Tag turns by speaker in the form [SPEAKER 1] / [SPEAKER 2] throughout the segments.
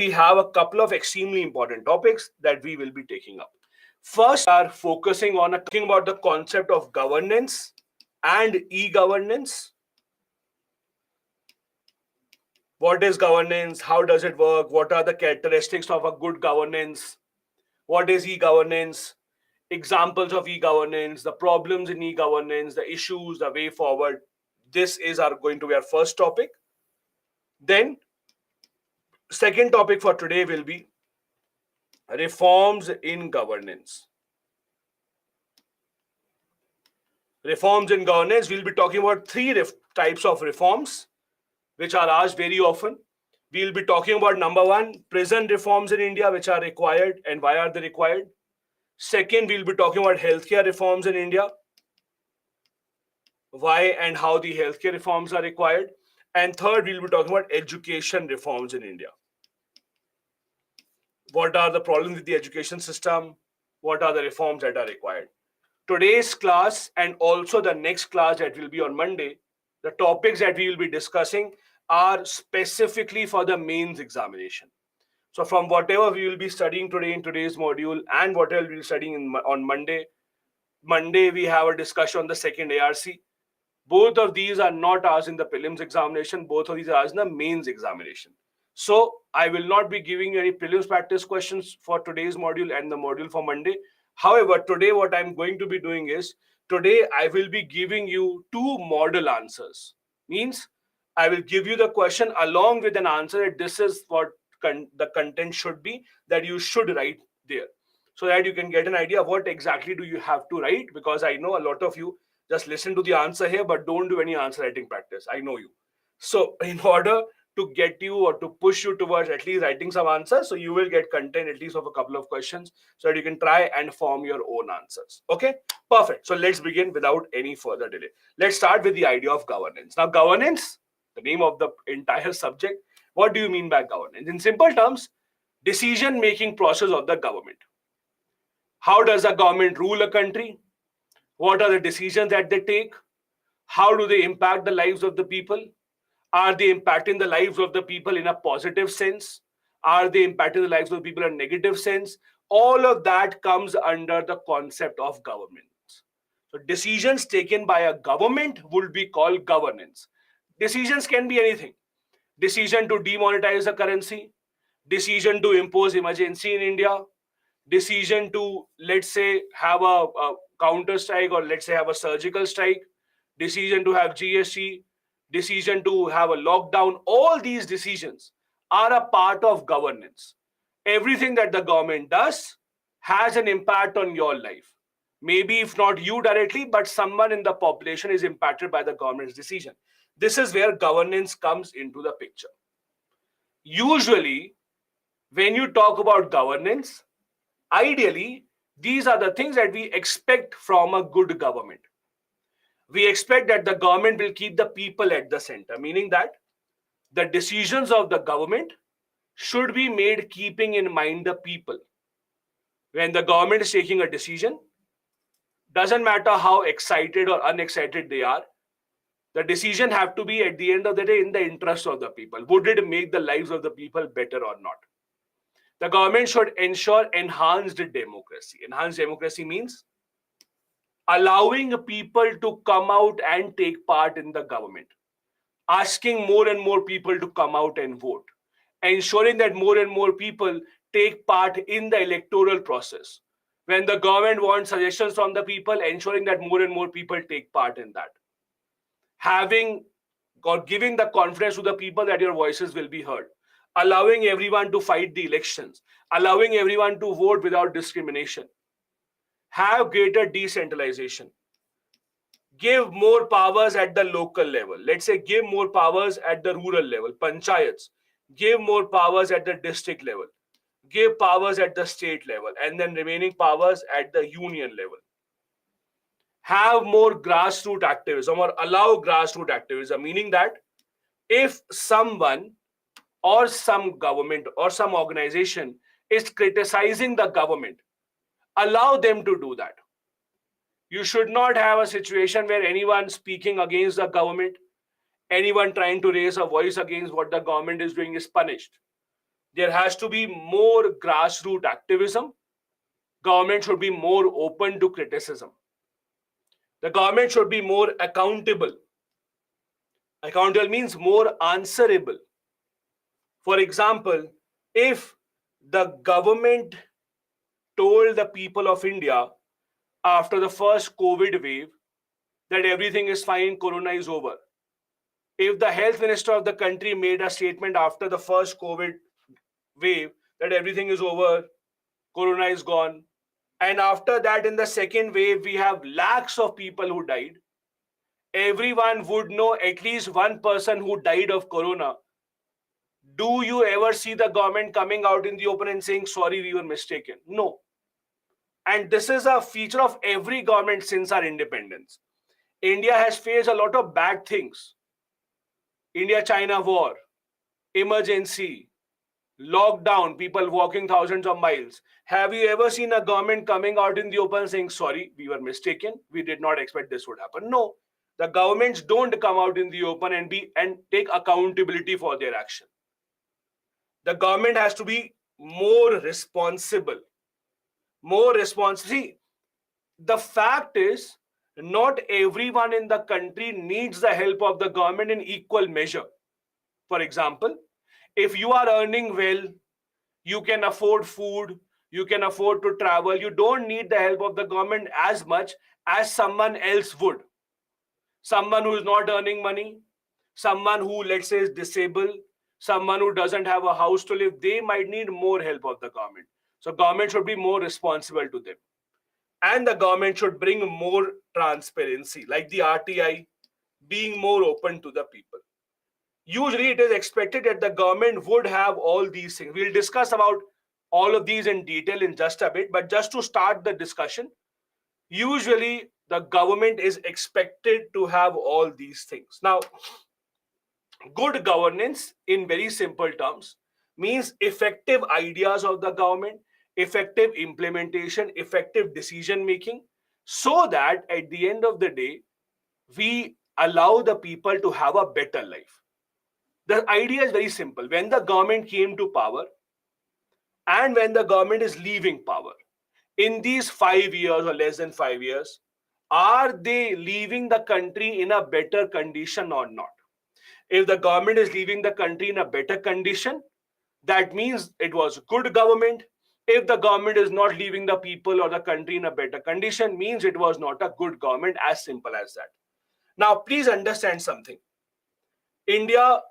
[SPEAKER 1] we have a couple of extremely important topics that we will be taking up. First, we are focusing on talking about the concept of governance and e-governance. What is governance? How does it work? What are the characteristics of a good governance? What is e-governance? Examples of e-governance, the problems in e-governance, the issues, the way forward. This is going to be our first topic. Then, second topic for today will be reforms in governance. Reforms in governance, we'll be talking about three types of reforms which are asked very often. We'll be talking about number one, prison reforms in India which are required and why are they required. Second, we'll be talking about healthcare reforms in India, why and how the healthcare reforms are required. And third, we'll be talking about education reforms in India. What are the problems with the education system? What are the reforms that are required? Today's class and also the next class that will be on Monday, the topics that we will be discussing are specifically for the mains examination. So from whatever we will be studying today in today's module and whatever we will be studying on Monday, we have a discussion on the second ARC. Both of these are not asked in the prelims examination. Both of these are asked in the mains examination. So I will not be giving you any prelims practice questions for today's module and the module for Monday. However, today what I'm going to be doing is, today I will be giving you two model answers. Means I will give you the question along with an answer that this is what the content should be that you should write there, so that you can get an idea of what exactly do you have to write, because I know a lot of you just listen to the answer here but don't do any answer writing practice. I know you. So in order to get you or to push you towards at least writing some answers, so you will get content at least of a couple of questions so that you can try and form your own answers. Okay, perfect. So let's begin without any further delay. Let's start with the idea of governance. Now, governance, the name of the entire subject. What do you mean by governance? In simple terms, decision-making process of the government. How does a government rule a country? What are the decisions that they take? How do they impact the lives of the people? Are they impacting the lives of the people in a positive sense? Are they impacting the lives of the people in a negative sense? All of that comes under the concept of government. So decisions taken by a government would be called governance. Decisions can be anything. Decision to demonetize the currency, decision to impose emergency in India, decision to, let's say, have a counter strike, or let's say have a surgical strike, decision to have GST, decision to have a lockdown. All these decisions are a part of governance. Everything that the government does has an impact on your life. Maybe if not you directly, but someone in the population is impacted by the government's decision. This is where governance comes into the picture. Usually, when you talk about governance, ideally, these are the things that we expect from a good government. We expect that the government will keep the people at the center, meaning that the decisions of the government should be made keeping in mind the people. When the government is taking a decision, doesn't matter how excited or unexcited they are, the decision have to be at the end of the day in the interest of the people. Would it make the lives of the people better or not? The government should ensure enhanced democracy. Enhanced democracy means allowing people to come out and take part in the government, asking more and more people to come out and vote, ensuring that more and more people take part in the electoral process. When the government wants suggestions from the people, ensuring that more and more people take part in that. Having or giving the confidence to the people that your voices will be heard. Allowing everyone to fight the elections. Allowing everyone to vote without discrimination. Have greater decentralization. Give more powers at the local level. Let's say give more powers at the rural level, panchayats. Give more powers at the district level. Give powers at the state level, and then remaining powers at the union level. Have more grassroots activism, or allow grassroots activism, meaning that if someone or some government or some organization is criticizing the government, allow them to do that. You should not have a situation where anyone speaking against the government, anyone trying to raise a voice against what the government is doing is punished. There has to be more grassroots activism. Government should be more open to criticism. The government should be more accountable. Accountable means more answerable. For example, if the government told the people of India after the first COVID wave that everything is fine, corona is over. If the health minister of the country made a statement after the first COVID wave that everything is over, corona is gone, and after that, in the second wave, we have lakhs of people who died, everyone would know at least one person who died of corona. Do you ever see the government coming out in the open and saying, sorry, we were mistaken? No. And this is a feature of every government since our independence. India has faced a lot of bad things. India-China war, emergency, lockdown, people walking thousands of miles. Have you ever seen a government coming out in the open saying, sorry, we were mistaken, we did not expect this would happen? No. The governments don't come out in the open and take accountability for their action. The government has to be more responsible. More responsible. See, the fact is, not everyone in the country needs the help of the government in equal measure. For example, if you are earning well, you can afford food, you can afford to travel, you don't need the help of the government as much as someone else would. Someone who is not earning money, someone who, let's say, is disabled, someone who doesn't have a house to live, they might need more help of the government. So government should be more responsible to them. And the government should bring more transparency, like the RTI being more open to the people. Usually it is expected that the government would have all these things. We'll discuss about all of these in detail in just a bit, but just to start the discussion, usually the government is expected to have all these things. Now, good governance in very simple terms means effective ideas of the government, effective implementation, effective decision making, so that at the end of the day, we allow the people to have a better life. The idea is very simple. When the government came to power and when the government is leaving power, in these 5 years or less than 5 years, are they leaving the country in a better condition or not? If the government is leaving the country in a better condition, that means it was good government. If the government is not leaving the people or the country in a better condition, means it was not a good government, as simple as that. Now, please understand something. India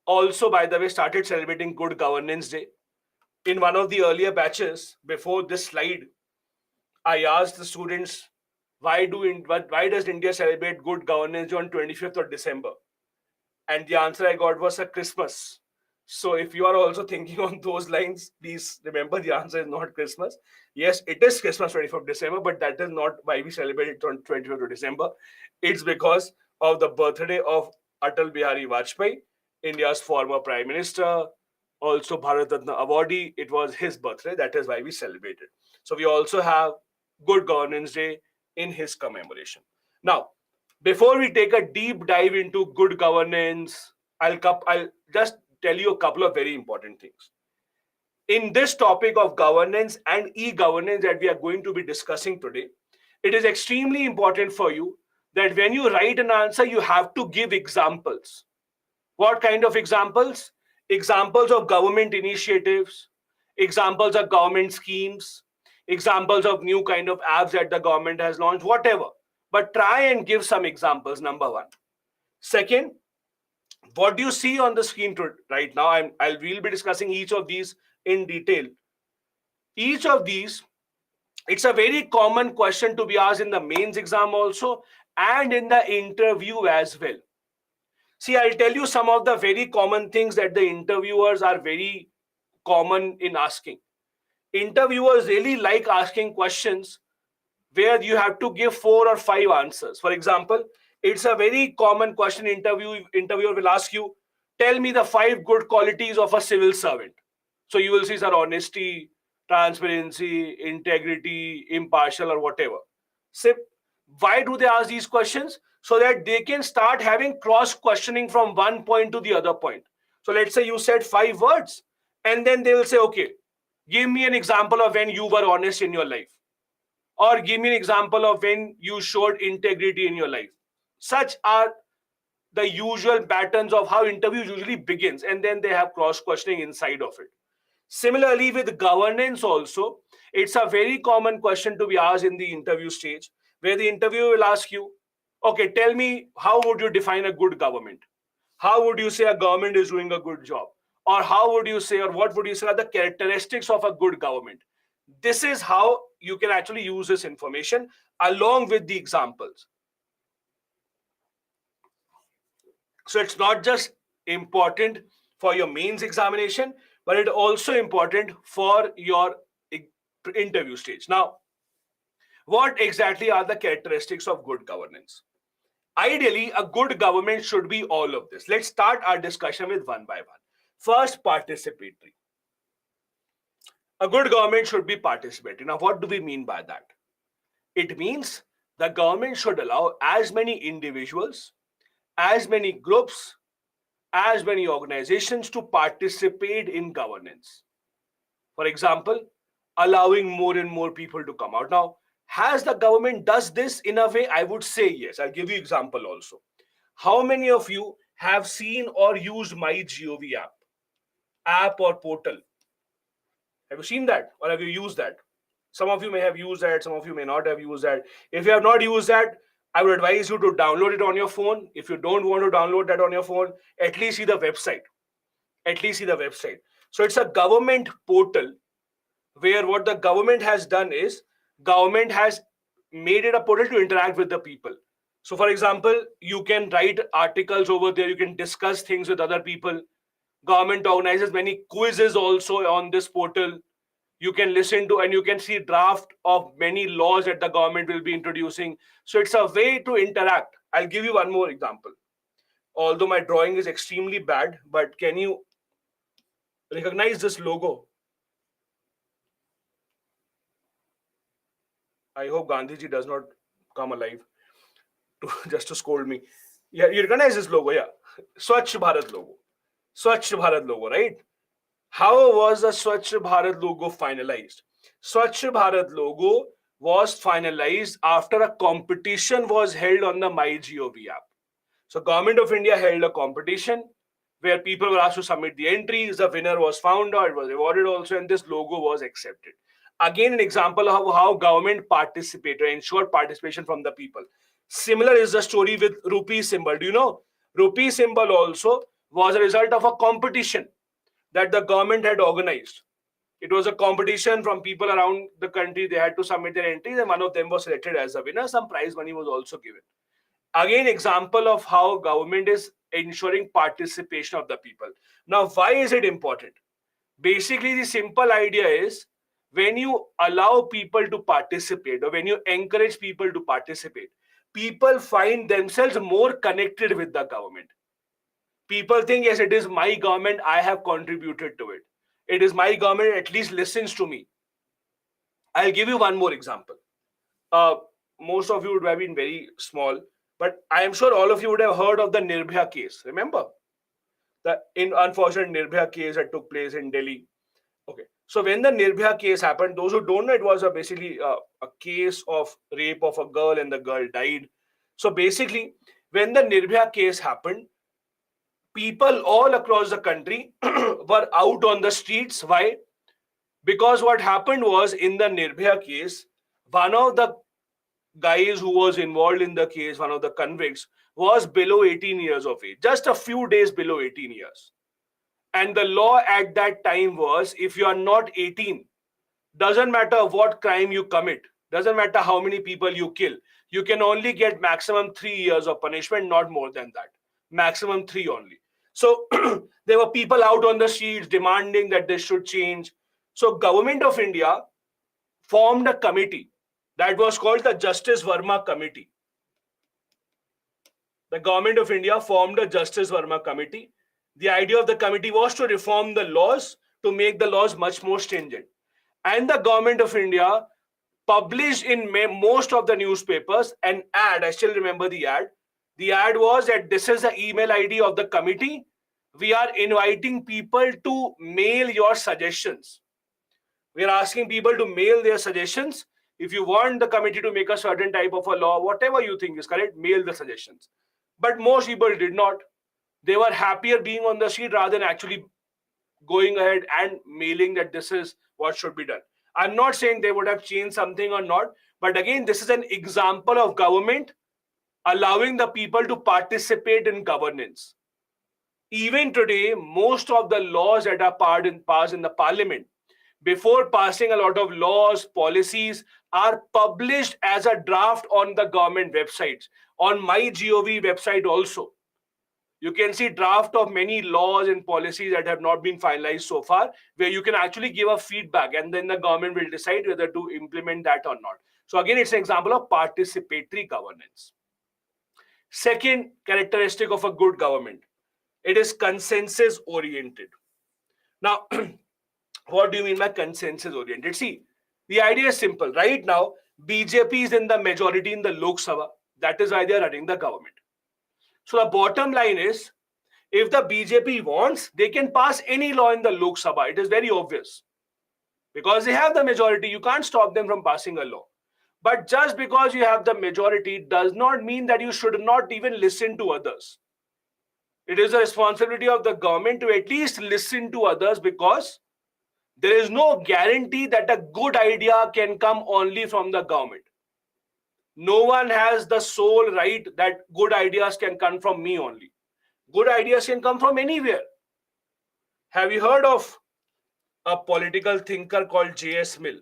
[SPEAKER 1] also, by the way, started celebrating Good Governance Day. In one of the earlier batches, before this slide, I asked the students, why does India celebrate Good Governance Day on 25th of December? And the answer I got was a Christmas. So if you are also thinking on those lines, please remember the answer is not Christmas. Yes, it is Christmas 25th of December, but that is not why we celebrate it on 25th of December. It's because of the birthday of Atal Bihari Vajpayee, India's former Prime Minister, also Bharat Ratna awardee. It was his birthday. That is why we celebrate it. So we also have Good Governance Day in his commemoration. Now, before we take a deep dive into good governance, I'll just tell you a couple of very important things. In this topic of governance and e-governance that we are going to be discussing today, it is extremely important for you that when you write an answer, you have to give examples. What kind of examples? Examples of government initiatives, examples of government schemes, examples of new kind of apps that the government has launched, whatever. But try and give some examples, number one. Second, what do you see on the screen right now? We'll be discussing each of these in detail. Each of these, it's a very common question to be asked in the mains exam also and in the interview as well. See, I'll tell you some of the very common things that the interviewers are very common in asking. Interviewers really like asking questions where you have to give 4 or 5 answers. For example, it's a very common question interviewer will ask you, tell me the 5 good qualities of a civil servant. So you will see, sir, honesty, transparency, integrity, impartial, or whatever. So why do they ask these questions? So that they can start having cross questioning from one point to the other point. So let's say you said 5 words. And then they will say, okay, give me an example of when you were honest in your life, or give me an example of when you showed integrity in your life. Such are the usual patterns of how interview usually begins, and then they have cross questioning inside of it. Similarly, with governance also, it's a very common question to be asked in the interview stage, where the interviewer will ask you, okay, tell me, how would you define a good government? How would you say a government is doing a good job? Or how would you say, or what would you say are the characteristics of a good government? This is how you can actually use this information along with the examples. So it's not just important for your mains examination, but it's also important for your interview stage. Now, what exactly are the characteristics of good governance? Ideally, a good government should be all of this. Let's start our discussion with one by one. First, participatory. A good government should be participatory. Now, what do we mean by that? It means the government should allow as many individuals, as many groups, as many organizations to participate in governance. For example, allowing more and more people to come out. Now, has the government does this in a way? I would say yes. I'll give you example also. How many of you have seen or used MyGov app or portal? Have you seen that or have you used that? Some of you may have used that, some of you may not have used that. If you have not used that, I would advise you to download it on your phone. If you don't want to download that on your phone, at least see the website. At least see the website. So it's a government portal where what the government has done is government has made it a portal to interact with the people. So for example, you can write articles over there, you can discuss things with other people. Government organizes many quizzes also on this portal. You can listen to and you can see draft of many laws that the government will be introducing. So it's a way to interact. I'll give you one more example. Although my drawing is extremely bad, but can you recognize this logo? I hope Gandhiji does not come alive just to scold me. Yeah, you recognize this logo, yeah. Swachh Bharat logo. Swachh Bharat logo, right? How was the Swachh Bharat logo finalized? Swachh Bharat logo was finalized after a competition was held on the MyGov app. So Government of India held a competition where people were asked to submit the entries. The winner was found out, it was awarded also, and this logo was accepted. Again, an example of how government participated, ensured participation from the people. Similar is the story with rupee symbol. Do you know? Rupee symbol also was a result of a competition that the government had organized. It was a competition from people around the country. They had to submit their entries, and one of them was selected as a winner. Some prize money was also given. Again, example of how government is ensuring participation of the people. Now, why is it important? Basically, the simple idea is when you allow people to participate or when you encourage people to participate, people find themselves more connected with the government. People think, yes, it is my government, I have contributed to it. It is my government, at least listens to me. I'll give you one more example. Most of you would have been very small, but I am sure all of you would have heard of the Nirbhaya case. Remember? The unfortunate Nirbhaya case that took place in Delhi. Okay. So when the Nirbhaya case happened, those who don't know, it was basically a case of rape of a girl and the girl died. So basically, when the Nirbhaya case happened, people all across the country were out on the streets. Why? Because what happened was in the Nirbhaya case, one of the guys who was involved in the case, one of the convicts, was below 18 years of age, just a few days below 18 years. And the law at that time was if you are not 18, doesn't matter what crime you commit, doesn't matter how many people you kill, you can only get maximum 3 years of punishment, not more than that. Maximum 3 only. So there were people out on the streets demanding that this should change. So Government of India formed a committee that was called the Justice Verma Committee. The Government of India formed a Justice Verma Committee. The idea of the committee was to reform the laws, to make the laws much more stringent. And the Government of India published in most of the newspapers an ad. I still remember the ad. The ad was that this is the email ID of the committee. we are inviting people to mail your suggestions. We are asking people to mail their suggestions. If you want the committee to make a certain type of a law, whatever you think is correct, mail the suggestions. But most people did not. They were happier being on the street rather than actually going ahead and mailing that this is what should be done. I'm not saying they would have changed something or not, but again, this is an example of government allowing the people to participate in governance. Even today, most of the laws that are passed in the parliament, before passing a lot of laws, policies, are published as a draft on the government websites. On MyGov website also, you can see draft of many laws and policies that have not been finalized so far, where you can actually give a feedback and then the government will decide whether to implement that or not. So again, it's an example of participatory governance. Second characteristic of a good government, it is consensus oriented. Now, what do you mean by consensus oriented? See, the idea is simple. Right now, BJP is in the majority in the Lok Sabha. That is why they are running the government. So the bottom line is, if the BJP wants, they can pass any law in the Lok Sabha. It is very obvious. Because they have the majority, you can't stop them from passing a law. But just because you have the majority does not mean that you should not even listen to others. It is the responsibility of the government to at least listen to others, because there is no guarantee that a good idea can come only from the government. No one has the sole right that good ideas can come from me only. Good ideas can come from anywhere. Have you heard of a political thinker called J.S. Mill?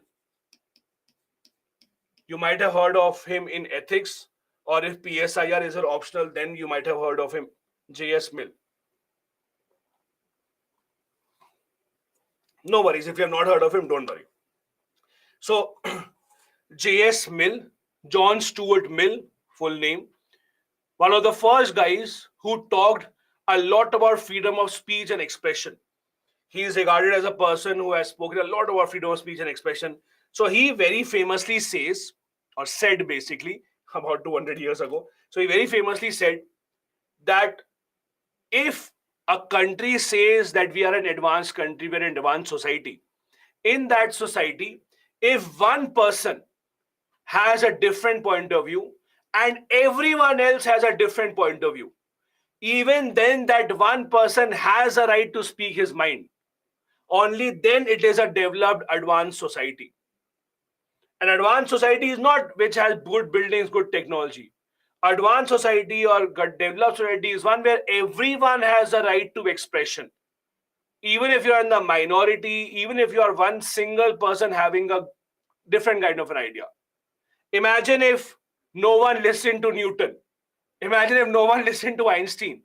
[SPEAKER 1] You might have heard of him in ethics, or if PSIR is an optional, then you might have heard of him, J.S. Mill. No worries, if you have not heard of him, don't worry. So, J.S. Mill, John Stuart Mill, full name, one of the first guys who talked a lot about freedom of speech and expression. He is regarded as a person who has spoken a lot about freedom of speech and expression. So he very famously says, or said basically, about 200 years ago. So he very famously said that if a country says that we are an advanced country, we're an advanced society, in that society, if one person has a different point of view and everyone else has a different point of view, even then that one person has a right to speak his mind. Only then it is a developed advanced society. An advanced society is not which has good buildings, good technology. Advanced society or developed society is one where everyone has a right to expression. Even if you are in the minority, even if you are one single person having a different kind of an idea. Imagine if no one listened to Newton. Imagine if no one listened to Einstein.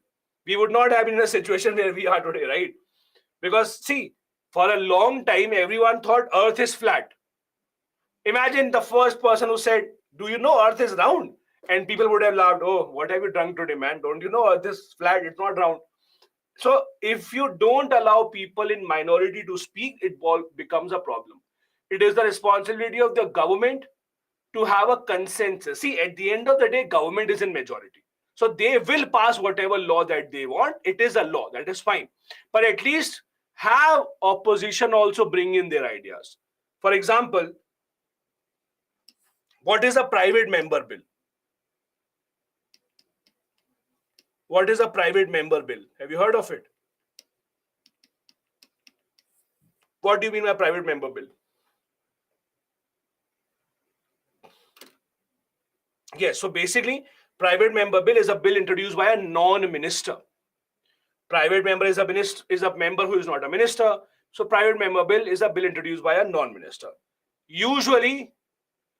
[SPEAKER 1] We would not have been in a situation where we are today, right? Because see, for a long time, everyone thought Earth is flat. Imagine the first person who said, do you know Earth is round? And people would have laughed, oh, what have you drunk today, man? Don't you know Earth is flat, it's not round. So if you don't allow people in minority to speak, it becomes a problem. It is the responsibility of the government to have a consensus. See, at the end of the day, government is in majority. So they will pass whatever law that they want. It is a law, that is fine. But at least have opposition also bring in their ideas. For example, what is a private member bill? What is a private member bill? Have you heard of it? What do you mean by private member bill? Yes, so basically, private member bill is a bill introduced by a non-minister. Private member is a member who is not a minister. So private member bill is a bill introduced by a non-minister. Usually,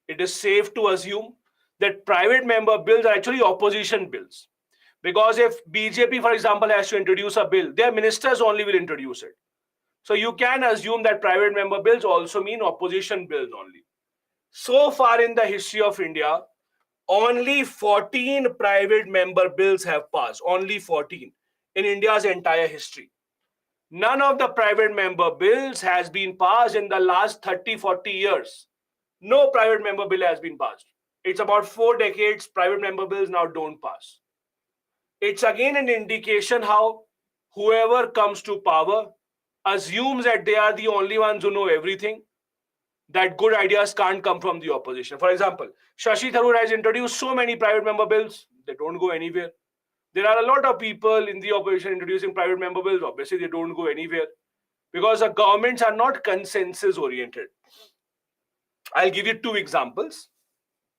[SPEAKER 1] it is safe to assume that private member bills are actually opposition bills. Because if BJP, for example, has to introduce a bill, their ministers only will introduce it. So you can assume that private member bills also mean opposition bills only. So far in the history of India, only 14 private member bills have passed. Only 14 in India's entire history. None of the private member bills has been passed in the last 30-40 years. No private member bill has been passed. It's about 4 decades private member bills now don't pass. It's again an indication how whoever comes to power assumes that they are the only ones who know everything, that good ideas can't come from the opposition. For example, Shashi Tharoor has introduced so many private member bills, they don't go anywhere. There are a lot of people in the opposition introducing private member bills, obviously they don't go anywhere because the governments are not consensus oriented. I'll give you two examples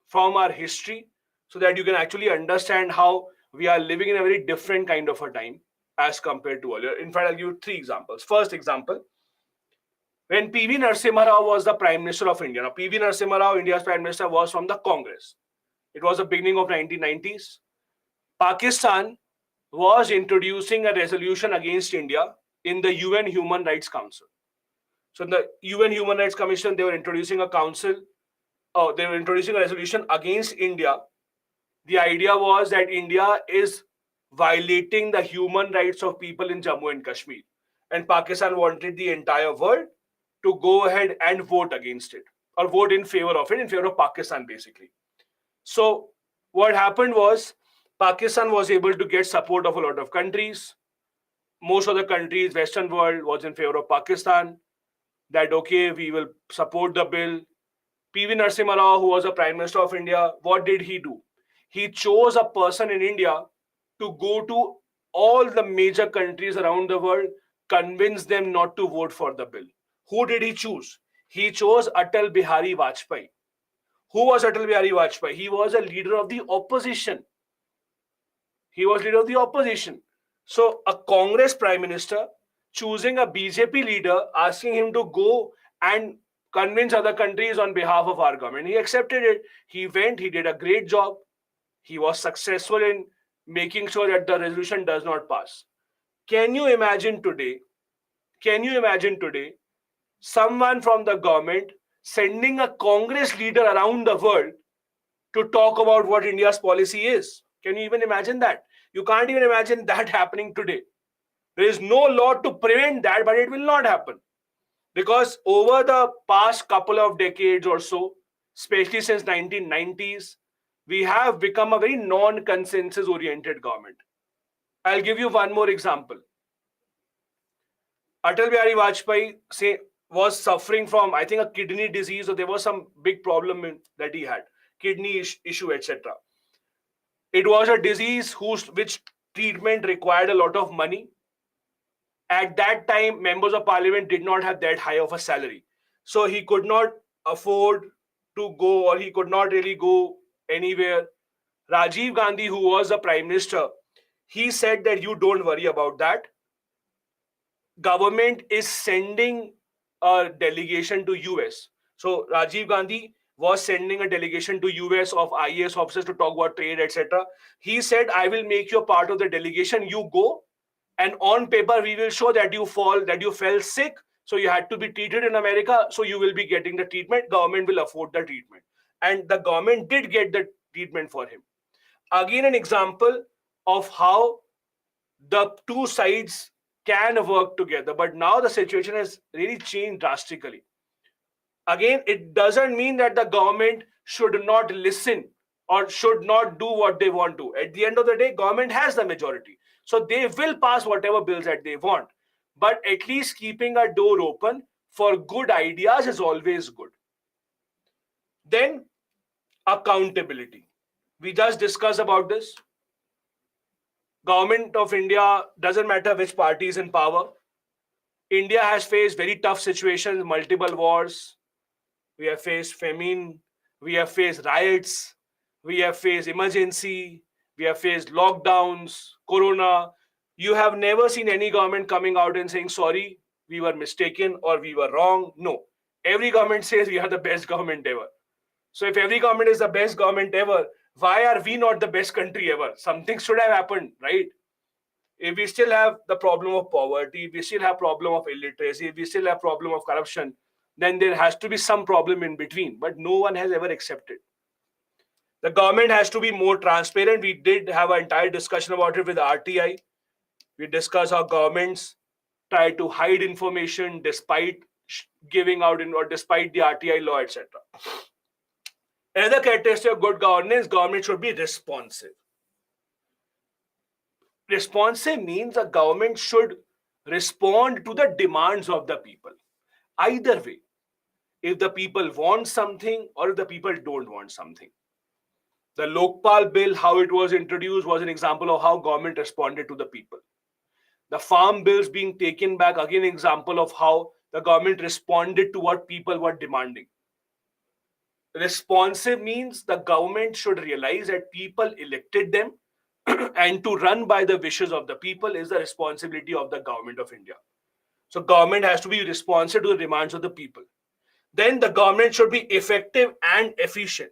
[SPEAKER 1] from our history so that you can actually understand how we are living in a very different kind of a time as compared to earlier. In fact, I'll give you three examples. First example, when P.V. Narasimha Rao was the Prime Minister of India. Now, P.V. Narasimha Rao, India's Prime Minister, was from the Congress. It was the beginning of 1990s. Pakistan was introducing a resolution against India in the UN Human Rights Council. So in the UN Human Rights Commission, they were introducing a they were introducing a resolution against India. The idea was that India is violating the human rights of people in Jammu and Kashmir. And Pakistan wanted the entire world to go ahead and vote against it or vote in favor of it, in favor of Pakistan, basically. So what happened was Pakistan was able to get support of a lot of countries. Most of the countries, Western world, was in favor of Pakistan, that okay, we will support the bill. P.V. Narasimha Rao, who was the Prime Minister of India, what did he do? He chose a person in India to go to all the major countries around the world, convince them not to vote for the bill. Who did he choose? He chose Atal Bihari Vajpayee. Who was Atal Bihari Vajpayee? He was a leader of the opposition. He was leader of the opposition. So a Congress Prime Minister choosing a BJP leader, asking him to go and convince other countries on behalf of our government. He accepted it. He went, he did a great job. He was successful in making sure that the resolution does not pass. Can you imagine today? Can you imagine today someone from the government sending a Congress leader around the world to talk about what India's policy is? Can you even imagine that? You can't even imagine that happening today. There is no law to prevent that, but it will not happen. Because over the past couple of decades or so, especially since 1990s, we have become a very non-consensus oriented government. I'll give you one more example. Atal Bihari Vajpayee was suffering from, I think, a kidney disease, or there was some big problem that he had, kidney issue, etc. It was a disease which treatment required a lot of money. At that time, members of parliament did not have that high of a salary. So he could not afford to go, or he could not really go anywhere. Rajiv Gandhi, who was the prime minister, he said that you don't worry about that. Government is sending a delegation to US. So Rajiv Gandhi was sending a delegation to US of IAS officers to talk about trade, etc. He said, I will make you a part of the delegation. You go, and on paper we will show that you fell sick, so you had to be treated in America, so you will be getting the treatment. Government will afford the treatment. And the government did get the treatment for him. Again, an example of how the two sides can work together. But now the situation has really changed drastically. Again, it doesn't mean that the government should not listen or should not do what they want to. At the end of the day, government has the majority. So they will pass whatever bills that they want. But at least keeping a door open for good ideas is always good. Then, accountability. We just discussed about this. Government of India, doesn't matter which party is in power. India has faced very tough situations, multiple wars. We have faced famine. We have faced riots. We have faced emergency. We have faced lockdowns, corona. You have never seen any government coming out and saying, sorry, we were mistaken or we were wrong. No. Every government says we are the best government ever. So if every government is the best government ever, why are we not the best country ever? Something should have happened, right? If we still have the problem of poverty, if we still have problem of illiteracy, if we still have problem of corruption, then there has to be some problem in between. But no one has ever accepted. The government has to be more transparent. We did have an entire discussion about it with RTI. We discussed how governments try to hide information despite giving out or despite the RTI law, etc. Another characteristic of good governance, government should be responsive. Responsive means the government should respond to the demands of the people. Either way, if the people want something or if the people don't want something. The Lokpal bill, how it was introduced, was an example of how government responded to the people. The farm bills being taken back, again, an example of how the government responded to what people were demanding. Responsive means the government should realize that people elected them and to run by the wishes of the people is the responsibility of the government of India. So government has to be responsive to the demands of the people. Then the government should be effective and efficient.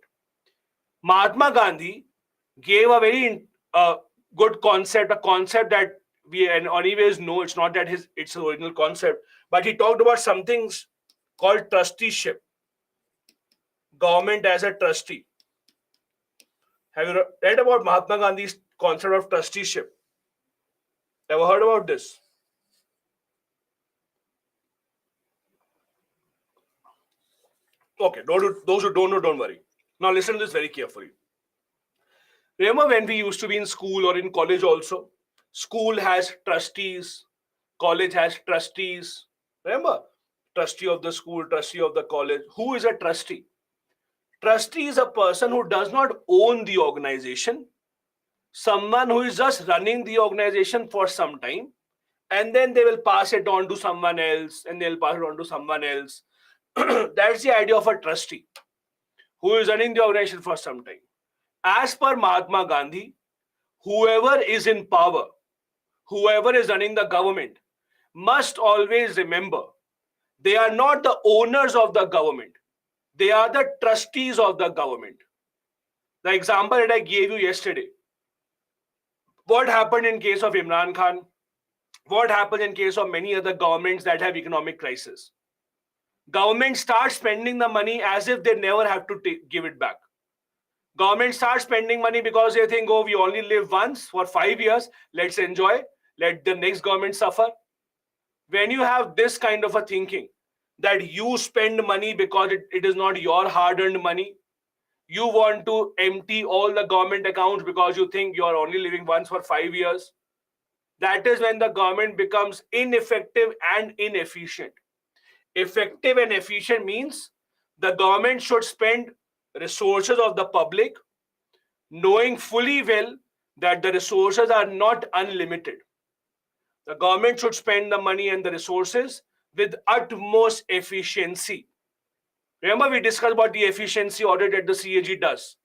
[SPEAKER 1] Mahatma Gandhi gave a very good concept, a concept that we anyways know it's not that it's original concept, but he talked about something called trusteeship. Government as a trustee. Have you read about Mahatma Gandhi's concept of trusteeship? Ever heard about this? Okay, those who don't know, don't worry. Now listen to this very carefully. Remember when we used to be in school or in college also? School has trustees, college has trustees. Remember? Trustee of the school, trustee of the college. Who is a trustee? Trustee is a person who does not own the organization, someone who is just running the organization for some time, and then they will pass it on to someone else, and they'll pass it on to someone else. That's the idea of a trustee who is running the organization for some time. As per Mahatma Gandhi, whoever is in power, whoever is running the government, must always remember they are not the owners of the government. They are the trustees of the government. The example that I gave you yesterday. What happened in case of Imran Khan? What happened in case of many other governments that have economic crisis? Government starts spending the money as if they never have to give it back. Government starts spending money because they think, oh, we only live once for 5 years. Let's enjoy. Let the next government suffer. When you have this kind of a thinking that you spend money because it is not your hard-earned money, you want to empty all the government accounts because you think you are only living once for 5 years, that is when the government becomes ineffective and inefficient. Effective and efficient means the government should spend resources of the public knowing fully well that the resources are not unlimited. The government should spend the money and the resources with utmost efficiency. Remember, we discussed about the efficiency audit that the CAG does.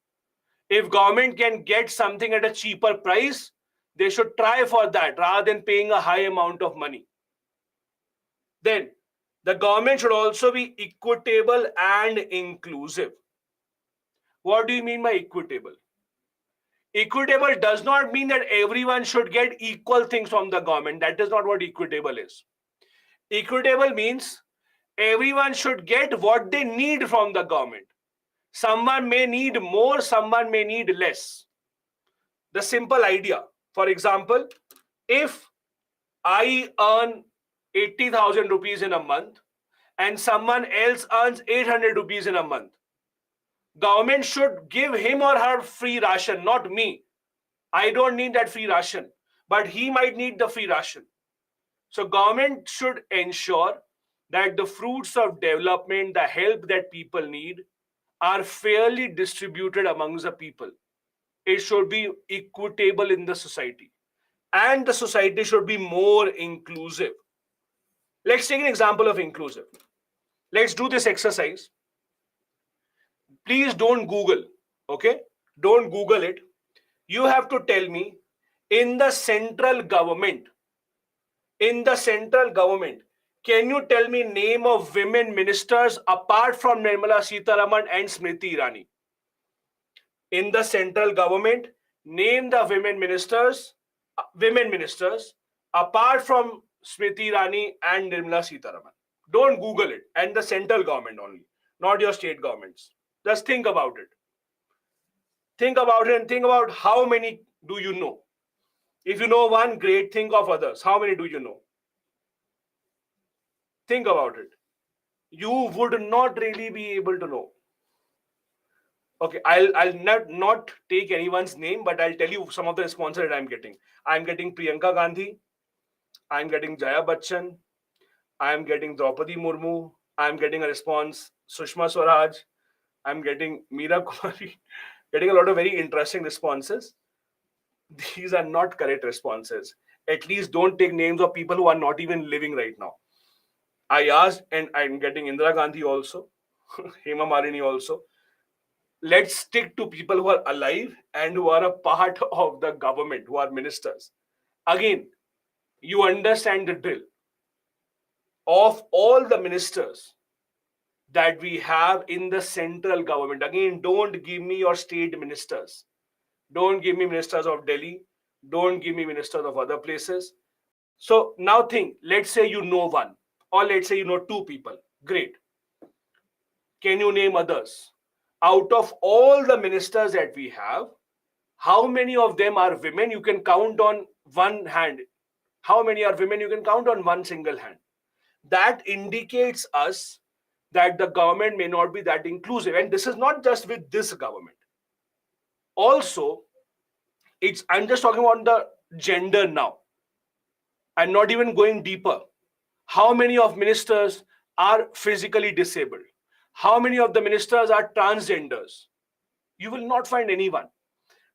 [SPEAKER 1] If government can get something at a cheaper price, they should try for that rather than paying a high amount of money. Then, the government should also be equitable and inclusive. What do you mean by equitable? Equitable does not mean that everyone should get equal things from the government. That is not what equitable is. Equitable means everyone should get what they need from the government. Someone may need more, someone may need less. The simple idea, for example, if I earn 80,000 rupees in a month and someone else earns 800 rupees in a month, government should give him or her free ration, not me. I don't need that free ration, but he might need the free ration. So government should ensure that the fruits of development, the help that people need, are fairly distributed amongst the people. It should be equitable in the society. And the society should be more inclusive. Let's take an example of inclusive. Let's do this exercise. Please don't Google, okay? Don't Google it. You have to tell me in the central government, can you tell me name of women ministers apart from Nirmala Sitharaman and Smriti Irani? In the central government, name the women ministers apart from Smriti Irani and Nirmala Sitharaman. Don't Google it. And the central government only, not your state governments. Just think about it. Think about it and think about how many do you know. If you know one, great, think of others. How many do you know? Think about it. You would not really be able to know. Okay, I'll not take anyone's name, but I'll tell you some of the responses that I'm getting. I'm getting Priyanka Gandhi. I'm getting Jaya Bachchan. I'm getting Draupadi Murmu. I'm getting a response Sushma Swaraj. I'm getting Meera Kumari. Getting a lot of very interesting responses. These are not correct responses. At least don't take names of people who are not even living right now. I asked, and I'm getting Indira Gandhi also, Hema Malini also. Let's stick to people who are alive and who are a part of the government, who are ministers. Again, you understand the drill. Of all the ministers that we have in the central government, again, don't give me your state ministers. Don't give me ministers of Delhi. Don't give me ministers of other places. So now think, let's say you know one, or let's say you know two people. Great. Can you name others? Out of all the ministers that we have, how many of them are women? You can count on one hand. How many are women? You can count on one single hand. That indicates us that the government may not be that inclusive. And this is not just with this government. Also, I'm just talking about the gender now. I'm not even going deeper. How many of ministers are physically disabled? How many of the ministers are transgenders? You will not find anyone.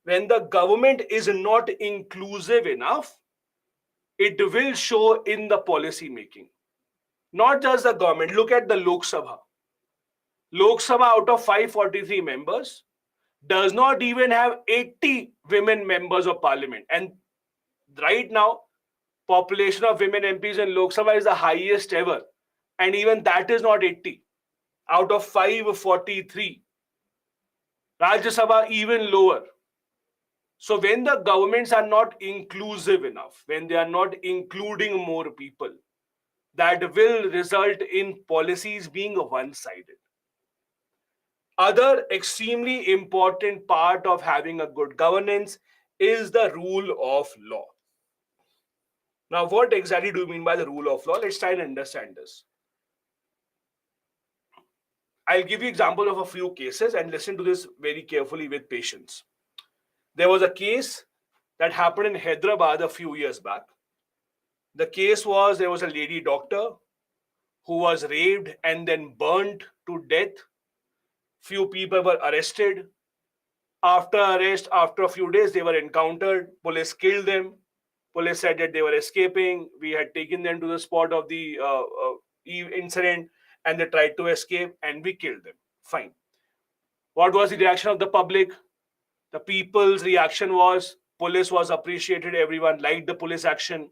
[SPEAKER 1] When the government is not inclusive enough, it will show in the policy making. Not just the government. Look at the Lok Sabha. Lok Sabha, out of 543 members, does not even have 80 women members of parliament. And right now, population of women MPs in Lok Sabha is the highest ever. And even that is not 80 out of 543. Rajya Sabha even lower. So when the governments are not inclusive enough, when they are not including more people, that will result in policies being one-sided. Other extremely important part of having a good governance is the rule of law. Now, what exactly do you mean by the rule of law? Let's try and understand this. I'll give you example of a few cases and listen to this very carefully with patience. There was a case that happened in Hyderabad a few years back. The case was there was a lady doctor who was raped and then burnt to death. Few people were arrested. After arrest, after a few days, they were encountered. Police killed them. Police said that they were escaping. We had taken them to the spot of the incident and they tried to escape and we killed them. Fine. What was the reaction of the public? The people's reaction was police was appreciated. Everyone liked the police action.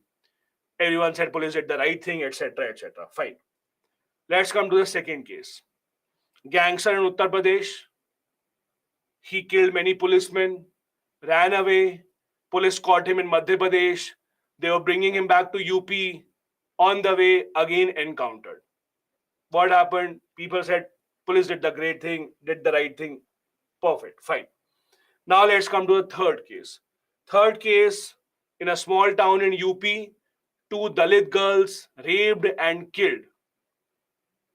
[SPEAKER 1] Everyone said police did the right thing, etc., etc. Fine. Let's come to the second case. Gangster in Uttar Pradesh. He killed many policemen, ran away. Police caught him in Madhya Pradesh. They were bringing him back to UP. On the way, again encountered. What happened? People said police did the great thing, did the right thing. Perfect, fine. Now let's come to the third case. Third case, in a small town in UP, two Dalit girls raped and killed.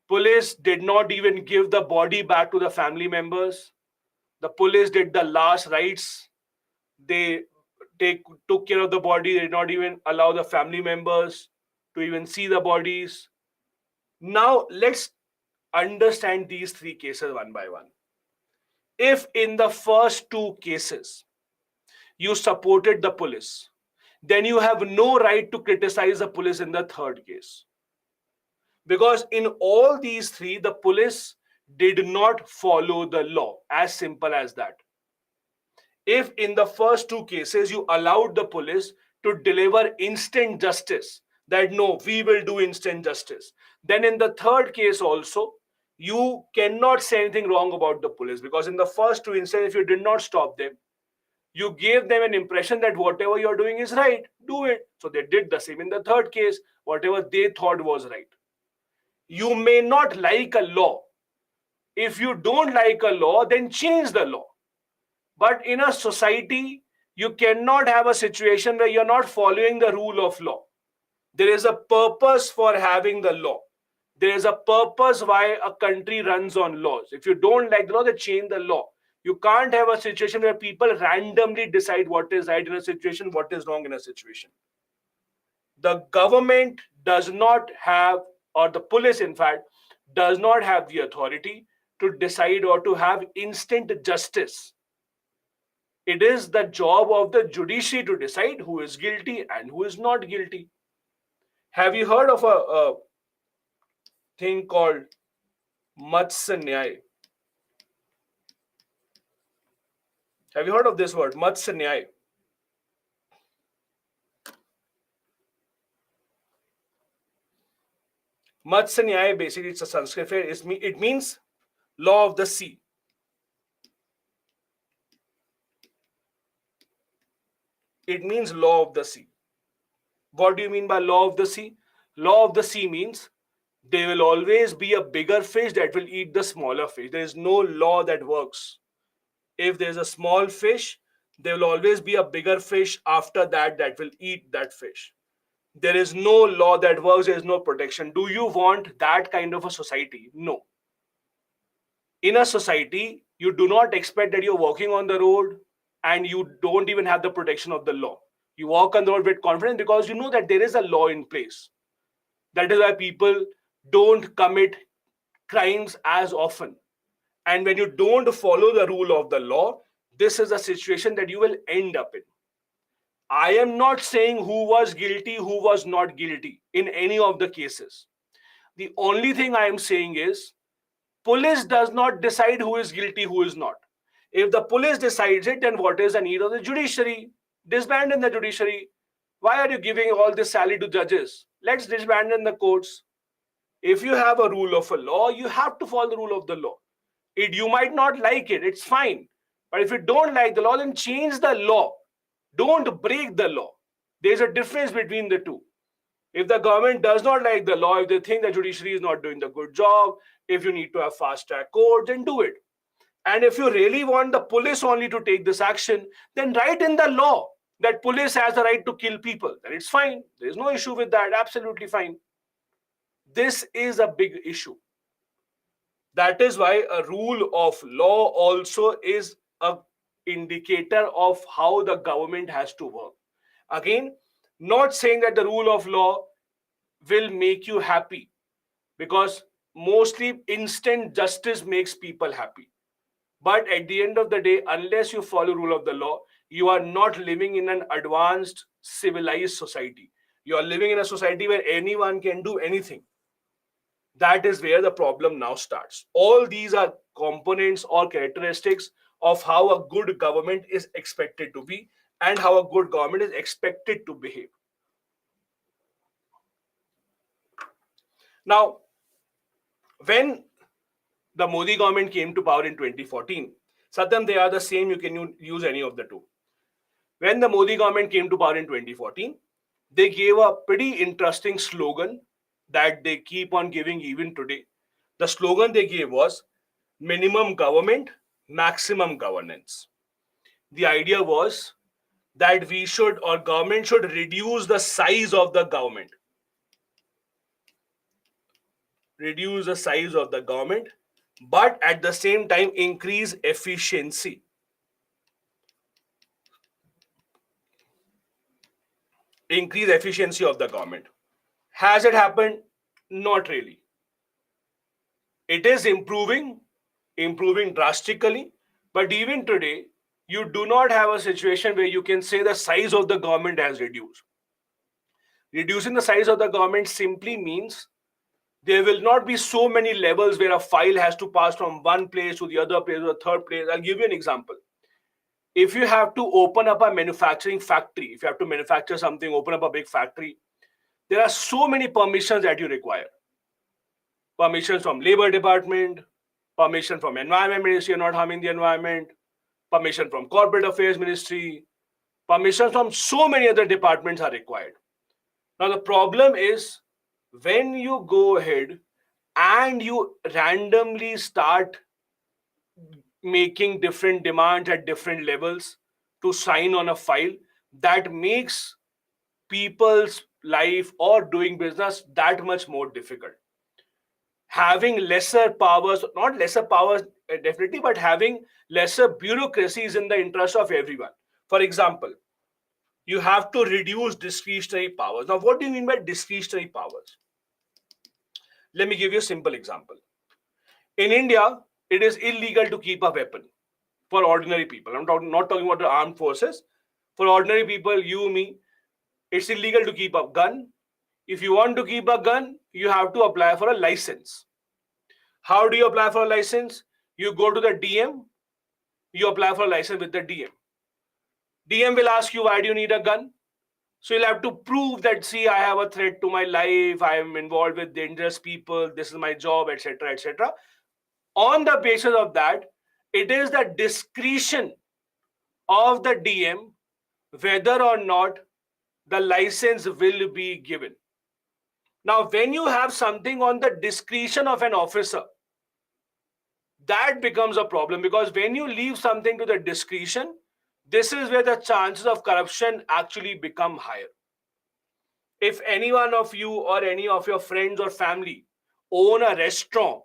[SPEAKER 1] Police did not even give the body back to the family members. The police did the last rites. They took care of the body. They did not even allow the family members to even see the bodies. Now let's understand these three cases one by one. If in the first two cases you supported the police, then you have no right to criticize the police in the third case. Because in all these three, the police did not follow the law. As simple as that. If in the first two cases you allowed the police to deliver instant justice, that no, we will do instant justice, then in the third case also, you cannot say anything wrong about the police, because in the first two instances, if you did not stop them, you gave them an impression that whatever you're doing is right, do it. So they did the same in the third case, whatever they thought was right. You may not like a law. If you don't like a law, then change the law. But in a society, you cannot have a situation where you're not following the rule of law. There is a purpose for having the law. There is a purpose why a country runs on laws. If you don't like the law, then change the law. You can't have a situation where people randomly decide what is right in a situation, what is wrong in a situation. The government does not have, or the police, in fact, does not have the authority to decide or to have instant justice. It is the job of the judiciary to decide who is guilty and who is not guilty. Have you heard of a thing called Matsya Nyay? Have you heard of this word, Matsya Nyay? Matsya Nyay, basically, it's a Sanskrit word. It means law of the sea. It means law of the sea. What do you mean by law of the sea? Law of the sea means there will always be a bigger fish that will eat the smaller fish. There is no law that works. If there's a small fish, there will always be a bigger fish after that that will eat that fish. There is no law that works, there is no protection. Do you want that kind of a society? No. In a society, you do not expect that you're walking on the road and you don't even have the protection of the law. You walk on the road with confidence because you know that there is a law in place. That is why people don't commit crimes as often. And when you don't follow the rule of the law, this is a situation that you will end up in. I am not saying who was guilty, who was not guilty in any of the cases. The only thing I am saying is police does not decide who is guilty, who is not. If the police decides it, then what is the need of the judiciary? Disband in the judiciary. Why are you giving all this salary to judges? Let's disband in the courts. If you have a rule of a law, you have to follow the rule of the law. You might not like it, it's fine. But if you don't like the law, then change the law. Don't break the law. There's a difference between the two. If the government does not like the law, if they think the judiciary is not doing the good job, if you need to have fast track court, then do it. And if you really want the police only to take this action, then write in the law that police has the right to kill people. Then it's fine. There's no issue with that. Absolutely fine. This is a big issue. That is why a rule of law also is a indicator of how the government has to work. Again, not saying that the rule of law will make you happy, because mostly instant justice makes people happy. But at the end of the day, unless you follow rule of the law, you are not living in an advanced civilized society. You are living in a society where anyone can do anything. That is where the problem now starts. All these are components or characteristics of how a good government is expected to be and how a good government is expected to behave. Now, when the Modi government came to power in 2014, Satyam, they are the same, you can use any of the two. When the Modi government came to power in 2014, they gave a pretty interesting slogan that they keep on giving even today. The slogan they gave was minimum government, maximum governance. The idea was that we should, or government should, reduce the size of the government. Reduce the size of the government, but at the same time increase efficiency. Increase efficiency of the government. Has it happened? Not really. It is improving drastically, but even today, you do not have a situation where you can say the size of the government has reduced. Reducing the size of the government simply means there will not be so many levels where a file has to pass from one place to the other place to the third place. I'll give you an example. If you have to open up a manufacturing factory, if you have to manufacture something, open up a big factory, there are so many permissions that you require. Permissions from Labor Department, permission from Environment Ministry, you're not harming the environment, permission from Corporate Affairs Ministry, permissions from so many other departments are required. Now the problem is when you go ahead and you randomly start making different demands at different levels to sign on a file, that makes people's life or doing business that much more difficult. Having lesser powers, not lesser powers definitely, but having lesser bureaucracy is in the interest of everyone. For example, you have to reduce discretionary powers. Now, what do you mean by discretionary powers? Let me give you a simple example. In India, it is illegal to keep a weapon for ordinary people. Not talking about the armed forces. For ordinary people, you, me, it's illegal to keep a gun. If you want to keep a gun, you have to apply for a license. How do you apply for a license? You go to the DM, you apply for a license with the DM. DM will ask you, why do you need a gun? So you'll have to prove that, see, I have a threat to my life, I am involved with dangerous people, this is my job, etc., etc. On the basis of that, it is the discretion of the DM whether or not the license will be given. Now, when you have something on the discretion of an officer, that becomes a problem, because when you leave something to the discretion, this is where the chances of corruption actually become higher. If any one of you or any of your friends or family own a restaurant,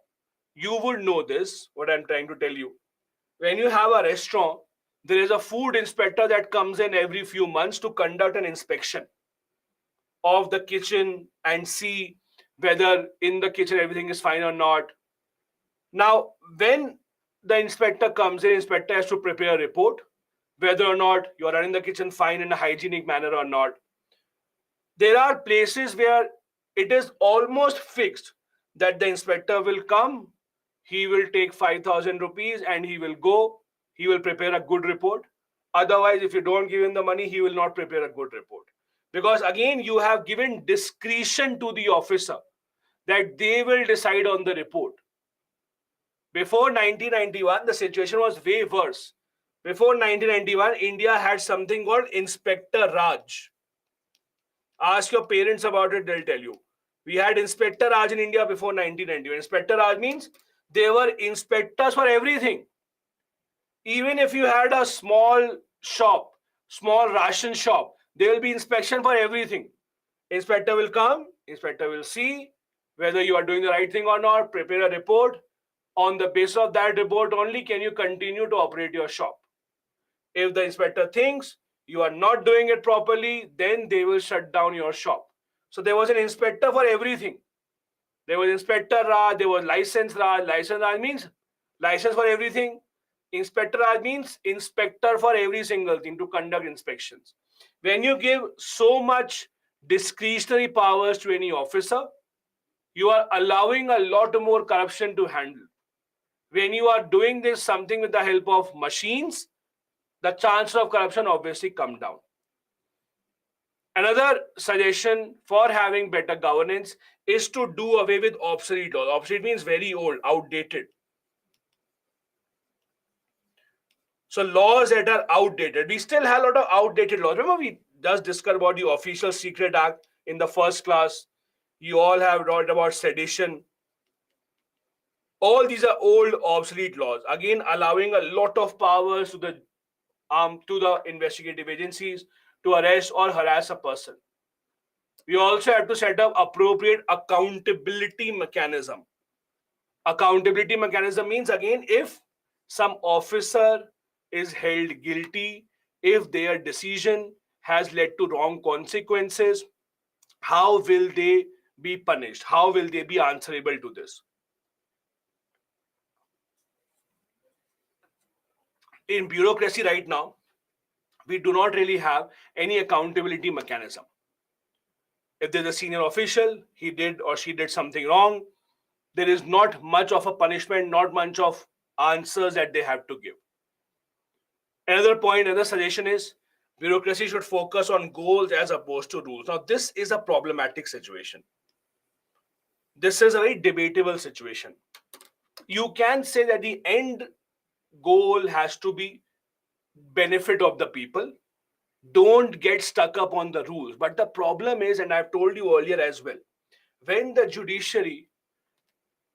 [SPEAKER 1] you would know this, what I'm trying to tell you. When you have a restaurant, there is a food inspector that comes in every few months to conduct an inspection of the kitchen and see whether in the kitchen everything is fine or not. Now, when the inspector comes in, inspector has to prepare a report whether or not you are running the kitchen fine in a hygienic manner or not. There are places where it is almost fixed that the inspector will come, he will take 5,000 rupees and he will go, he will prepare a good report. Otherwise, if you don't give him the money, he will not prepare a good report. Because again, you have given discretion to the officer that they will decide on the report. Before 1991, the situation was way worse. Before 1991, India had something called Inspector Raj. Ask your parents about it, they'll tell you. We had Inspector Raj in India before 1991. Inspector Raj means there were inspectors for everything. Even if you had a small shop, small ration shop, there will be inspection for everything. Inspector will come, inspector will see whether you are doing the right thing or not, prepare a report. On the basis of that report only can you continue to operate your shop. If the inspector thinks you are not doing it properly, then they will shut down your shop. So there was an inspector for everything. There was Inspector Raj, there was License Raj. License Raj means license for everything. Inspector Raj means inspector for every single thing to conduct inspections. When you give so much discretionary powers to any officer, you are allowing a lot more corruption to handle. When you are doing this something with the help of machines, the chances of corruption obviously come down. Another suggestion for having better governance is to do away with obsolete laws. Obsolete means very old, outdated. So laws that are outdated. We still have a lot of outdated laws. Remember, we just discussed about the Official Secret Act in the first class. You all have read about sedition. All these are old, obsolete laws. Again, allowing a lot of powers to the investigative agencies to arrest or harass a person. We also have to set up appropriate accountability mechanism. Accountability mechanism means, again, if some officer is held guilty, if their decision has led to wrong consequences, how will they be punished? How will they be answerable to this? In bureaucracy right now, we do not really have any accountability mechanism. If there's a senior official, he did or she did something wrong, there is not much of a punishment, not much of answers that they have to give. Another point, another suggestion is bureaucracy should focus on goals as opposed to rules. Now, this is a problematic situation. This is a very debatable situation. You can say that the end goal has to be benefit of the people. Don't get stuck up on the rules. But the problem is, and I've told you earlier as well, when the judiciary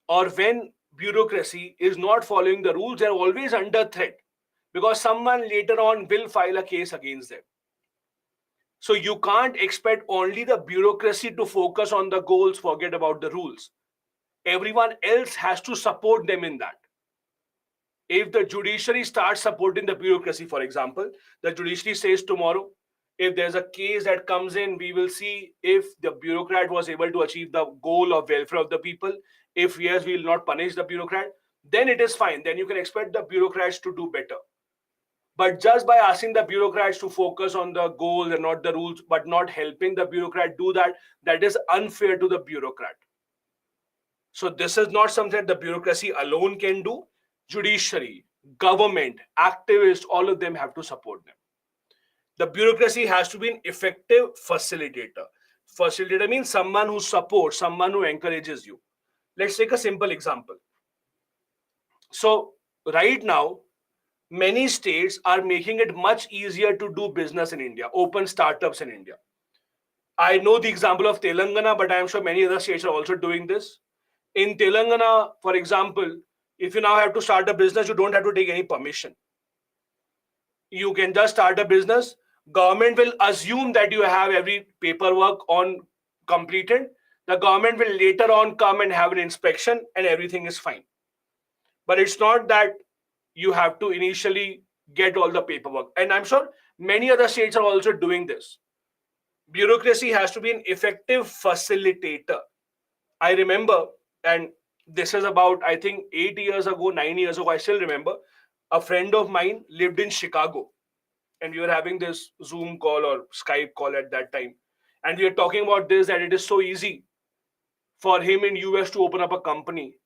[SPEAKER 1] or when bureaucracy is not following the rules, they're always under threat because someone later on will file a case against them. So you can't expect only the bureaucracy to focus on the goals, forget about the rules. Everyone else has to support them in that. If the judiciary starts supporting the bureaucracy, for example, the judiciary says tomorrow, if there's a case that comes in, we will see if the bureaucrat was able to achieve the goal of welfare of the people. If yes, we will not punish the bureaucrat, then it is fine. Then you can expect the bureaucrats to do better. But just by asking the bureaucrats to focus on the goals and not the rules, but not helping the bureaucrat do that, that is unfair to the bureaucrat. So this is not something that the bureaucracy alone can do. Judiciary, government, activists, all of them have to support them. The bureaucracy has to be an effective facilitator. Facilitator means someone who supports, someone who encourages you. Let's take a simple example. So right now, many states are making it much easier to do business in India, open startups in India. I know the example of Telangana, but I am sure many other states are also doing this. In Telangana, for example, if you now have to start a business, you don't have to take any permission. You can just start a business. Government will assume that you have every paperwork on completed. The government will later on come and have an inspection and everything is fine. But it's not that you have to initially get all the paperwork. And I'm sure many other states are also doing this. Bureaucracy has to be an effective facilitator. I remember, and this is about, I think, 8 years ago, 9 years ago, I still remember, a friend of mine lived in Chicago. And we were having this Zoom call or Skype call at that time. And we were talking about this, that it is so easy for him in US to open up a company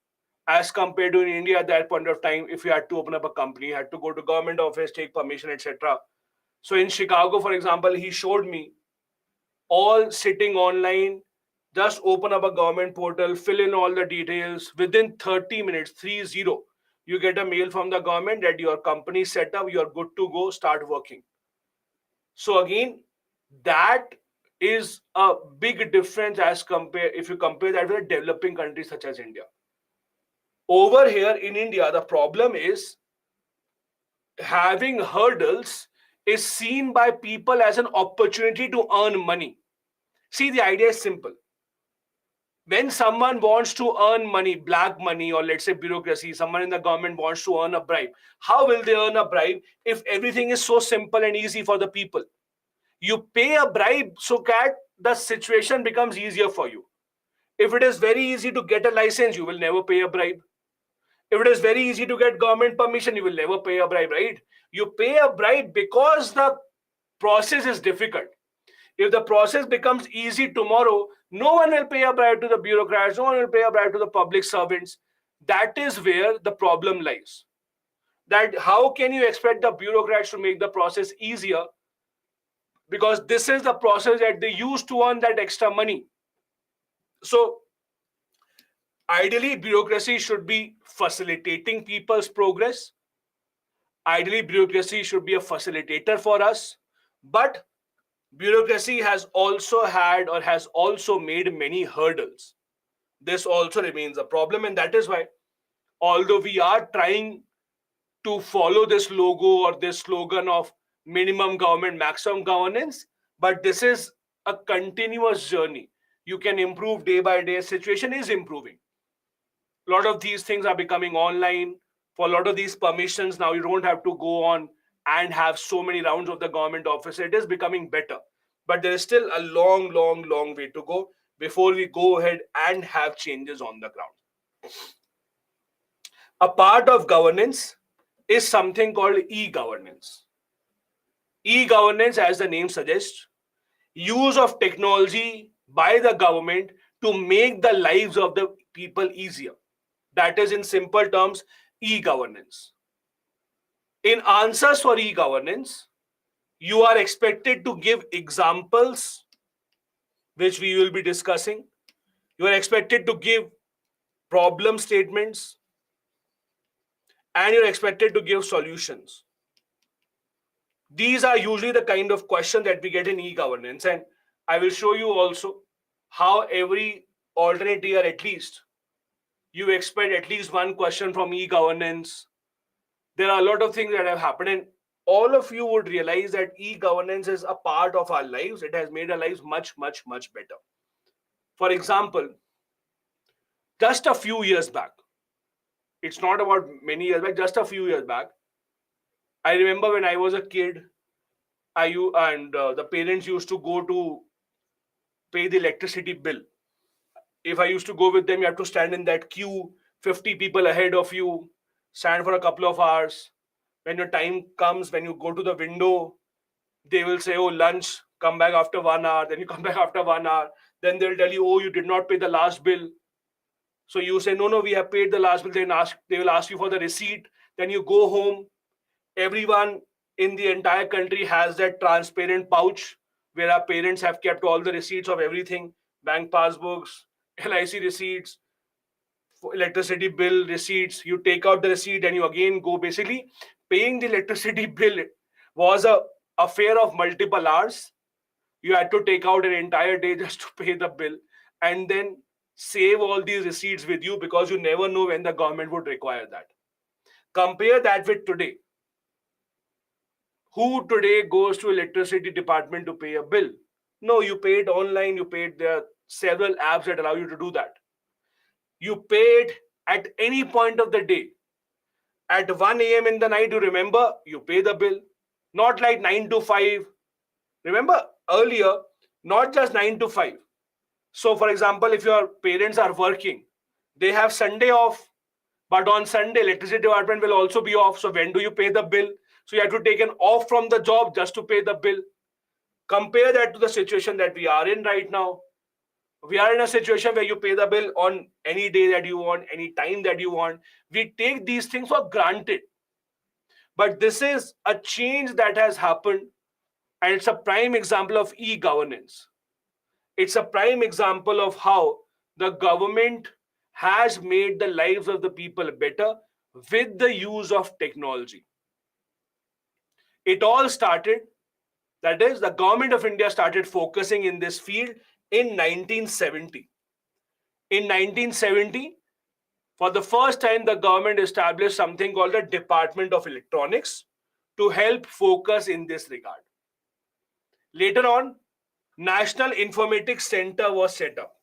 [SPEAKER 1] as compared to in India at that point of time. If you had to open up a company, you had to go to government office, take permission, etc. So in Chicago, for example, he showed me all sitting online. Just open up a government portal, fill in all the details. Within 30 minutes, 30, you get a mail from the government that your company set up, you're good to go, start working. So again, that is a big difference as compare if you compare that with developing countries such as India. Over here in India, the problem is having hurdles is seen by people as an opportunity to earn money. See, the idea is simple. When someone wants to earn money, black money, or let's say bureaucracy, someone in the government wants to earn a bribe, how will they earn a bribe if everything is so simple and easy for the people? You pay a bribe so that the situation becomes easier for you. If it is very easy to get a license, you will never pay a bribe. If it is very easy to get government permission, you will never pay a bribe, right? You pay a bribe because the process is difficult. If the process becomes easy tomorrow, no one will pay a bribe to the bureaucrats, no one will pay a bribe to the public servants. That is where the problem lies. That how can you expect the bureaucrats to make the process easier? Because this is the process that they use to earn that extra money. So ideally, bureaucracy should be facilitating people's progress. Ideally, bureaucracy should be a facilitator for us. But bureaucracy has also had or has also made many hurdles. This also remains a problem, and that is why, although we are trying to follow this logo or this slogan of minimum government, maximum governance, but this is a continuous journey. You can improve day by day. Situation is improving. A lot of these things are becoming online. For a lot of these permissions, now you don't have to go on and have so many rounds of the government office. It is becoming better. But there is still a long, long, long way to go before we go ahead and have changes on the ground. A part of governance is something called e-governance. E-governance, as the name suggests, use of technology by the government to make the lives of the people easier. That is, in simple terms, e-governance. In answers for e-governance, you are expected to give examples, which we will be discussing. You are expected to give problem statements, and you're expected to give solutions. These are usually the kind of questions that we get in e-governance, and I will show you also how every alternate year at least you expect at least one question from e-governance. There are a lot of things that have happened, and all of you would realize that e-governance is a part of our lives. It has made our lives much, much, much better. For example, just a few years back, It's not about many years back, just a few years back. I remember when I was a kid, the parents used to go to pay the electricity bill. If I used to go with them, you have to stand in that queue, 50 people ahead of you, stand for a couple of hours. When your time comes, when you go to the window, they will say, oh, lunch, come back after 1 hour. Then you come back after 1 hour. Then they'll tell you, oh, you did not pay the last bill. So you say, no, no, we have paid the last bill. They will ask you for the receipt. Then you go home. Everyone in the entire country has that transparent pouch where our parents have kept all the receipts of everything, bank passbooks, LIC receipts, electricity bill receipts. You take out the receipt and you again go. Basically, paying the electricity bill was a affair of multiple hours. You had to take out an entire day just to pay the bill and then save all these receipts with you because you never know when the government would require that. Compare that with today. Who today goes to electricity department to pay a bill? No, you pay it online. You pay it. There are several apps that allow you to do that. You pay it at any point of the day. At 1 a.m. in the night, you remember, you pay the bill. Not like 9 to 5. Remember earlier, not just 9 to 5. So, for example, if your parents are working, they have Sunday off, but on Sunday, electricity department will also be off. So, when do you pay the bill? So, you have to take an off from the job just to pay the bill. Compare that to the situation that we are in right now. We are in a situation where you pay the bill on any day that you want, any time that you want. We take these things for granted. But this is a change that has happened, and it's a prime example of e-governance. It's a prime example of how the government has made the lives of the people better with the use of technology. It all started, that is, the government of India started focusing in this field in 1970. In 1970, for the first time, the government established something called the Department of Electronics to help focus in this regard. Later on, National Informatics Center was set up.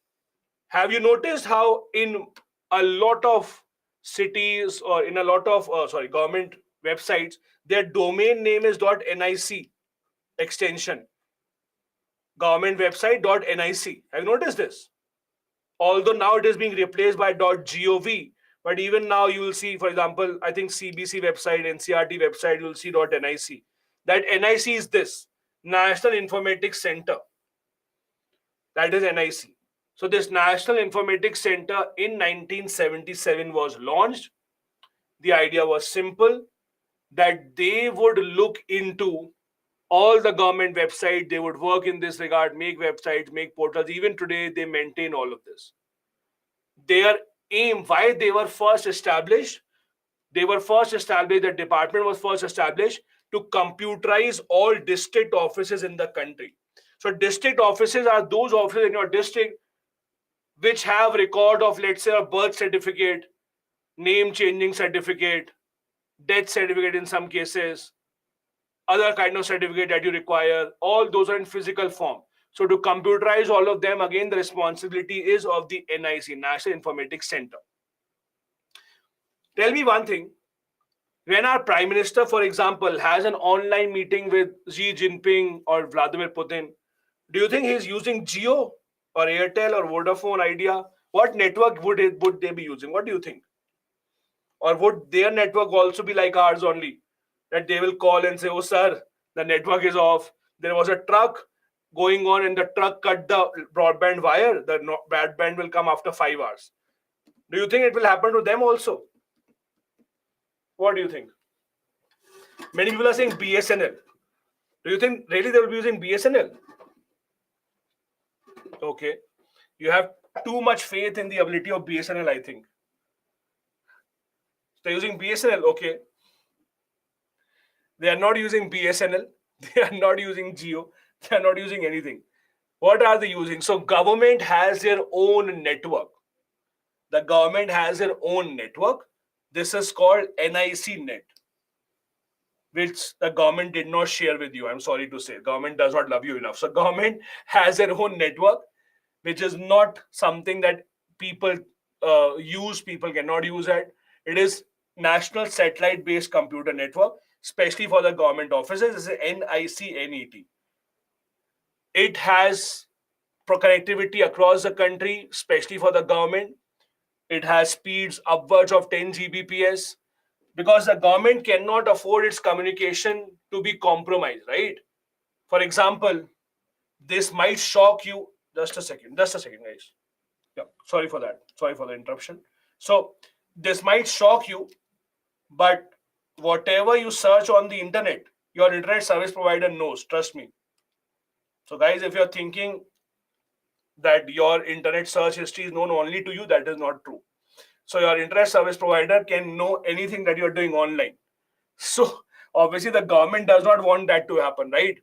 [SPEAKER 1] Have you noticed how in a lot of cities or in a lot of government websites, their domain name is .nic extension, government website .nic. Have you noticed this? Although now it is being replaced by .gov, but even now you will see, for example, I think CBC website, NCRT website, you will see .nic. That NIC is this, National Informatics Center. That is NIC. So this National Informatics Center in 1977 was launched. The idea was simple, that they would look into all the government websites, they would work in this regard, make websites, make portals. Even today, they maintain all of this. Their aim, why they were first established, the department was first established to computerize all district offices in the country. So district offices are those offices in your district which have record of, let's say, a birth certificate, name changing certificate, death certificate in some cases, other kind of certificate that you require. All those are in physical form. So to computerize all of them, again, the responsibility is of the NIC, National Informatics Center. Tell me one thing. When our Prime Minister, for example, has an online meeting with Xi Jinping or Vladimir Putin, do you think he's using Jio or Airtel or Vodafone Idea? What network would they be using? What do you think? Or would their network also be like ours only? That they will call and say, oh, sir, the network is off. There was a truck going on and the truck cut the broadband wire. The broadband will come after 5 hours. Do you think it will happen to them also? What do you think? Many people are saying BSNL. Do you think really they will be using BSNL? Okay. You have too much faith in the ability of BSNL, I think. They're using BSNL, okay. They are not using BSNL. They are not using Jio. They are not using anything. What are they using? So government has their own network. The government has their own network. This is called NIC net, which the government did not share with you. I'm sorry to say. Government does not love you enough. So government has their own network, which is not something that people use. People cannot use it. It is National Satellite Based Computer Network, especially for the government offices. This is NICNET. It has connectivity across the country, especially for the government. It has speeds upwards of 10 Gbps because the government cannot afford its communication to be compromised, right? For example, this might shock you. Just a second, guys. Yeah, sorry for that. Sorry for the interruption. So, this might shock you, but whatever you search on the internet, your internet service provider knows. Trust me. So, guys, if you're thinking that your internet search history is known only to you, that is not true. So, your internet service provider can know anything that you're doing online. So, obviously, the government does not want that to happen, right?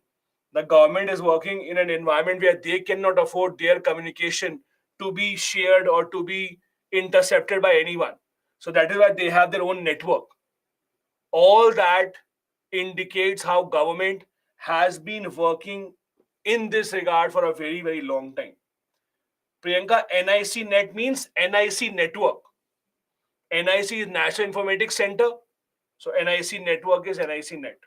[SPEAKER 1] The government is working in an environment where they cannot afford their communication to be shared or to be intercepted by anyone. So that is why they have their own network. All that indicates how government has been working in this regard for a very, very long time. Priyanka, NIC net means NIC network. NIC is National Informatics Center. So NIC network is NIC net.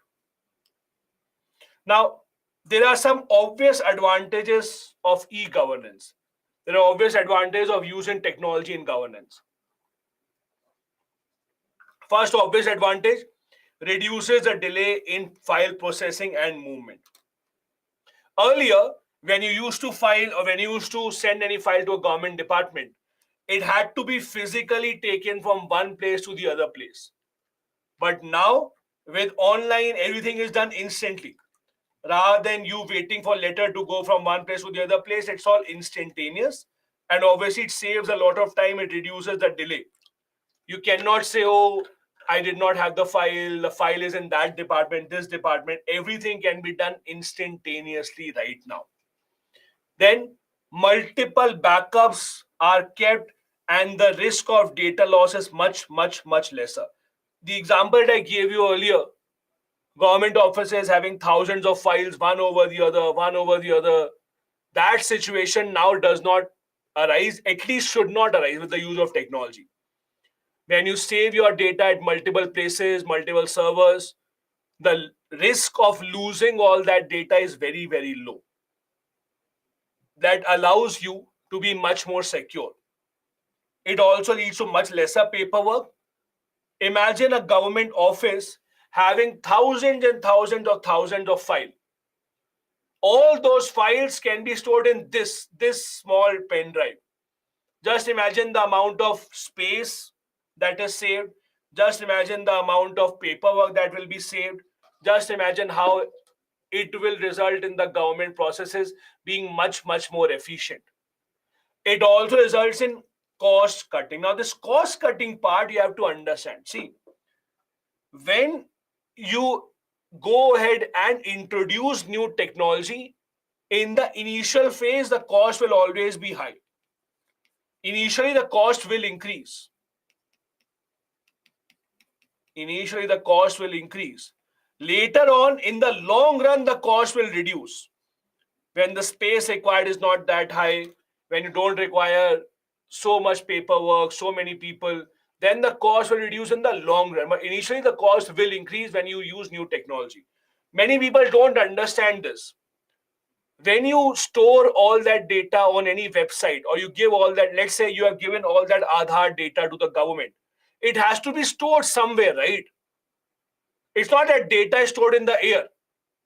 [SPEAKER 1] Now, there are some obvious advantages of e-governance. There are obvious advantages of using technology in governance. First obvious advantage, reduces the delay in file processing and movement. Earlier, when you used to file or when you used to send any file to a government department, it had to be physically taken from one place to the other place. But now, with online, everything is done instantly. Rather than you waiting for letter to go from one place to the other place, it's all instantaneous. And obviously, it saves a lot of time. It reduces the delay. You cannot say, oh, I did not have the file is in that department, this department. Everything can be done instantaneously right now. Then multiple backups are kept and the risk of data loss is much, much, much lesser. The example that I gave you earlier, government offices having thousands of files, one over the other, one over the other, that situation now does not arise, at least should not arise with the use of technology. When you save your data at multiple places, multiple servers, the risk of losing all that data is very, very low. That allows you to be much more secure. It also leads to much lesser paperwork. Imagine a government office having thousands of files. All those files can be stored in this small pen drive. Just imagine the amount of space that is saved. Just imagine the amount of paperwork that will be saved. Just imagine how it will result in the government processes being much, much more efficient. It also results in cost cutting. Now, this cost cutting part you have to understand. See, when you go ahead and introduce new technology, in the initial phase, the cost will always be high. Initially, the cost will increase. Initially, the cost will increase. Later on, in the long run, the cost will reduce. When the space required is not that high, when you don't require so much paperwork, so many people, then the cost will reduce in the long run. But initially, the cost will increase when you use new technology. Many people don't understand this. When you store all that data on any website or you give all that, let's say you have given all that Aadhaar data to the government, it has to be stored somewhere, right? It's not that data is stored in the air.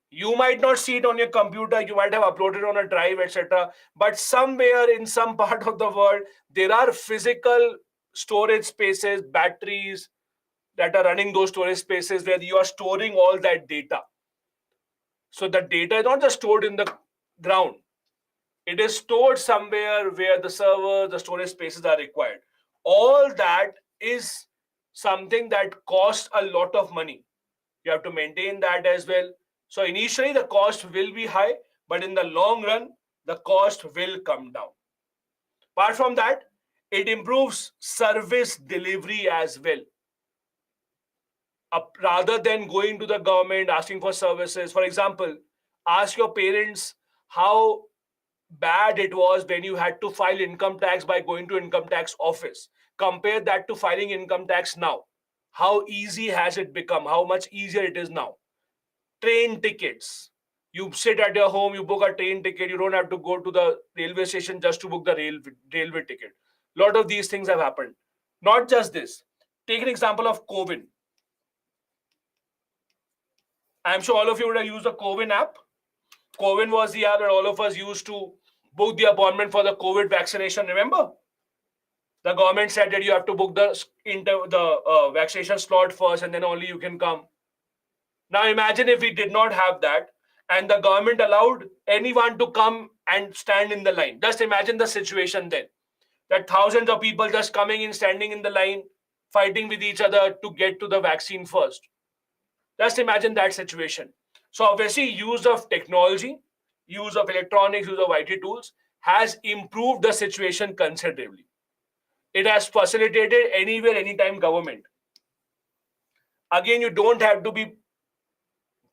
[SPEAKER 1] You might not see it on your computer, you might have uploaded on a drive, etc. But somewhere in some part of the world, there are physical storage spaces, batteries that are running those storage spaces where you are storing all that data. So the data is not just stored in the ground. It is stored somewhere where the server, the storage spaces are required. All that is something that costs a lot of money. You have to maintain that as well. So initially the cost will be high, but in the long run, the cost will come down. Apart from that, it improves service delivery as well. Rather than going to the government asking for services, for example, ask your parents how bad it was when you had to file income tax by going to income tax office. compare that to filing income tax now. How easy has it become? How much easier it is now? Train tickets. You sit at your home, you book a train ticket. You don't have to go to the railway station just to book the railway ticket. A lot of these things have happened. Not just this. Take an example of COVID. I'm sure all of you would have used the COVID app. COVID was the app that all of us used to book the appointment for the COVID vaccination. Remember? The government said that you have to book the vaccination slot first and then only you can come. Now imagine if we did not have that and the government allowed anyone to come and stand in the line. Just imagine the situation then. That thousands of people just coming in, standing in the line, fighting with each other to get to the vaccine first. Just imagine that situation. So obviously use of technology, use of electronics, use of IT tools has improved the situation considerably. It has facilitated anywhere, anytime government. Again, you don't have to be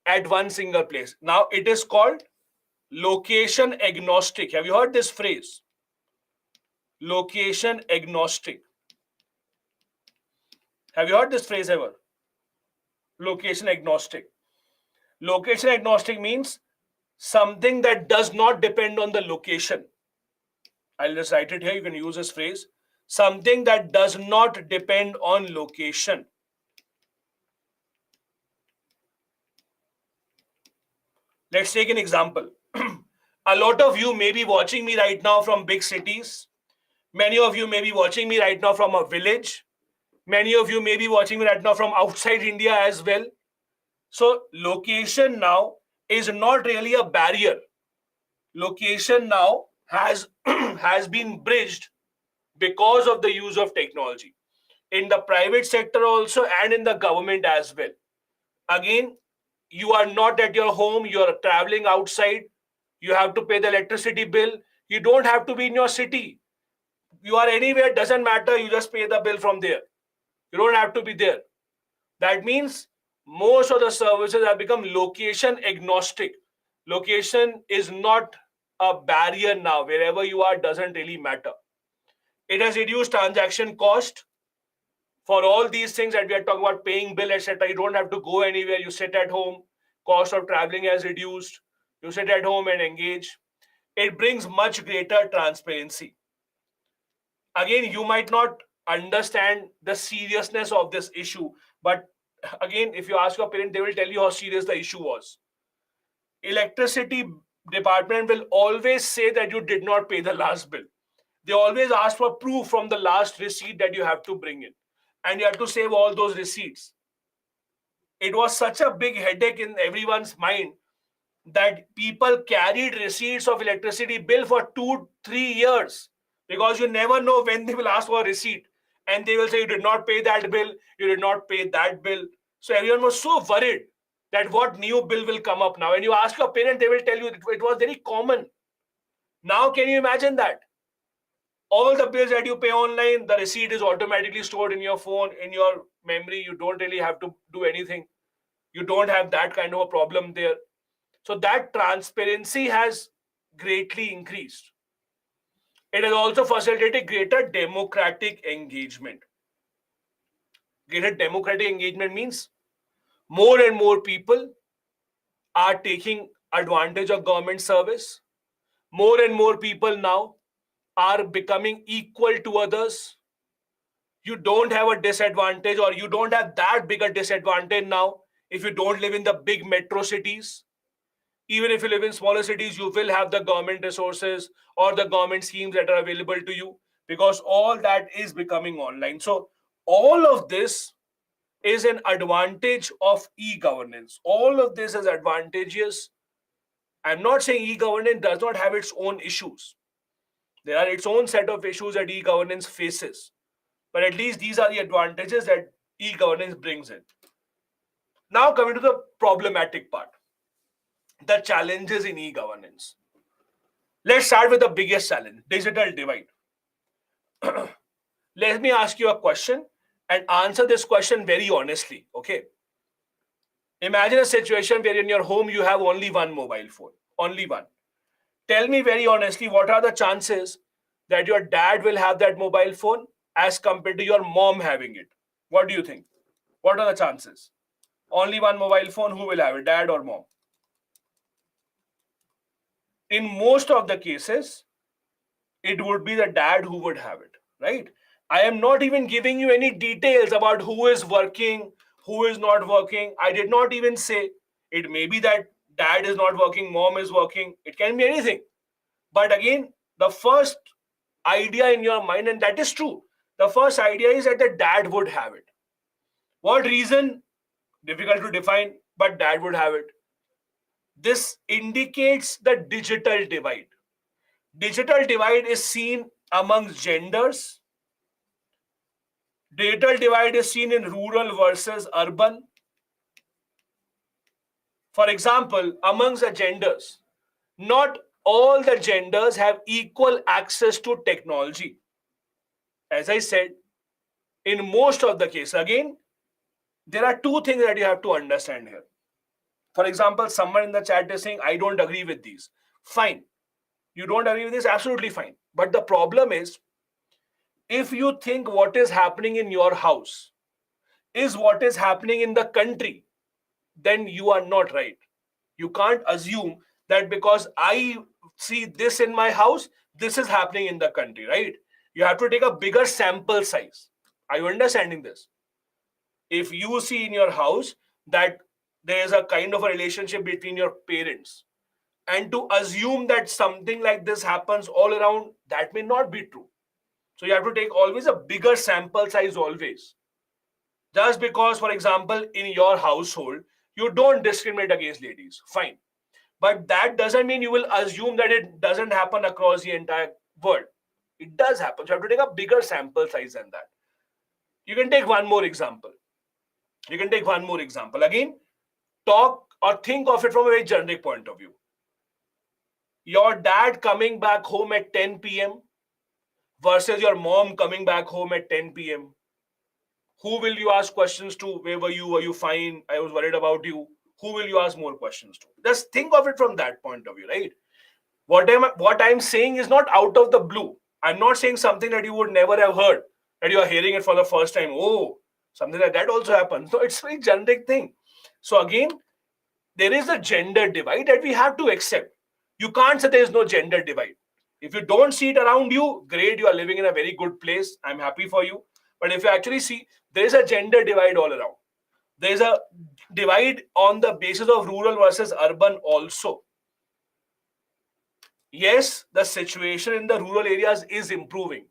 [SPEAKER 1] at one single place. Now it is called location agnostic. Have you heard this phrase? Location agnostic. Have you heard this phrase ever? Location agnostic. Location agnostic means something that does not depend on the location. I'll just write it here. You can use this phrase. Something that does not depend on location. Let's take an example. A lot of you may be watching me right now from big cities. Many of you may be watching me right now from a village. Many of you may be watching me right now from outside India as well. So location now is not really a barrier. Location now has been bridged because of the use of technology in the private sector also and in the government as well. Again, you are not at your home, you are traveling outside, you have to pay the electricity bill. You don't have to be in your city. You are anywhere, doesn't matter, you just pay the bill from there. You don't have to be there. That means most of the services have become location agnostic. Location is not a barrier now. Wherever you are doesn't really matter. It has reduced transaction cost. For all these things that we are talking about, paying bill, etc., you don't have to go anywhere. You sit at home. Cost of traveling has reduced. You sit at home and engage. It brings much greater transparency. Again, you might not understand the seriousness of this issue, but again, if you ask your parent, they will tell you how serious the issue was. Electricity department will always say that you did not pay the last bill. They always ask for proof from the last receipt that you have to bring in. And you have to save all those receipts. It was such a big headache in everyone's mind that people carried receipts of electricity bill for 2-3 years because you never know when they will ask for a receipt. And they will say, you did not pay that bill, you did not pay that bill. So everyone was so worried that what new bill will come up now. When you ask your parent, they will tell you it was very common. Now, can you imagine that? All the bills that you pay online, the receipt is automatically stored in your phone, in your memory. You don't really have to do anything. You don't have that kind of a problem there. So that transparency has greatly increased. It has also facilitated greater democratic engagement. Greater democratic engagement means more and more people are taking advantage of government service. More and more people now are becoming equal to others. You don't have a disadvantage, or you don't have that big a disadvantage now if you don't live in the big metro cities. Even if you live in smaller cities, you will have the government resources or the government schemes that are available to you because all that is becoming online. So all of this is an advantage of e-governance. All of this is advantageous. I'm not saying e-governance does not have its own issues. There are its own set of issues that e-governance faces. But at least these are the advantages that e-governance brings in. Now coming to the problematic part, the challenges in e-governance. Let's start with the biggest challenge, digital divide. Let me ask you a question and answer this question very honestly, okay? Imagine a situation where in your home you have only one mobile phone, only one. Tell me very honestly, what are the chances that your dad will have that mobile phone as compared to your mom having it? What do you think? What are the chances? Only one mobile phone, who will have it, dad or mom? In most of the cases, it would be the dad who would have it, right? I am not even giving you any details about who is working, who is not working. I did not even say it may be that dad is not working, mom is working. It can be anything. But again, the first idea in your mind, and that is true, the first idea is that the dad would have it. What reason? Difficult to define, but dad would have it. This indicates the digital divide. Digital divide is seen amongst genders. Digital divide is seen in rural versus urban. For example, amongst the genders, not all the genders have equal access to technology. As I said, in most of the case, again, there are two things that you have to understand here. For example, someone in the chat is saying, I don't agree with these. Fine. You don't agree with this? Absolutely fine. But the problem is, if you think what is happening in your house is what is happening in the country, then you are not right. You can't assume that because I see this in my house, this is happening in the country, right? You have to take a bigger sample size. Are you understanding this? If you see in your house that there is a kind of a relationship between your parents, and to assume that something like this happens all around, that may not be true. So you have to take always a bigger sample size always. Just because, for example, in your household, you don't discriminate against ladies, fine. But that doesn't mean you will assume that it doesn't happen across the entire world. It does happen. So you have to take a bigger sample size than that. You can take one more example. Again, talk or think of it from a very generic point of view. Your dad coming back home at 10 p.m. versus your mom coming back home at 10 p.m. Who will you ask questions to? Where were you? Were you fine? I was worried about you. Who will you ask more questions to? Just think of it from that point of view, right? What I'm saying is not out of the blue. I'm not saying something that you would never have heard, that you are hearing it for the first time. Oh, something like that also happens. No, it's a very generic thing. So again, there is a gender divide that we have to accept. You can't say there is no gender divide. If you don't see it around you, great, you are living in a very good place. I'm happy for you. But if you actually see, there is a gender divide all around. There is a divide on the basis of rural versus urban also. Yes, the situation in the rural areas is improving.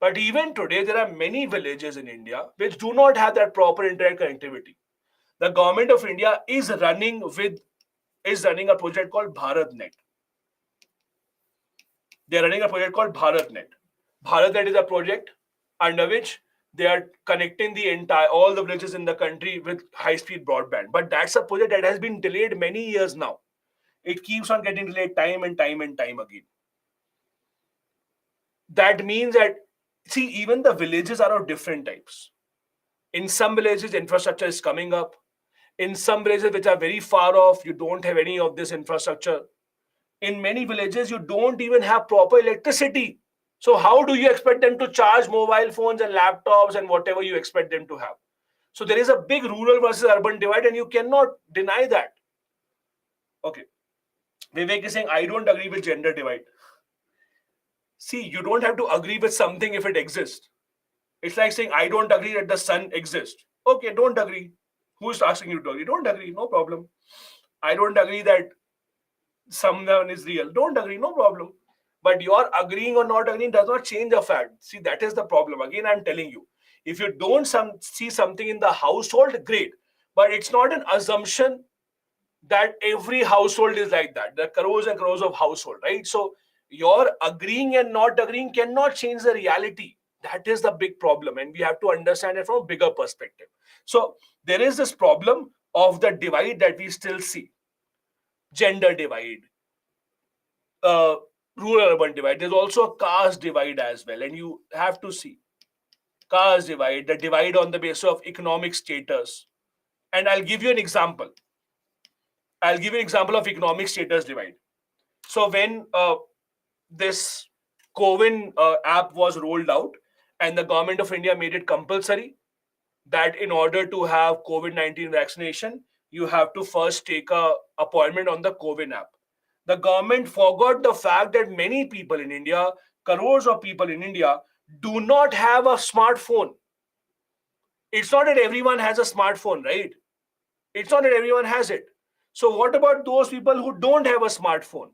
[SPEAKER 1] But even today, there are many villages in India which do not have that proper internet connectivity. The government of India is running a project called BharatNet. They are running a project called BharatNet. BharatNet is a project under which they are connecting all the villages in the country with high-speed broadband. But that's a project that has been delayed many years now. It keeps on getting delayed time and time and time again. That means that, see, even the villages are of different types. In some villages, infrastructure is coming up. In some villages which are very far off, you don't have any of this infrastructure. In many villages, you don't even have proper electricity. So how do you expect them to charge mobile phones and laptops and whatever you expect them to have? So there is a big rural versus urban divide, and you cannot deny that. Okay. Vivek is saying, I don't agree with gender divide. See, you don't have to agree with something if it exists. It's like saying, I don't agree that the sun exists. Okay, don't agree. Who's asking you to agree? Don't agree, no problem. I don't agree that someone is real. Don't agree, no problem. But your agreeing or not agreeing does not change the fact. See, that is the problem. Again, I'm telling you, if you don't see something in the household, great. But it's not an assumption that every household is like that. There are crores and crores of household, right? So your agreeing and not agreeing cannot change the reality. That is the big problem, and we have to understand it from a bigger perspective. So there is this problem of the divide that we still see. Gender divide, uh, rural-urban divide. There's also a caste divide as well, and you have to see caste divide, the divide on the basis of economic status. And I'll give you an example. Of economic status divide. So when this CoWIN app was rolled out, and the government of India made it compulsory that in order to have COVID-19 vaccination, you have to first take a appointment on the COVID app. The government forgot the fact that many people in India, crores of people in India, do not have a smartphone. It's not that everyone has a smartphone, right? It's not that everyone has it. So what about those people who don't have a smartphone?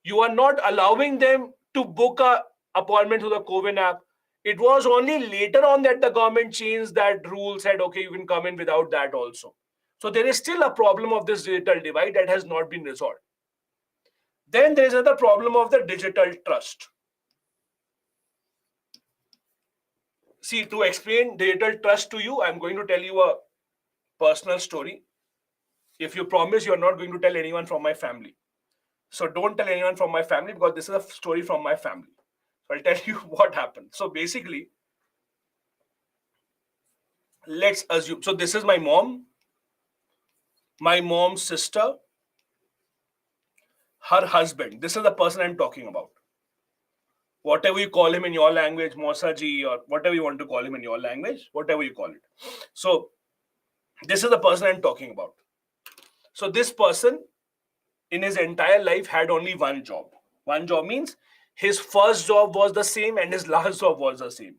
[SPEAKER 1] You are not allowing them to book a appointment through the COVID app. It was only later on that the government changed that rule, said, okay, you can come in without that also. So there is still a problem of this digital divide that has not been resolved. Then there is another problem of the digital trust. See, to explain digital trust to you, I'm going to tell you a personal story. If you promise you're not going to tell anyone from my family. So don't tell anyone from my family because this is a story from my family. So I'll tell you what happened. So basically, let's assume, so this is my mom, my mom's sister, her husband. This is the person I'm talking about. Whatever you call him in your language, Mosaji, or whatever you want to call him in your language, whatever you call it. So this is the person I'm talking about. So this person in his entire life had only one job. One job means his first job was the same and his last job was the same.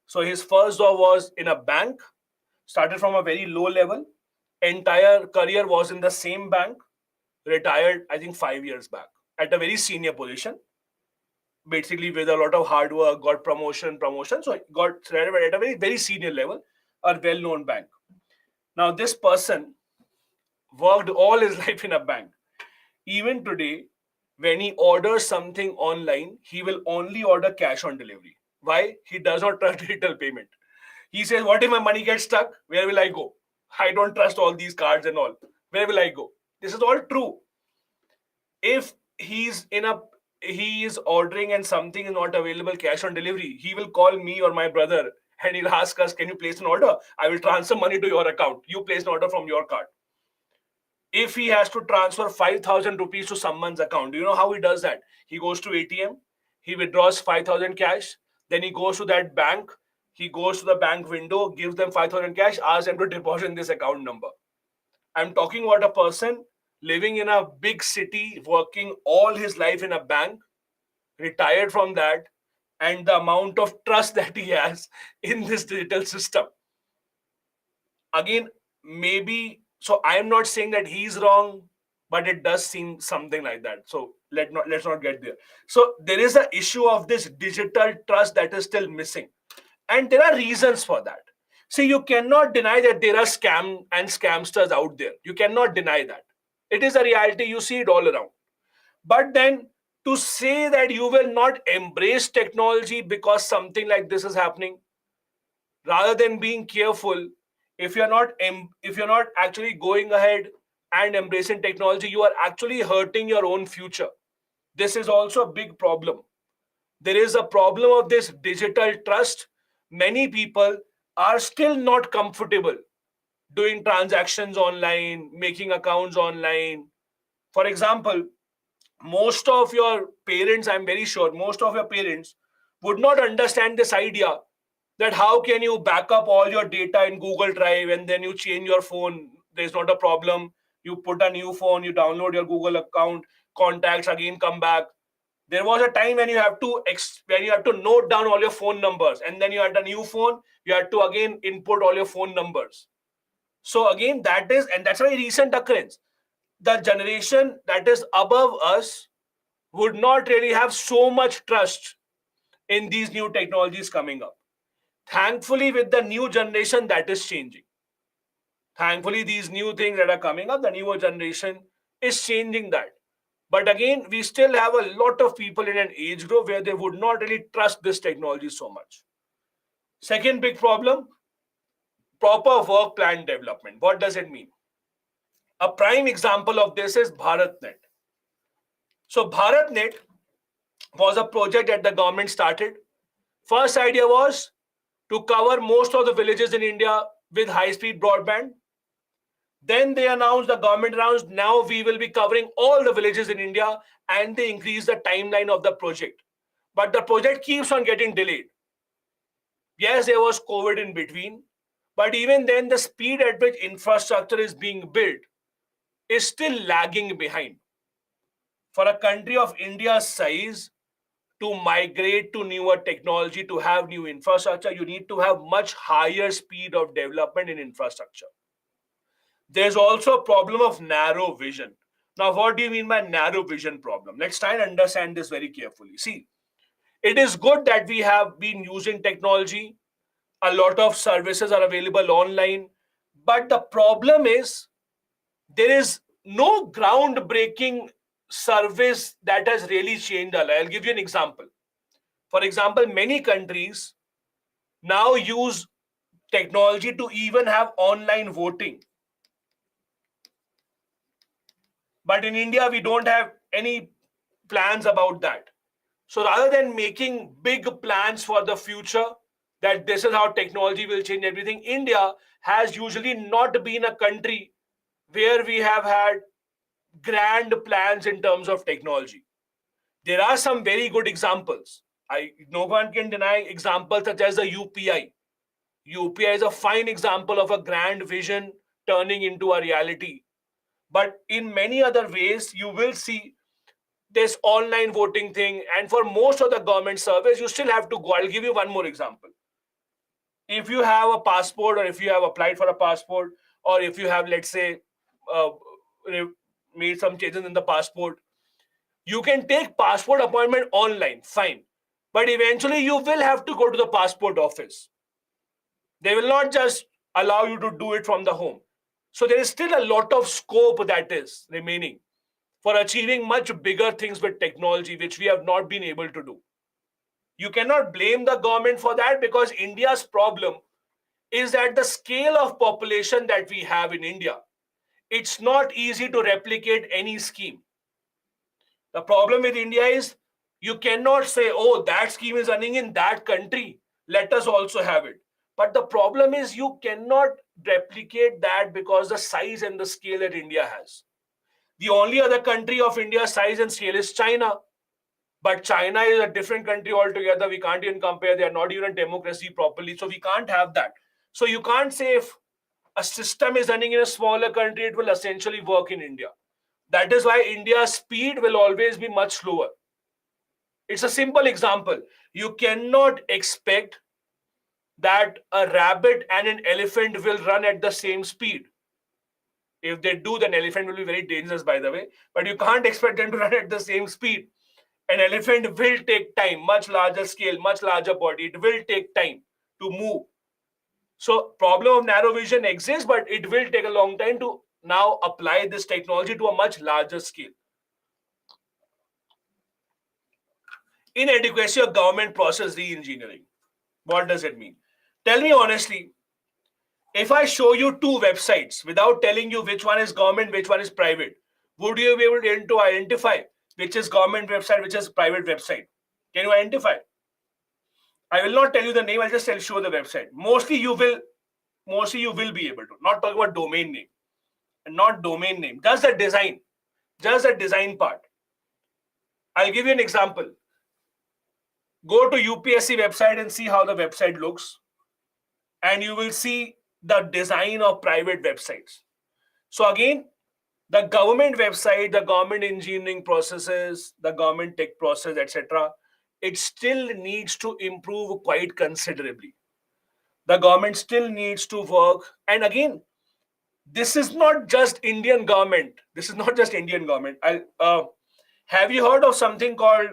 [SPEAKER 1] So his first job was in a bank, started from a very low level, entire career was in the same bank, retired, I think 5 years back at a very senior position. Basically, with a lot of hard work, got promotion. So got retired at a very, very senior level, a well-known bank. Now, this person worked all his life in a bank. Even today, when he orders something online, he will only order cash on delivery. Why? He does not trust digital payment. He says, what if my money gets stuck? Where will I go? I don't trust all these cards and all. Where will I go? This is all true. If he is ordering and something is not available cash on delivery, he will call me or my brother and he'll ask us, can you place an order? I will transfer money to your account. You place an order from your card. If he has to transfer 5,000 rupees to someone's account, do you know how he does that? He goes to ATM, he withdraws 5,000 cash, then he goes to that bank, he goes to the bank window, gives them 5,000 cash, asks them to deposit this account number. I'm talking about a person living in a big city, working all his life in a bank, retired from that, and the amount of trust that he has in this digital system. Again, maybe, so I am not saying that he's wrong, but it does seem something like that. So let's not get there. So there is an issue of this digital trust that is still missing. And there are reasons for that. See, you cannot deny that there are scam and scamsters out there. You cannot deny that. It is a reality. You see it all around. But then to say that you will not embrace technology because something like this is happening, rather than being careful, if you're not actually going ahead and embracing technology, you are actually hurting your own future. This is also a big problem. There is a problem of this digital trust. Many people are still not comfortable doing transactions online, making accounts online. For example, most of your parents, I'm very sure, most of your parents would not understand this idea that how can you back up all your data in Google Drive and then you change your phone. There's not a problem. You put a new phone, you download your Google account, contacts again come back. There was a time when you have to note down all your phone numbers, and then you had a new phone, you had to again input all your phone numbers. So again, that's a very recent occurrence. The generation that is above us would not really have so much trust in these new technologies coming up. Thankfully, with the new generation, that is changing. Thankfully, these new things that are coming up, the newer generation is changing that. But again, we still have a lot of people in an age group where they would not really trust this technology so much. Second big problem, proper work plan development. What does it mean? A prime example of this is BharatNet. So BharatNet was a project that the government started. First idea was to cover most of the villages in India with high-speed broadband. Then the government announced, now we will be covering all the villages in India, and they increased the timeline of the project. But the project keeps on getting delayed. Yes, there was COVID in between, but even then, the speed at which infrastructure is being built is still lagging behind. For a country of India's size to migrate to newer technology, to have new infrastructure, you need to have much higher speed of development in infrastructure. There's also a problem of narrow vision. Now, what do you mean by narrow vision problem? Let's try and understand this very carefully. See, it is good that we have been using technology. A lot of services are available online. But the problem is there is no groundbreaking service that has really changed our life. I'll give you an example. For example, many countries now use technology to even have online voting. But in India, we don't have any plans about that. So rather than making big plans for the future, that this is how technology will change everything, India has usually not been a country where we have had grand plans in terms of technology. There are some very good examples. No one can deny examples such as the UPI. UPI is a fine example of a grand vision turning into a reality. But in many other ways, you will see this online voting thing. And for most of the government service, you still have to go. I'll give you one more example. If you have a passport, or if you have applied for a passport, or if you have, let's say, uh, made some changes in the passport, you can take passport appointment online, fine. But eventually, you will have to go to the passport office. They will not just allow you to do it from the home. So there is still a lot of scope that is remaining for achieving much bigger things with technology, which we have not been able to do. You cannot blame the government for that, because India's problem is that the scale of population that we have in India, it's not easy to replicate any scheme. The problem with India is you cannot say, oh, that scheme is running in that country, let us also have it. But the problem is you cannot replicate that because the size and the scale that India has. The only other country of India's size and scale is China. But China is a different country altogether. We can't even compare. They are not even a democracy properly. So we can't have that. So you can't say if a system is running in a smaller country, it will essentially work in India. That is why India's speed will always be much slower. It's a simple example. You cannot expect that a rabbit and an elephant will run at the same speed. If they do, then elephant will be very dangerous, by the way. But you can't expect them to run at the same speed. An elephant will take time, much larger scale, much larger body. It will take time to move. So problem of narrow vision exists, but it will take a long time to now apply this technology to a much larger scale. Inadequacy of government process re-engineering. What does it mean? Tell me honestly, if I show you two websites without telling you which one is government, which one is private, would you be able to identify which is government website, which is private website? Can you identify? I will not tell you the name. I'll just show the website. Mostly you will be able to. Not talk about domain name, and not domain name. Just the design part. I'll give you an example. Go to UPSC website and see how the website looks, and you will see the design of private websites. So again, the government website, the government engineering processes, the government tech process, etc., it still needs to improve quite considerably. The government still needs to work. And again, this is not just Indian government. This is not just Indian government. Have you heard of something called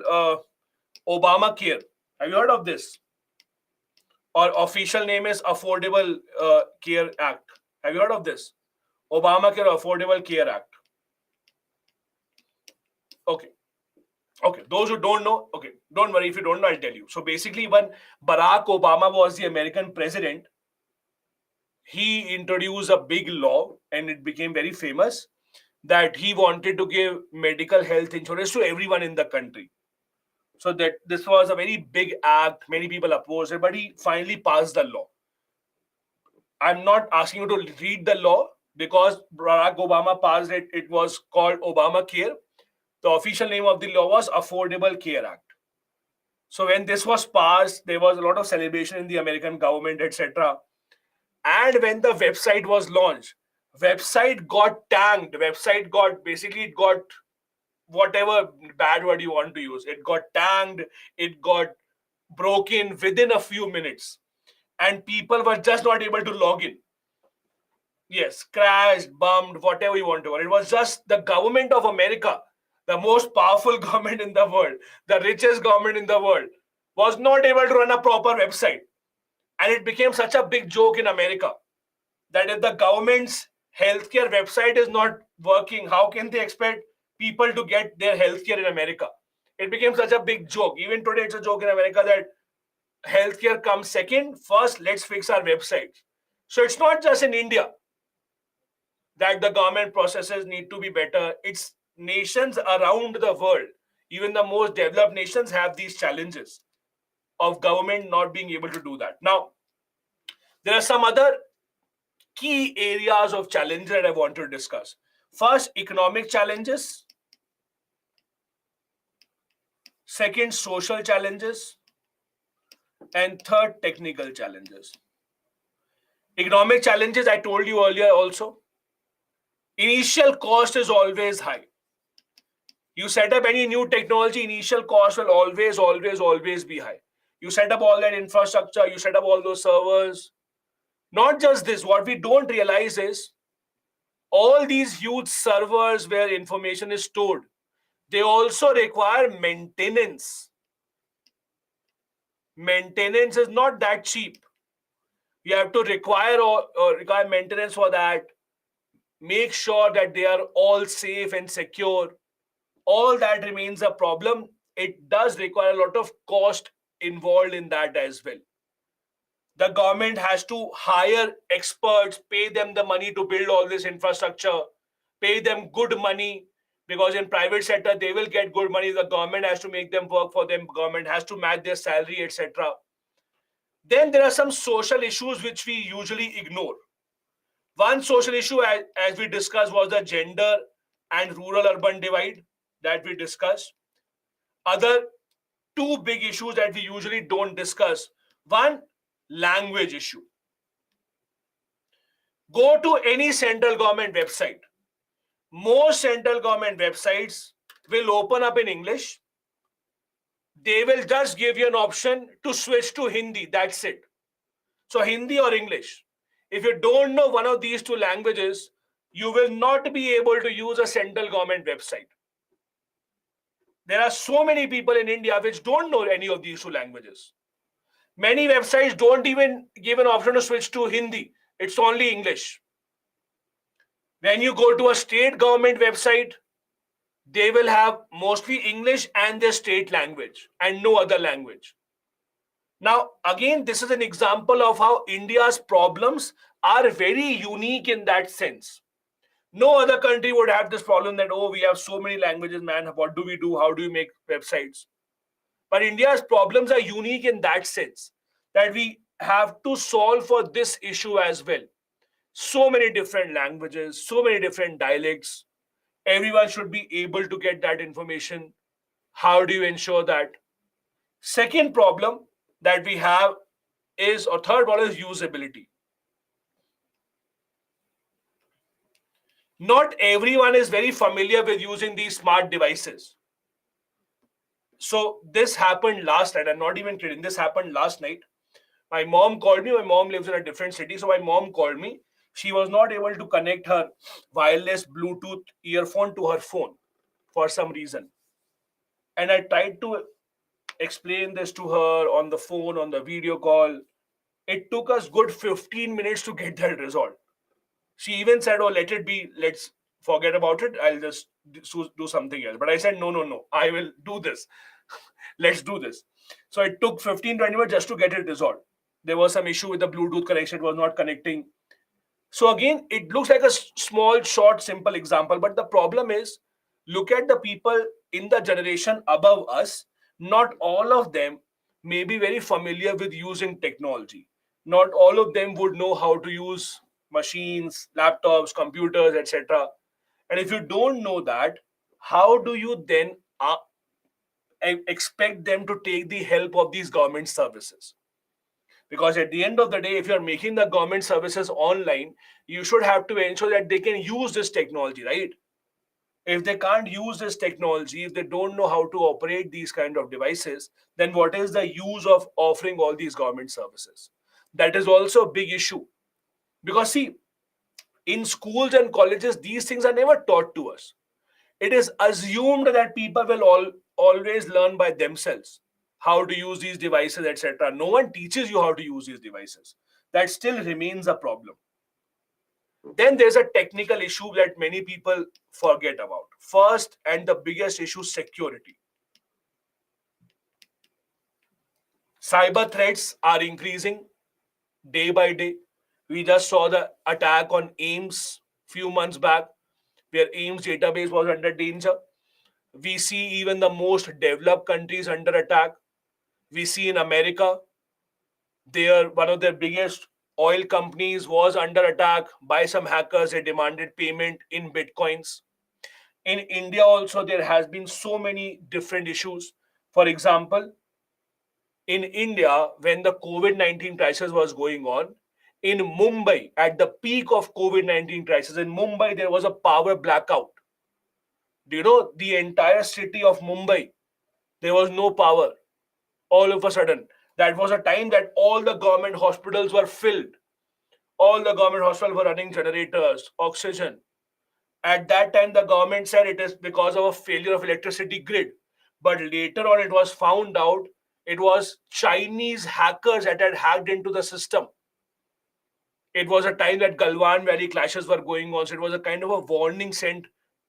[SPEAKER 1] Obamacare? Have you heard of this? Or official name is Affordable Care Act. Have you heard of this? Obamacare Affordable Care Act. Okay. Okay. Those who don't know, okay, don't worry. If you don't know, I'll tell you. So basically, when Barack Obama was the American president, he introduced a big law and it became very famous that he wanted to give medical health insurance to everyone in the country. So that this was a very big act. Many people opposed it, but he finally passed the law. I'm not asking you to read the law because Barack Obama passed it. It was called Obamacare. The official name of the law was Affordable Care Act. So when this was passed, there was a lot of celebration in the American government, etc. And when the website was launched, website got tanked. Website got, basically it got, whatever bad word you want to use, it got tanked, it got broken within a few minutes, and people were just not able to log in. Yes, crashed, bummed, whatever you want to. It was just the government of America, the most powerful government in the world, the richest government in the world, was not able to run a proper website. And it became such a big joke in America that if the government's healthcare website is not working, how can they expect people to get their healthcare in America? It became such a big joke. Even today, it's a joke in America that healthcare comes second. First, let's fix our websites. So it's not just in India that the government processes need to be better. It's nations around the world. Even the most developed nations have these challenges of government not being able to do that. Now, there are some other key areas of challenge that I want to discuss. First, economic challenges. Second, social challenges. And third, technical challenges. Economic challenges, I told you earlier also. Initial cost is always high. You set up any new technology, initial cost will always be high. You set up all that infrastructure, you set up all those servers. Not just this, what we don't realize is all these huge servers where information is stored, they also require maintenance. Maintenance is not that cheap. You have to require maintenance for that. Make sure that they are all safe and secure. All that remains a problem. It does require a lot of cost involved in that as well. The government has to hire experts, pay them the money to build all this infrastructure, pay them good money, because in private sector they will get good money. The government has to make them work for them. Government has to match their salary, etc. Then there are some social issues which we usually ignore. One social issue, as we discussed, was the gender and rural-urban divide that we discussed. Other two big issues that we usually don't discuss. One, language issue. Go to any central government website. Most central government websites will open up in English. They will just give you an option to switch to Hindi. That's it. So Hindi or English. If you don't know one of these two languages, you will not be able to use a central government website. There are so many people in India which don't know any of these two languages. Many websites don't even give an option to switch to Hindi. It's only English. When you go to a state government website, they will have mostly English and their state language and no other language. Now, again, this is an example of how India's problems are very unique in that sense. No other country would have this problem that, oh, we have so many languages, man, what do we do? How do we make websites? But India's problems are unique in that sense that we have to solve for this issue as well. So many different languages, so many different dialects. Everyone should be able to get that information. How do you ensure that? Second problem that we have is, or third one is usability. Not everyone is very familiar with using these smart devices. So this happened last night. I'm not even kidding. This happened last night. My mom called me. My mom lives in a different city. So my mom called me. She was not able to connect her wireless Bluetooth earphone to her phone for some reason. And I tried to explain this to her on the phone, on the video call. It took us good 15 minutes to get that resolved. She even said, oh, let it be. Let's forget about it. I'll just do something else. But I said, no. I will do this. Let's do this. So it took 15-20 minutes just to get it resolved. There was some issue with the Bluetooth connection. It was not connecting. So again, it looks like a small, short, simple example. But the problem is, look at the people in the generation above us. Not all of them may be very familiar with using technology. Not all of them would know how to use machines, laptops, computers, etc. And if you don't know that, how do you then expect them to take the help of these government services. Because at the end of the day, if you're making the government services online, you should have to ensure that they can use this technology, right? If they can't use this technology, if they don't know how to operate these kind of devices, then what is the use of offering all these government services? That is also a big issue. Because see, in schools and colleges, these things are never taught to us. It is assumed that people will always learn by themselves how to use these devices, etc. No one teaches you how to use these devices. That still remains a problem. Then there's a technical issue that many people forget about. First, and the biggest issue, security. Cyber threats are increasing day by day. We just saw the attack on AIMS few months back, where AIMS database was under danger. We see even the most developed countries under attack. We see in America, one of their biggest oil companies was under attack by some hackers. They demanded payment in bitcoins. In India also, there has been so many different issues. For example, in India, when the COVID-19 crisis was going on, in Mumbai, at the peak of COVID-19 crisis, in Mumbai, there was a power blackout. Do you know the entire city of Mumbai? There was no power all of a sudden. That was a time that all the government hospitals were filled. All the government hospitals were running generators, oxygen. At that time, the government said it is because of a failure of electricity grid. But later on, it was found out it was Chinese hackers that had hacked into the system. It was a time that Galwan Valley clashes were going on. So it was a kind of a warning sent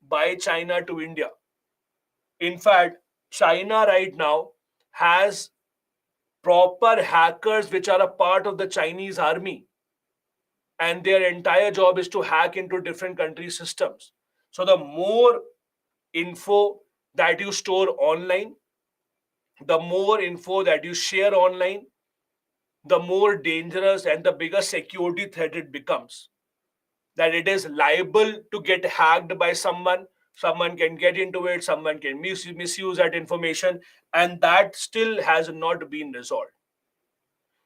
[SPEAKER 1] by China to India. In fact, China right now has proper hackers which are a part of the Chinese army, and their entire job is to hack into different country systems. So the more info that you store online, the more info that you share online, the more dangerous and the bigger security threat it becomes. That it is liable to get hacked by someone. Someone can get into it, someone can misuse that information, and that still has not been resolved.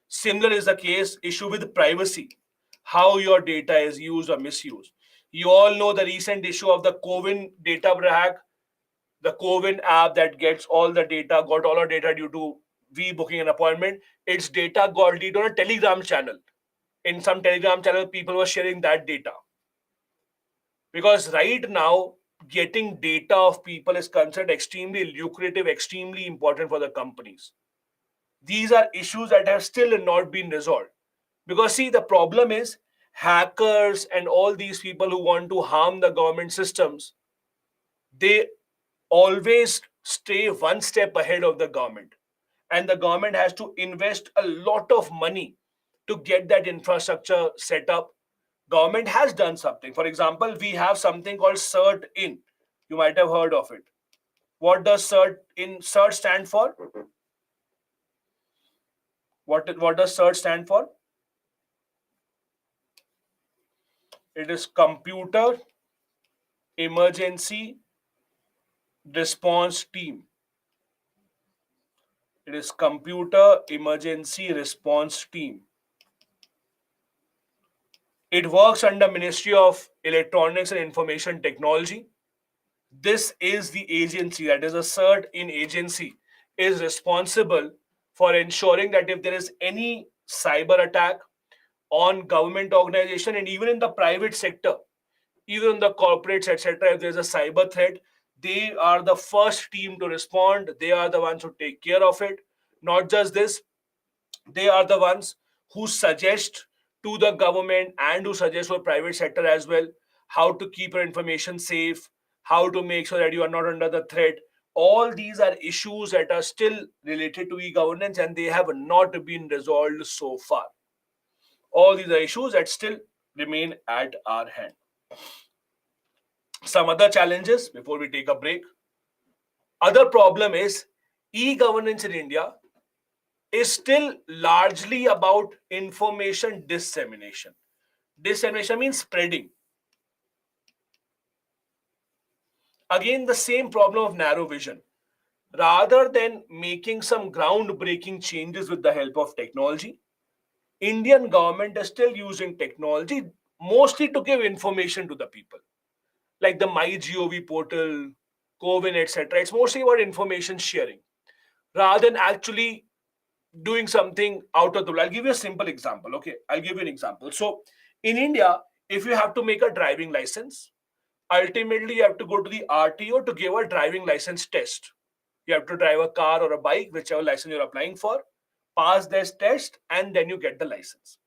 [SPEAKER 1] Similar is the case issue with privacy, how your data is used or misused. You all know the recent issue of the COVID data hack, the COVID app that gets all the data, got all our data due to we booking an appointment. Its data got leaked on a Telegram channel. In some Telegram channel, people were sharing that data. Because right now, getting data of people is considered extremely lucrative, extremely important for the companies. These are issues that have still not been resolved. Because, see, the problem is hackers and all these people who want to harm the government systems, they always stay one step ahead of the government. And the government has to invest a lot of money to get that infrastructure set up. Government has done something. For example, we have something called CERT in. You might have heard of it. What does CERT stand for? What does CERT stand for? It is Computer Emergency Response Team. It is Computer Emergency Response Team. It works under Ministry of Electronics and Information Technology. This is the agency, that is a CERT in agency, is responsible for ensuring that if there is any cyber attack on government organization and even in the private sector, even in the corporates, etc., if there's a cyber threat, they are the first team to respond. They are the ones who take care of it. Not just this, they are the ones who suggest to the government and who suggest for private sector as well how to keep your information safe, how to make sure that you are not under the threat. All these are issues that are still related to e-governance and they have not been resolved so far. All these are issues that still remain at our hand. Some other challenges before we take a break. Other problem is e-governance in India is still largely about information dissemination. Dissemination means spreading. Again, the same problem of narrow vision. Rather than making some groundbreaking changes with the help of technology, Indian government is still using technology mostly to give information to the people, like the MyGov portal, Cowin, etc. It's mostly about information sharing rather than actually doing something out of the blue. I'll give you a simple example. Okay, I'll give you an example. So in India, if you have to make a driving license, ultimately you have to go to the RTO to give a driving license test. You have to drive a car or a bike, whichever license you're applying for, pass this test, and then you get the license.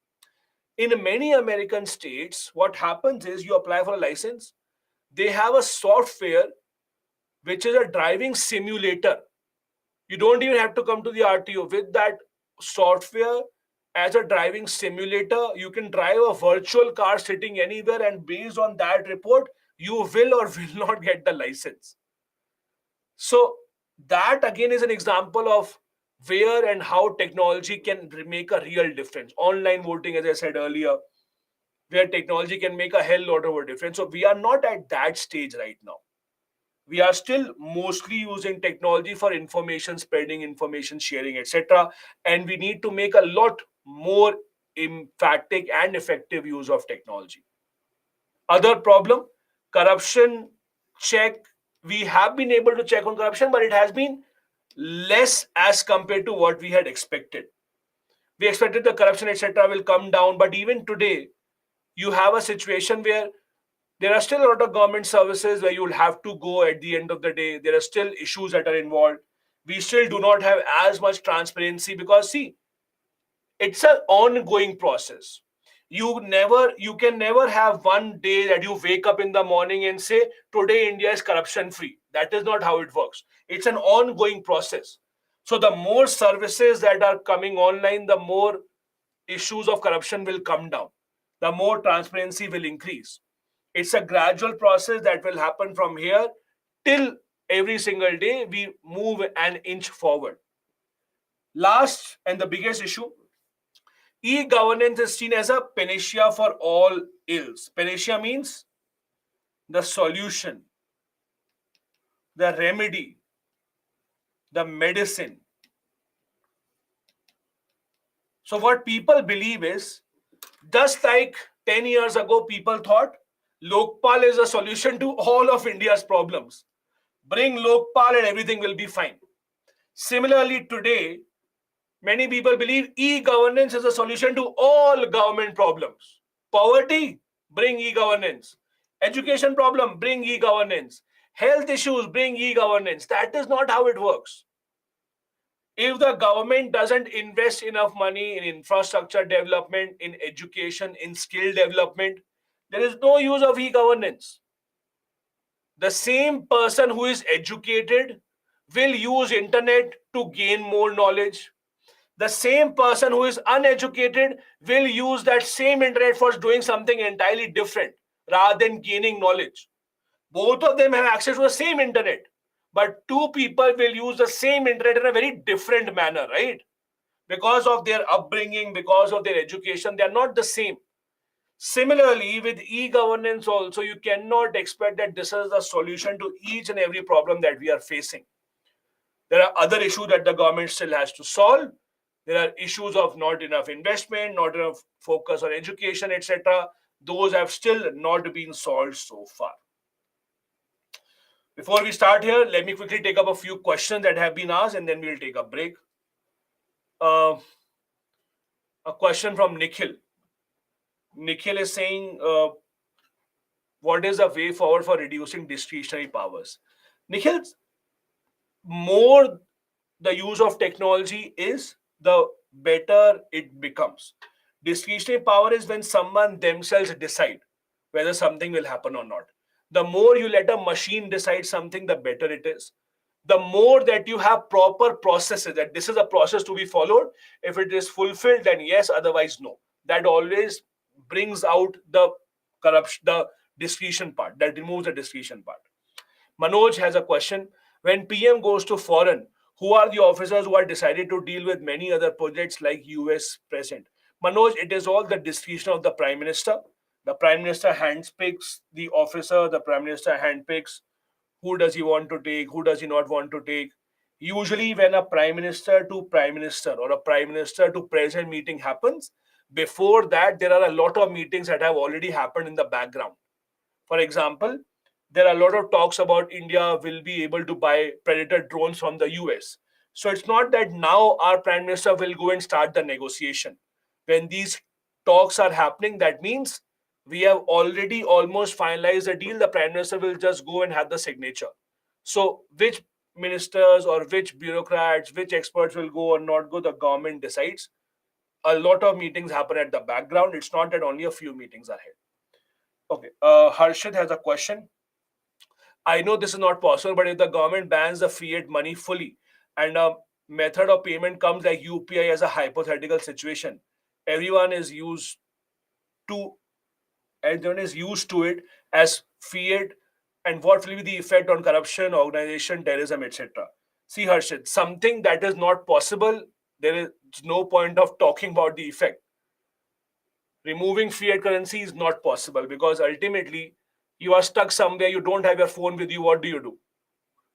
[SPEAKER 1] In many American states, what happens is you apply for a license, they have a software which is a driving simulator. You don't even have to come to the RTO. With that software, as a driving simulator, you can drive a virtual car sitting anywhere, and based on that report, you will or will not get the license. So, that again is an example of where and how technology can make a real difference. Online voting, as I said earlier, where technology can make a hell lot of a difference. So, we are not at that stage right now. We are still mostly using technology for information spreading, information sharing, etc. And we need to make a lot more emphatic and effective use of technology. Other problem, corruption check. We have been able to check on corruption, but it has been less as compared to what we had expected. We expected the corruption, etc., will come down, but even today, you have a situation where there are still a lot of government services where you'll have to go at the end of the day. There are still issues that are involved. We still do not have as much transparency because, see, it's an ongoing process. You can never have one day that you wake up in the morning and say, today India is corruption free. That is not how it works. It's an ongoing process. So the more services that are coming online, the more issues of corruption will come down, the more transparency will increase. It's a gradual process that will happen from here till every single day we move an inch forward. Last and the biggest issue, e-governance is seen as a panacea for all ills. Panacea means the solution, the remedy, the medicine. So what people believe is, just like 10 years ago, people thought Lokpal is a solution to all of India's problems. Bring Lokpal and everything will be fine. Similarly, today, many people believe e-governance is a solution to all government problems. Poverty, bring e-governance. Education problem, bring e-governance. Health issues, bring e-governance. That is not how it works. If the government doesn't invest enough money in infrastructure development, in education, in skill development, there is no use of e-governance. The same person who is educated will use internet to gain more knowledge. The same person who is uneducated will use that same internet for doing something entirely different rather than gaining knowledge. Both of them have access to the same internet, but two people will use the same internet in a very different manner, right? Because of their upbringing, because of their education, they are not the same. Similarly, with e-governance also, you cannot expect that this is the solution to each and every problem that we are facing. There are other issues that the government still has to solve. There are issues of not enough investment, not enough focus on education, etc. Those have still not been solved so far. Before we start here, let me quickly take up a few questions that have been asked and then we'll take a break. Uh, a question from Nikhil. Nikhil is saying, what is the way forward for reducing discretionary powers? Nikhil, more the use of technology is, the better it becomes. Discretionary power is when someone themselves decide whether something will happen or not. The more you let a machine decide something, the better it is. The more that you have proper processes, that this is a process to be followed. If it is fulfilled, then yes, otherwise, no. That always brings out the corruption, the discretion part, that removes the discretion part. Manoj has a question. When PM goes to foreign, who are the officers who are decided to deal with many other projects like US present? Manoj, it is all the discretion of the Prime Minister. The Prime Minister handpicks the officer, the Prime Minister handpicks who does he want to take, who does he not want to take. Usually, when a prime minister to prime minister or a prime minister to president meeting happens, before that, there are a lot of meetings that have already happened in the background. For example, there are a lot of talks about India will be able to buy Predator drones from the US. So it's not that now our prime minister will go and start the negotiation. When these talks are happening, that means we have already almost finalized the deal. The prime minister will just go and have the signature. So which ministers or which bureaucrats, which experts will go or not go, the government decides. A lot of meetings happen at the background. It's not that only a few meetings are held. Okay. Harshit has a question. I know this is not possible, but if the government bans the fiat money fully and a method of payment comes like UPI as a hypothetical situation, everyone is used to everyone is used to it as fiat, and what will be the effect on corruption, organization, terrorism, etc. See, Harshit, something that is not possible, there is no point of talking about the effect. Removing fiat currency is not possible because ultimately you are stuck somewhere, you don't have your phone with you. What do?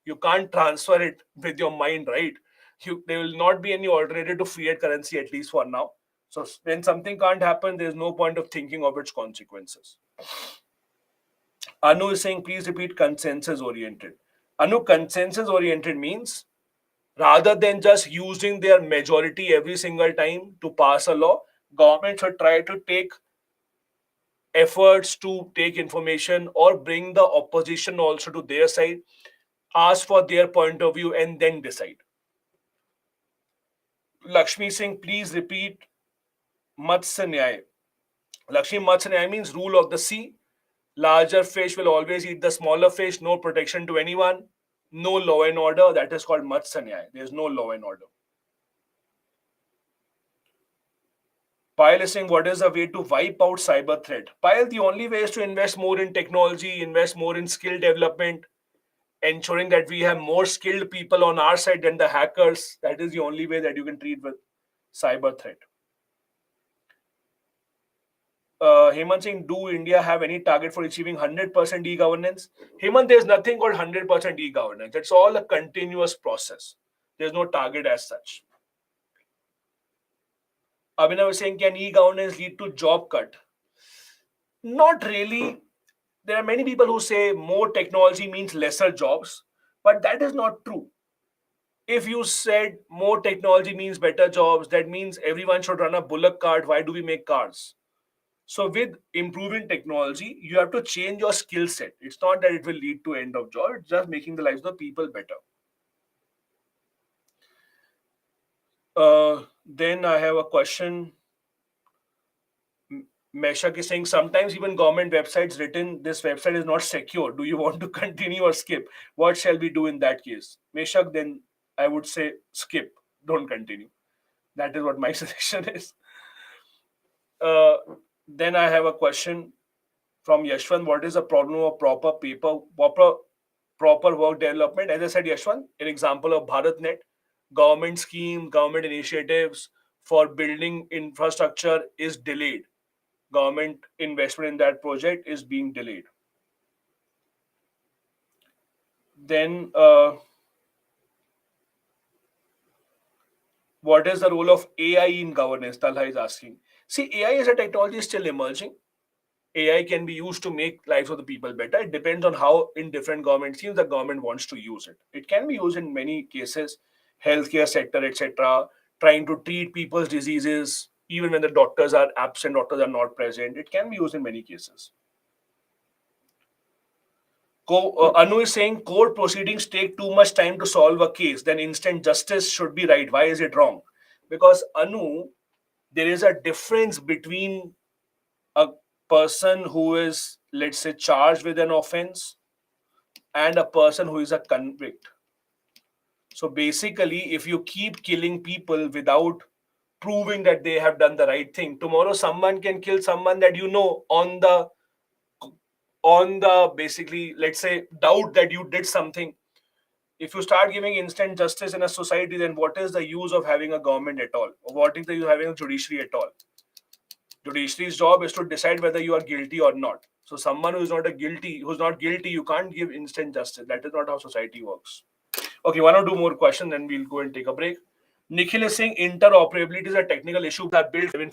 [SPEAKER 1] You can't transfer it with your mind, right? There will not be any alternative to fiat currency, at least for now. So when something can't happen, there's no point of thinking of its consequences. Anu is saying, please repeat consensus oriented. Anu, consensus oriented means rather than just using their majority every single time to pass a law, government should try to take efforts to take information or bring the opposition also to their side, ask for their point of view, and then decide. Lakshmi Singh, please repeat Matsya Nyaya. Lakshmi, Matsya Nyaya means rule of the sea. Larger fish will always eat the smaller fish. No protection to anyone. No law and order. That is called Matsya Nyaya. There is no law and order. Payal is saying, what is the way to wipe out cyber threat? Payal, the only way is to invest more in technology, invest more in skill development, ensuring that we have more skilled people on our side than the hackers. That is the only way that you can treat with cyber threat. Hemant Singh, do India have any target for achieving 100% e-governance? Hemant, there's nothing called 100% e-governance. It's all a continuous process. There's no target as such. Abhinav was saying, can e-governance lead to job cut? Not really. There are many people who say more technology means lesser jobs, but that is not true. If you said more technology means better jobs, that means everyone should run a bullock cart. Why do we make cars? So with improving technology, you have to change your skill set. It's not that it will lead to end of job. It's just making the lives of the people better. Then I have a question. Meshak is saying sometimes even government websites written this website is not secure. Do you want to continue or skip? What shall we do in that case? Meshak, then I would say skip. Don't continue. That is what my suggestion is. Uh, then I have a question from Yashwant. What is the problem of proper work development? As I said, Yashwant, an example of BharatNet, government scheme, government initiatives for building infrastructure is delayed. Government investment in that project is being delayed. Then, what is the role of AI in governance? Talha is asking. See, AI as a technology is still emerging. AI can be used to make lives of the people better. It depends on how in different government schemes the government wants to use it. It can be used in many cases, healthcare sector, etc., trying to treat people's diseases, even when the doctors are absent, doctors are not present. It can be used in many cases. Anu is saying court proceedings take too much time to solve a case, then instant justice should be right. Why is it wrong? Because Anu, there is a difference between a person who is, let's say, charged with an offense and a person who is a convict. So basically, if you keep killing people without proving that they have done the right thing, tomorrow someone can kill someone that you know on the basically, let's say, doubt that you did something. If you start giving instant justice in a society, then what is the use of having a government at all? Or what is the use of having a judiciary at all? Judiciary's job is to decide whether you are guilty or not. So someone who's not guilty, you can't give instant justice. That is not how society works. Okay, one or two more questions, then we'll go and take a break. Nikhil is saying interoperability is a technical issue that built in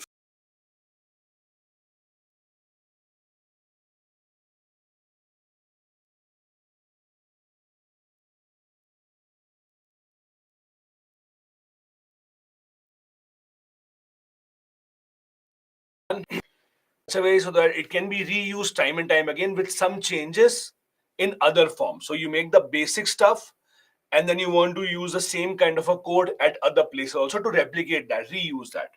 [SPEAKER 1] such a way so that it can be reused time and time again with some changes in other forms. So you make the basic stuff and then you want to use the same kind of a code at other places also to replicate that, reuse that.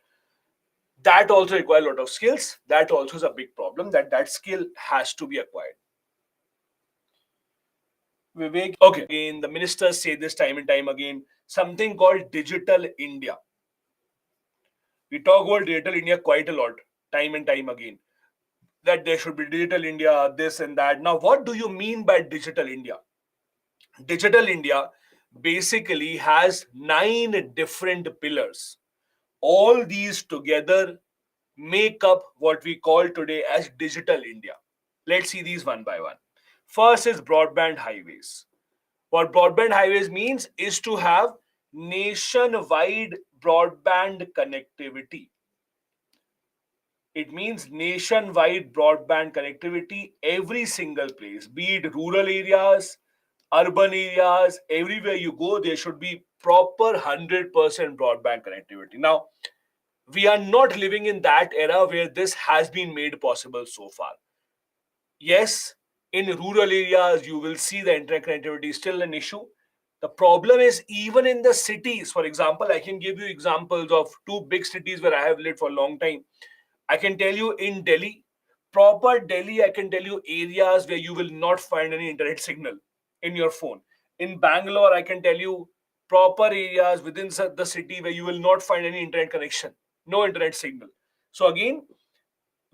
[SPEAKER 1] That also requires a lot of skills. That also is a big problem, that skill has to be acquired. Vivek, okay, again, the ministers say this time and time again, something called Digital India. We talk about Digital India quite a lot, time and time again, that there should be Digital India, this and that. Now, what do you mean by Digital India? Digital India basically has 9 different pillars. All these together make up what we call today as Digital India. Let's see these one by one. First is broadband highways. What broadband highways means is to have nationwide broadband connectivity. It means nationwide broadband connectivity every single place, be it rural areas, urban areas, everywhere you go, there should be proper 100% broadband connectivity. Now, we are not living in that era where this has been made possible so far. Yes, in rural areas, you will see the internet connectivity is still an issue. The problem is even in the cities. For example, I can give you examples of two big cities where I have lived for a long time. I can tell you in Delhi, proper Delhi, I can tell you areas where you will not find any internet signal in your phone. In Bangalore, I can tell you proper areas within the city where you will not find any internet connection, no internet signal. So again,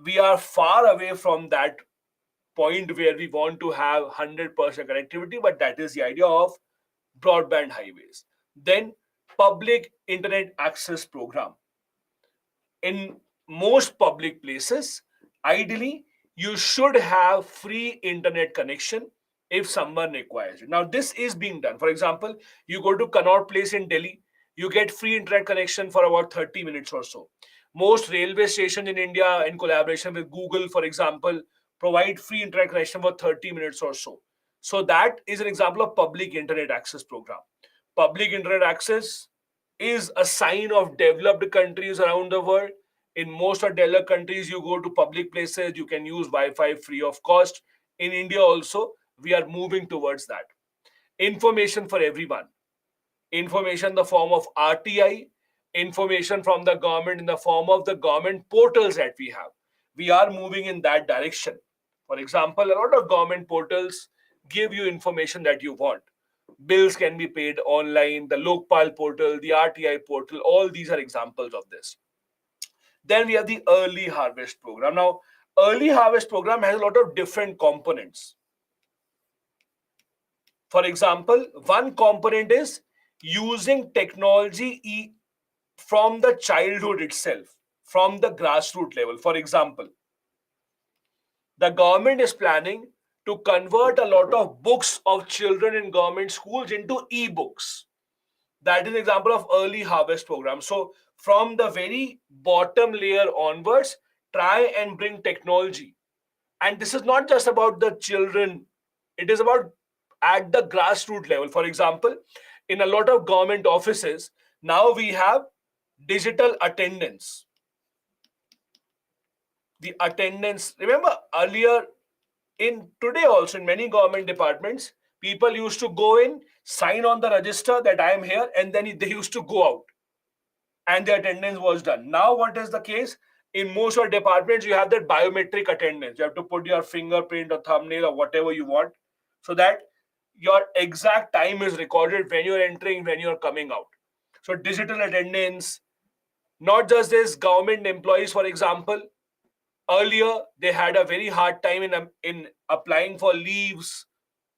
[SPEAKER 1] we are far away from that point where we want to have 100% connectivity, but that is the idea of broadband highways. Then, public internet access program. In most public places, ideally, you should have free internet connection if someone requires it. Now, this is being done. For example, you go to Connaught Place in Delhi, you get free internet connection for about 30 minutes or so. Most railway stations in India, in collaboration with Google, for example, provide free internet connection for 30 minutes or so. So that is an example of public internet access program. Public internet access is a sign of developed countries around the world. In most of developed countries, you go to public places, you can use Wi-Fi free of cost. In India also, we are moving towards that. Information for everyone. Information in the form of RTI, information from the government in the form of the government portals that we have. We are moving in that direction. For example, a lot of government portals give you information that you want. Bills can be paid online, the Lokpal portal, the RTI portal, all these are examples of this. Then we have the early harvest program. Now, early harvest program has a lot of different components. For example, one component is using technology from the childhood itself, from the grassroots level. For example, the government is planning to convert a lot of books of children in government schools into e-books. That is an example of early harvest program. So from the very bottom layer onwards, try and bring technology. And this is not just about the children, it is about at the grassroots level. For example, in a lot of government offices, now we have digital attendance. The attendance, remember earlier, in today also in many government departments, people used to go in, sign on the register that I am here, and then they used to go out and the attendance was done. Now, what is the case? In most of departments, you have that biometric attendance. You have to put your fingerprint or thumbnail or whatever you want so that your exact time is recorded when you're entering, when you're coming out. So, digital attendance, not just this, government employees, for example, earlier they had a very hard time in applying for leaves,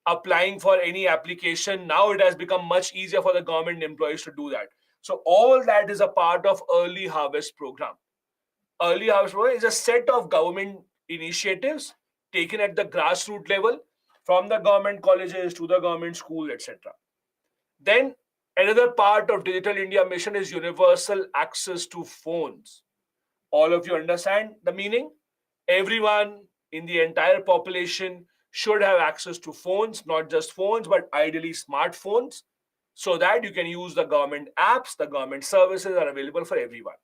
[SPEAKER 1] applying for any application. Now it has become much easier for the government employees to do that. So all that is a part of early harvest program. Early harvest program is a set of government initiatives taken at the grassroots level, from the government colleges to the government schools, etc. Then another part of Digital India mission is universal access to phones. All of you understand the meaning? Everyone in the entire population should have access to phones, not just phones, but ideally smartphones, so that you can use the government apps, the government services are available for everyone.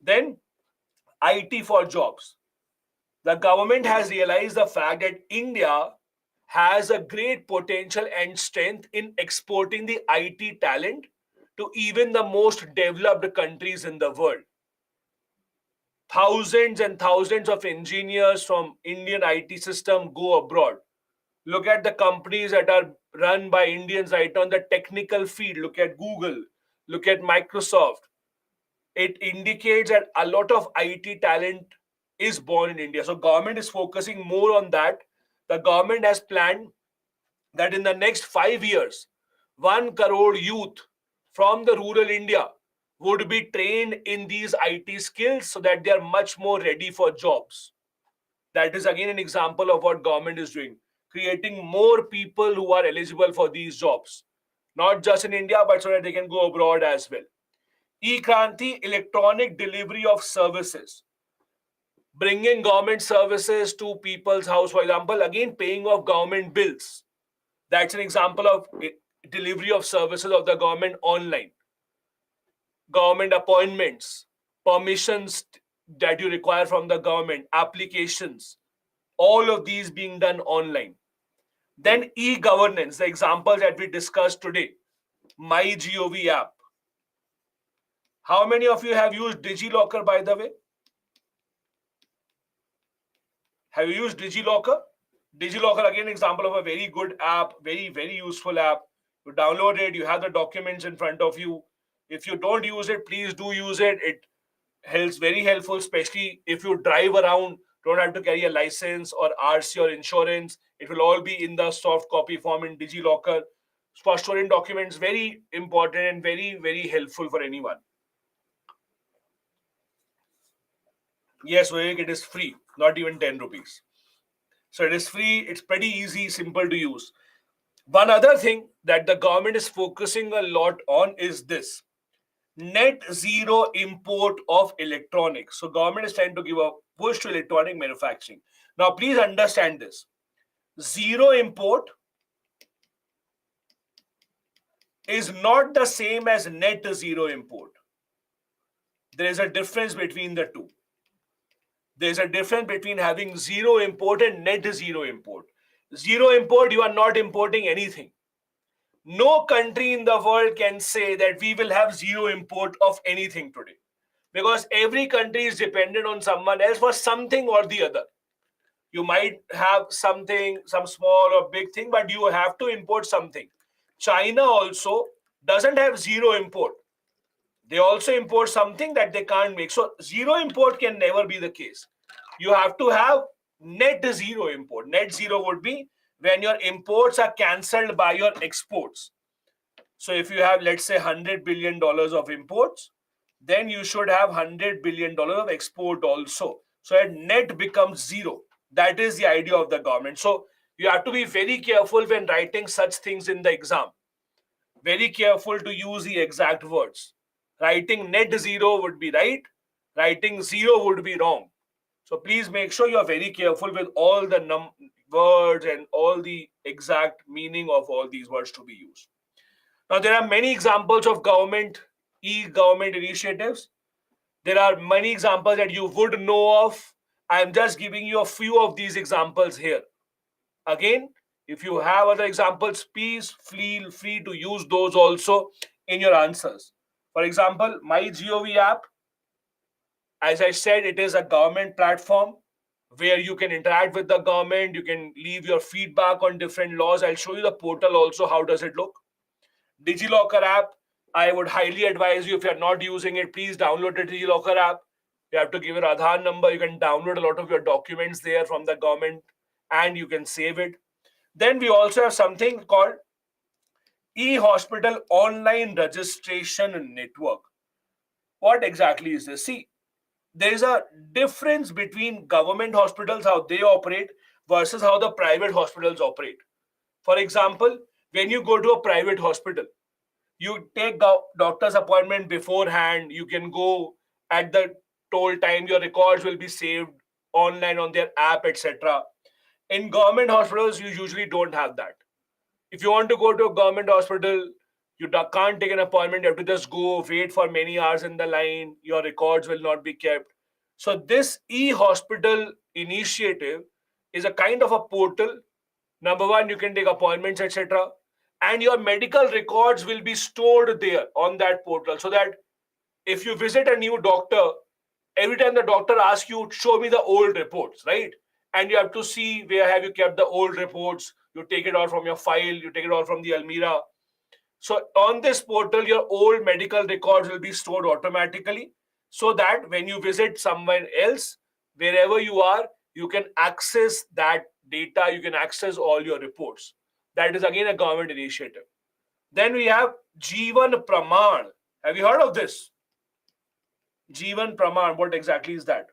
[SPEAKER 1] Then IT for jobs. The government has realized the fact that India has a great potential and strength in exporting the IT talent to even the most developed countries in the world. Thousands and thousands of engineers from Indian IT system go abroad. Look at the companies that are run by Indians right on the technical field. Look at Google, look at Microsoft. It indicates that a lot of IT talent is born in India. So government is focusing more on that. The government has planned that in the next 5 years, 1 crore youth from the rural India would be trained in these IT skills so that they are much more ready for jobs. That is again an example of what government is doing, creating more people who are eligible for these jobs, not just in India, but so that they can go abroad as well. E-Kranti, electronic delivery of services, bringing government services to people's house. For example, again, paying off government bills. That's an example of delivery of services of the government online. Government appointments, permissions that you require from the government, applications, all of these being done online. Then e-governance, the examples that we discussed today, MyGov app. How many of you have used DigiLocker, by the way? Have you used DigiLocker? DigiLocker, again, example of a very good app, very, very useful app. You download it, you have the documents in front of you. If you don't use it, please do use it. It helps, very helpful, especially if you drive around, don't have to carry a license or RC or insurance. It will all be in the soft copy form in DigiLocker. For storing documents, very important and very, very helpful for anyone. Yes, Vivek, it is free, not even 10 rupees. So it is free, it's pretty easy, simple to use. One other thing that the government is focusing a lot on is this: net zero import of electronics. So government is trying to give a push to electronic manufacturing. Now please understand this. Zero import is not the same as net zero import. There is a difference between the two. There's a difference between having zero import and net zero import. Zero import, you are not importing anything. No country in the world can say that we will have zero import of anything today, because every country is dependent on someone else for something or the other. You might have something, some small or big thing, but you have to import something. China also doesn't have zero import. They also import something that they can't make. So zero import can never be the case. You have to have net zero import. Net zero would be when your imports are cancelled by your exports. So if you have, let's say, $100 billion of imports, then you should have $100 billion of export also. So that net becomes zero. That is the idea of the government. So you have to be very careful when writing such things in the exam. Very careful to use the exact words. Writing net zero would be right. Writing zero would be wrong. So please make sure you are very careful with all the words and all the exact meaning of all these words to be used. Now, there are many examples of e-government initiatives. There are many examples that you would know of. I am just giving you a few of these examples here. Again, if you have other examples, please feel free to use those also in your answers. For example, MyGov app, as I said, it is a government platform where you can interact with the government. You can leave your feedback on different laws. I'll show you the portal also. How does it look? DigiLocker app, I would highly advise you, if you're not using it, please download the DigiLocker app. You have to give your Aadhaar number. You can download a lot of your documents there from the government and you can save it. Then we also have something called e-hospital online registration network. What exactly is this? See, there is a difference between government hospitals, how they operate, versus how the private hospitals operate. For example, when you go to a private hospital, You take doctor's appointment beforehand. You can go at the told time. Your records will be saved online on their app, etc. In government hospitals, you usually don't have that. If you want to go to a government hospital, you can't take an appointment. You have to just go, wait for many hours in the line. Your records will not be kept. So this e-hospital initiative is a kind of a portal. Number one, you can take appointments, etc. And your medical records will be stored there on that portal, so that if you visit a new doctor, every time the doctor asks you, show me the old reports, right? And you have to see where have you kept the old reports. You take it all from your file, you take it all from the Almira. So on this portal, your old medical records will be stored automatically, so that when you visit someone else, wherever you are, you can access that data, you can access all your reports. That is again a government initiative. Then we have Jeevan Praman. Have you heard of this? Jeevan Praman, what exactly is that?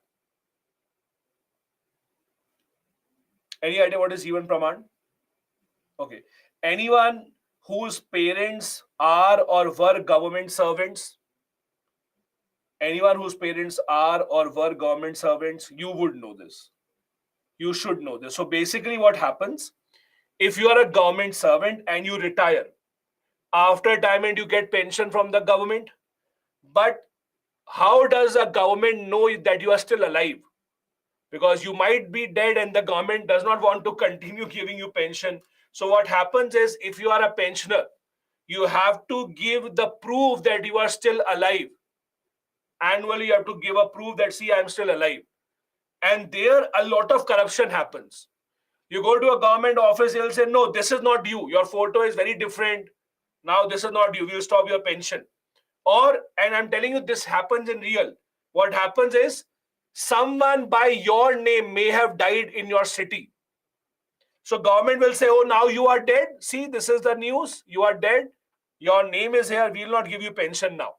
[SPEAKER 1] Any idea what is Jeevan Praman? Okay. Anyone whose parents are or were government servants? Anyone whose parents are or were government servants, you would know this. You should know this. So basically, what happens if you are a government servant and you retire, after retirement, you get pension from the government. But how does a government know that you are still alive? Because you might be dead and the government does not want to continue giving you pension. So what happens is, if you are a pensioner, you have to give the proof that you are still alive. Annually, you have to give a proof that, see, I'm still alive. And there, a lot of corruption happens. You go to a government office, they'll say, no, this is not you. Your photo is very different. Now, this is not you. We'll stop your pension. Or, and I'm telling you, this happens in real. What happens is, someone by your name may have died in your city. So government will say, oh, now you are dead. See, this is the news. You are dead. Your name is here. We will not give you pension now.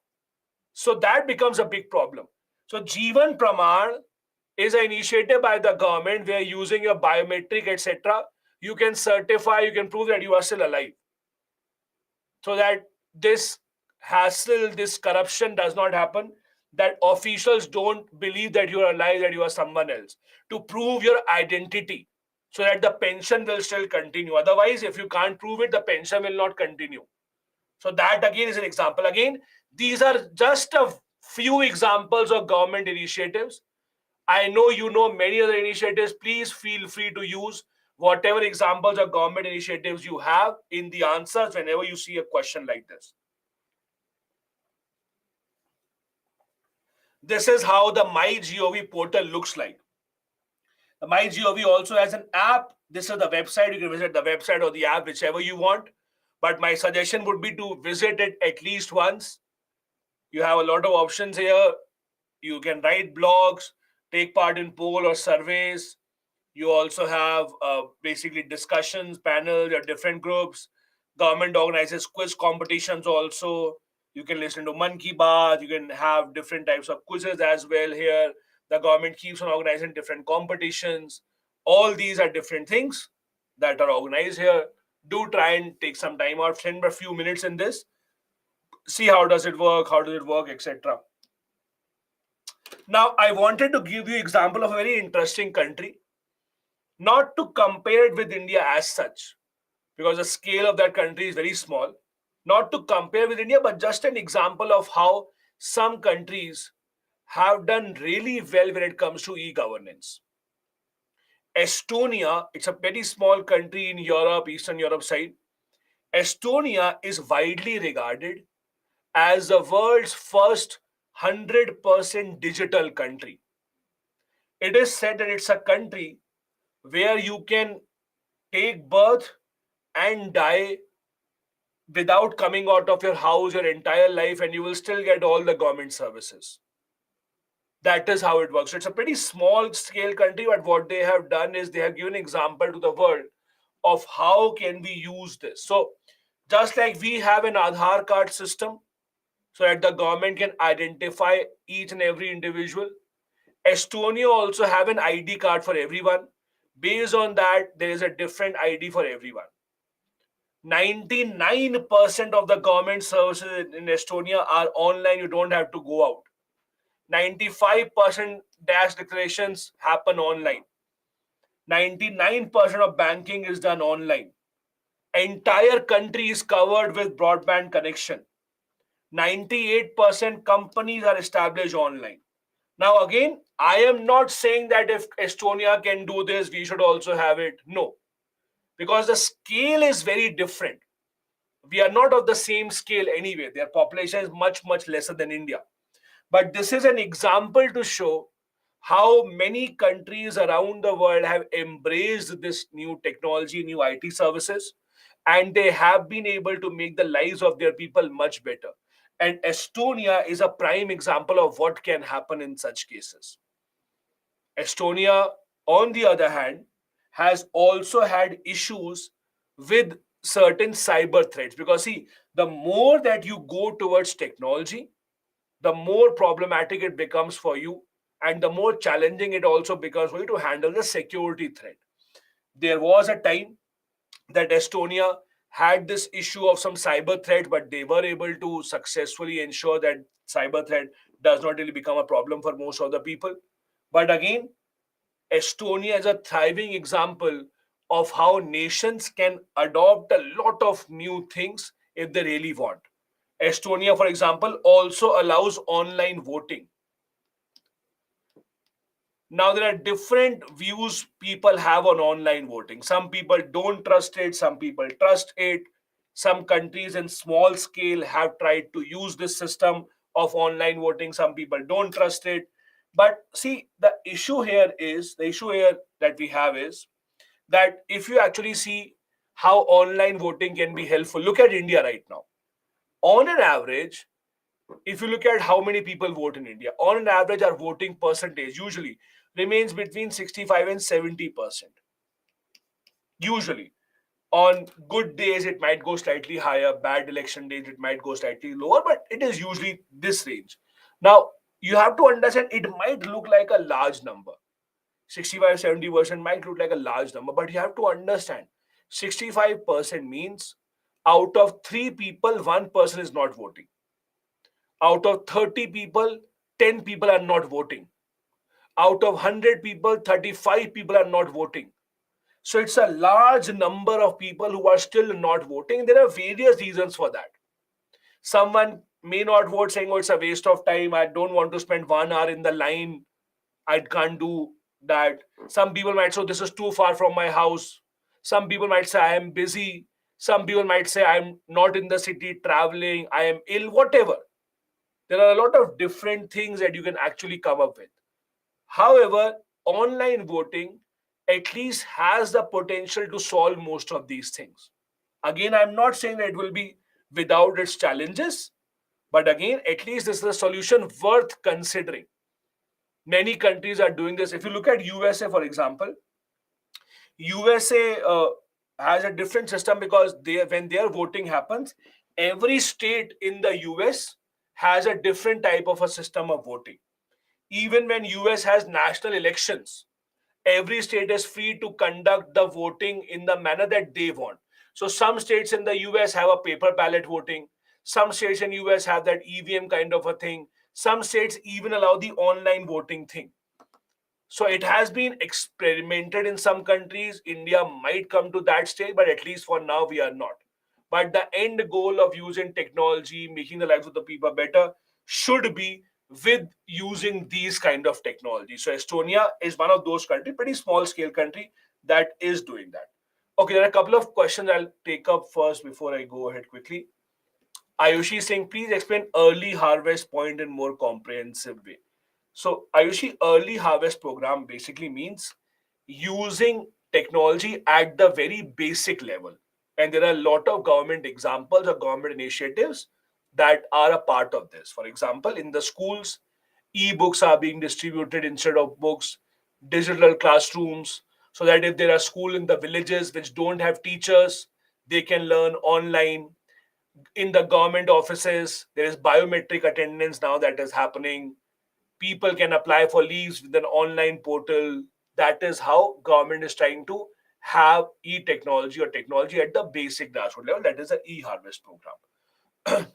[SPEAKER 1] So that becomes a big problem. So Jeevan Praman is an initiative by the government where, using your biometric, etc., you can certify, you can prove that you are still alive. So that this hassle, this corruption does not happen, that officials don't believe that you are alive, that you are someone else, to prove your identity, so that the pension will still continue. Otherwise, if you can't prove it, the pension will not continue. So that again is an example. Again, these are just a few examples of government initiatives. I know you know many other initiatives. Please feel free to use whatever examples of government initiatives you have in the answers whenever you see a question like this. This is how the MyGov portal looks like. The MyGov also has an app. This is the website. You can visit the website or the app, whichever you want. But my suggestion would be to visit it at least once. You have a lot of options here. You can write blogs, take part in poll or surveys. You also have basically discussions, panels, or different groups. Government organizes quiz competitions also. You can listen to Man Ki Baat. You can have different types of quizzes as well here. The government keeps on organizing different competitions. All these are different things that are organized here. Do try and take some time out, spend a few minutes in this. See how does it work, etc. Now, I wanted to give you example of a very interesting country, not to compare it with India as such, because the scale of that country is very small. Not to compare with India, but just an example of how some countries have done really well when it comes to e-governance. Estonia, it's a very small country in Europe, Eastern Europe side. Estonia is widely regarded as the world's first 100% digital country. It is said that it's a country where you can take birth and die without coming out of your house your entire life, and you will still get all the government services. That is how it works. So it's a pretty small scale country, but what they have done is they have given example to the world of how can we use this. So just like we have an Aadhaar card system, so that the government can identify each and every individual, Estonia also have an ID card for everyone. Based on that, there is a different ID for everyone. 99% of the government services in Estonia are online. You don't have to go out. 95% dash declarations happen online. 99% of banking is done online. Entire country is covered with broadband connection. 98% companies are established online. Now, again, I am not saying that if Estonia can do this, we should also have it. No, because the scale is very different. We are not of the same scale anyway. Their population is much, much lesser than India. But this is an example to show how many countries around the world have embraced this new technology, new IT services, and they have been able to make the lives of their people much better. And Estonia is a prime example of what can happen in such cases. Estonia, on the other hand, has also had issues with certain cyber threats because, see, the more that you go towards technology, the more problematic it becomes for you, and the more challenging it also becomes for you to handle the security threat. There was a time that Estonia had this issue of some cyber threat, but they were able to successfully ensure that cyber threat does not really become a problem for most of the people. But again, Estonia is a thriving example of how nations can adopt a lot of new things if they really want. Estonia, for example, also allows online voting. Now, there are different views people have on online voting. Some people don't trust it, some people trust it. Some countries in small scale have tried to use this system of online voting. Some people don't trust it. But see, the issue here that we have is that if you actually see how online voting can be helpful, look at India right now. On an average, if you look at how many people vote in India, on an average, our voting percentage usually remains between 65 and 70%. Usually. On good days, it might go slightly higher. Bad election days, it might go slightly lower, but it is usually this range. Now, you have to understand it might look like a large number. 65, 70% might look like a large number, but you have to understand 65% means out of three people, one person is not voting. Out of 30 people, 10 people are not voting. Out of 100 people, 35 people are not voting. So it's a large number of people who are still not voting. There are various reasons for that. Someone may not vote saying, oh, it's a waste of time. I don't want to spend 1 hour in the line. I can't do that. Some people might say, oh, this is too far from my house. Some people might say, I am busy. Some people might say, I'm not in the city traveling. I am ill, whatever. There are a lot of different things that you can actually come up with. However, online voting at least has the potential to solve most of these things. Again, I'm not saying that it will be without its challenges, but again, at least this is a solution worth considering. Many countries are doing this. If you look at USA, for example, USA has a different system because when their voting happens, every state in the US has a different type of a system of voting. Even when US has national elections, every state is free to conduct the voting in the manner that they want. So some states in the US have a paper ballot voting. Some states in US have that EVM kind of a thing. Some states even allow the online voting thing. So it has been experimented in some countries. India might come to that stage, but at least for now we are not. But the end goal of using technology, making the lives of the people better, should be with using these kind of technology. So Estonia is one of those countries, pretty small scale country that is doing that. Okay, there are a couple of questions I'll take up first before I go ahead quickly. Ayushi is saying, please explain early harvest point in more comprehensive way. So Ayushi, early harvest program basically means using technology at the very basic level. And there are a lot of government examples or government initiatives that are a part of this. For example, in the schools, e-books are being distributed instead of books, digital classrooms, so that if there are schools in the villages which don't have teachers, they can learn online. In the government offices, there is biometric attendance now that is happening. People can apply for leaves with an online portal. That is how government is trying to have e-technology or technology at the basic grassroots level. That is the e-harvest program.